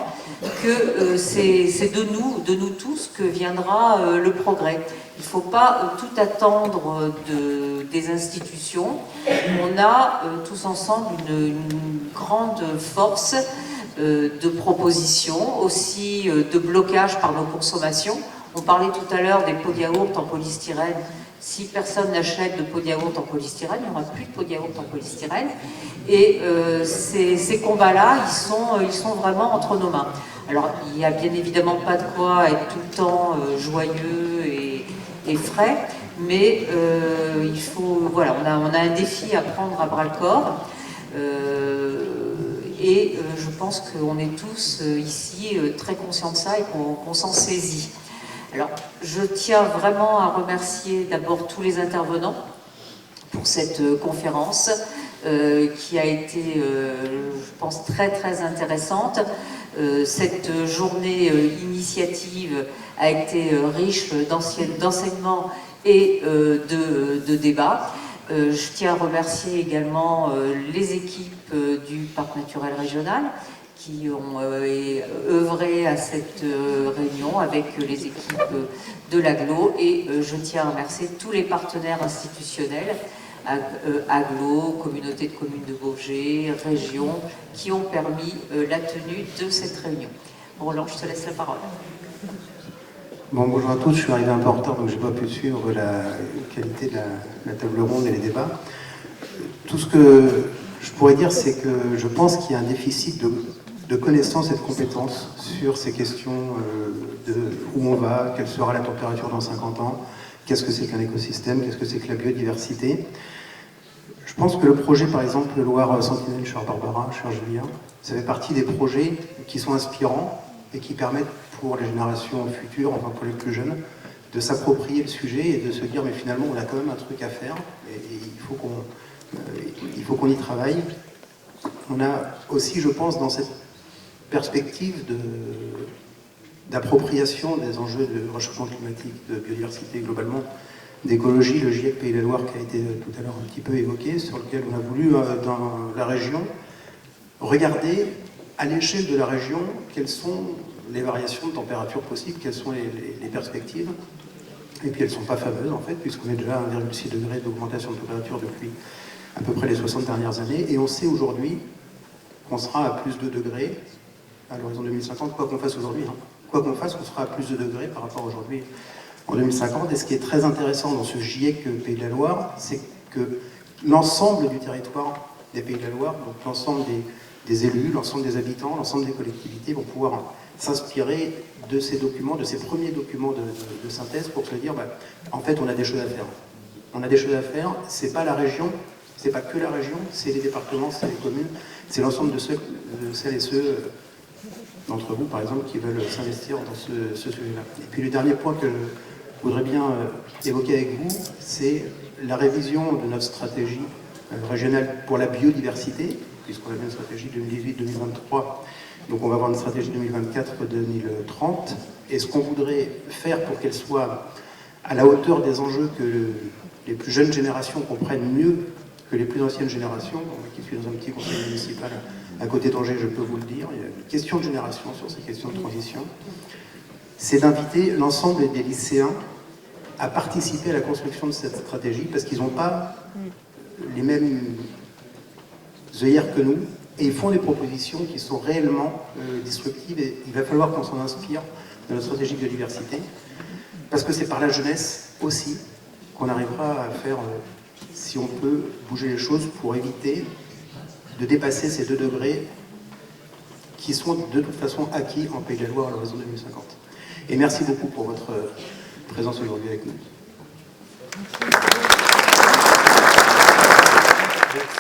que c'est de nous tous que viendra le progrès. Il ne faut pas tout attendre des institutions. On a tous ensemble une grande force de propositions, aussi de blocage par nos consommations. On parlait tout à l'heure des pots de yaourt en polystyrène. Si personne n'achète de pots de yaourt en polystyrène, il n'y aura plus de pots de yaourt en polystyrène. Et ces combats-là, ils sont vraiment entre nos mains. Alors, il n'y a bien évidemment pas de quoi être tout le temps joyeux et frais, mais il faut, voilà, on a un défi à prendre à bras-le-corps. Et je pense qu'on est tous ici très conscients de ça et qu'on s'en saisit. Alors, je tiens vraiment à remercier d'abord tous les intervenants pour cette conférence qui a été, je pense, très très intéressante. Cette journée initiative a été riche d'enseignements et de débats. Je tiens à remercier également les équipes du Parc naturel régional qui ont œuvré à cette réunion avec les équipes de l'AGLO, et je tiens à remercier tous les partenaires institutionnels, AGLO, Communauté de communes de Baugé, Région, qui ont permis la tenue de cette réunion. Roland, je te laisse la parole. Bon, bonjour à tous, je suis arrivé un peu en retard, donc je n'ai pas pu suivre la qualité de la table ronde et les débats. Tout ce que je pourrais dire, c'est que je pense qu'il y a un déficit de connaissances et de compétences sur ces questions de où on va, quelle sera la température dans 50 ans, qu'est-ce que c'est qu'un écosystème, qu'est-ce que c'est que la biodiversité. Je pense que le projet, par exemple, le Loire Sentinelle, cher Barbara, cher Julien, ça fait partie des projets qui sont inspirants et qui permettent pour les générations futures, enfin pour les plus jeunes, de s'approprier le sujet et de se dire mais finalement on a quand même un truc à faire et il faut qu'on y travaille. On a aussi, je pense, dans cette perspective d'appropriation des enjeux de réchauffement climatique, de biodiversité globalement, d'écologie, le GIEC Pays de la Loire qui a été tout à l'heure un petit peu évoqué, sur lequel on a voulu dans la région regarder à l'échelle de la région quelles sont les variations de température possibles, quelles sont les perspectives. Et puis elles ne sont pas fameuses en fait, puisqu'on est déjà à 1,6 degré d'augmentation de température depuis à peu près les 60 dernières années. Et on sait aujourd'hui qu'on sera à plus de degrés à l'horizon 2050, quoi qu'on fasse aujourd'hui. Hein. Quoi qu'on fasse, on sera à plus de degrés par rapport à aujourd'hui en 2050. Et ce qui est très intéressant dans ce GIEC Pays de la Loire, c'est que l'ensemble du territoire des Pays de la Loire, donc l'ensemble des élus, l'ensemble des habitants, l'ensemble des collectivités vont pouvoir s'inspirer de ces documents, de ces premiers documents de synthèse pour se dire, en fait, on a des choses à faire. On a des choses à faire, c'est pas la région, c'est pas que la région, c'est les départements, c'est les communes, c'est l'ensemble de celles et ceux d'entre vous, par exemple, qui veulent s'investir dans ce sujet-là. Et puis le dernier point que je voudrais bien évoquer avec vous, c'est la révision de notre stratégie régionale pour la biodiversité, puisqu'on avait une stratégie 2018-2023, donc on va avoir une stratégie 2024-2030, et ce qu'on voudrait faire pour qu'elle soit à la hauteur des enjeux que les plus jeunes générations comprennent mieux que les plus anciennes générations. Moi qui suis dans un petit conseil municipal à côté d'Angers, je peux vous le dire, il y a une question de génération sur ces questions de transition, c'est d'inviter l'ensemble des lycéens à participer à la construction de cette stratégie, parce qu'ils n'ont pas les mêmes œillères que nous, et ils font des propositions qui sont réellement disruptives, et il va falloir qu'on s'en inspire dans notre stratégie de biodiversité, parce que c'est par la jeunesse aussi qu'on arrivera à faire, si on peut, bouger les choses pour éviter de dépasser ces 2 degrés qui sont de toute façon acquis en Pays de la Loire à l'horizon 2050. Et merci beaucoup pour votre présence aujourd'hui avec nous. Merci.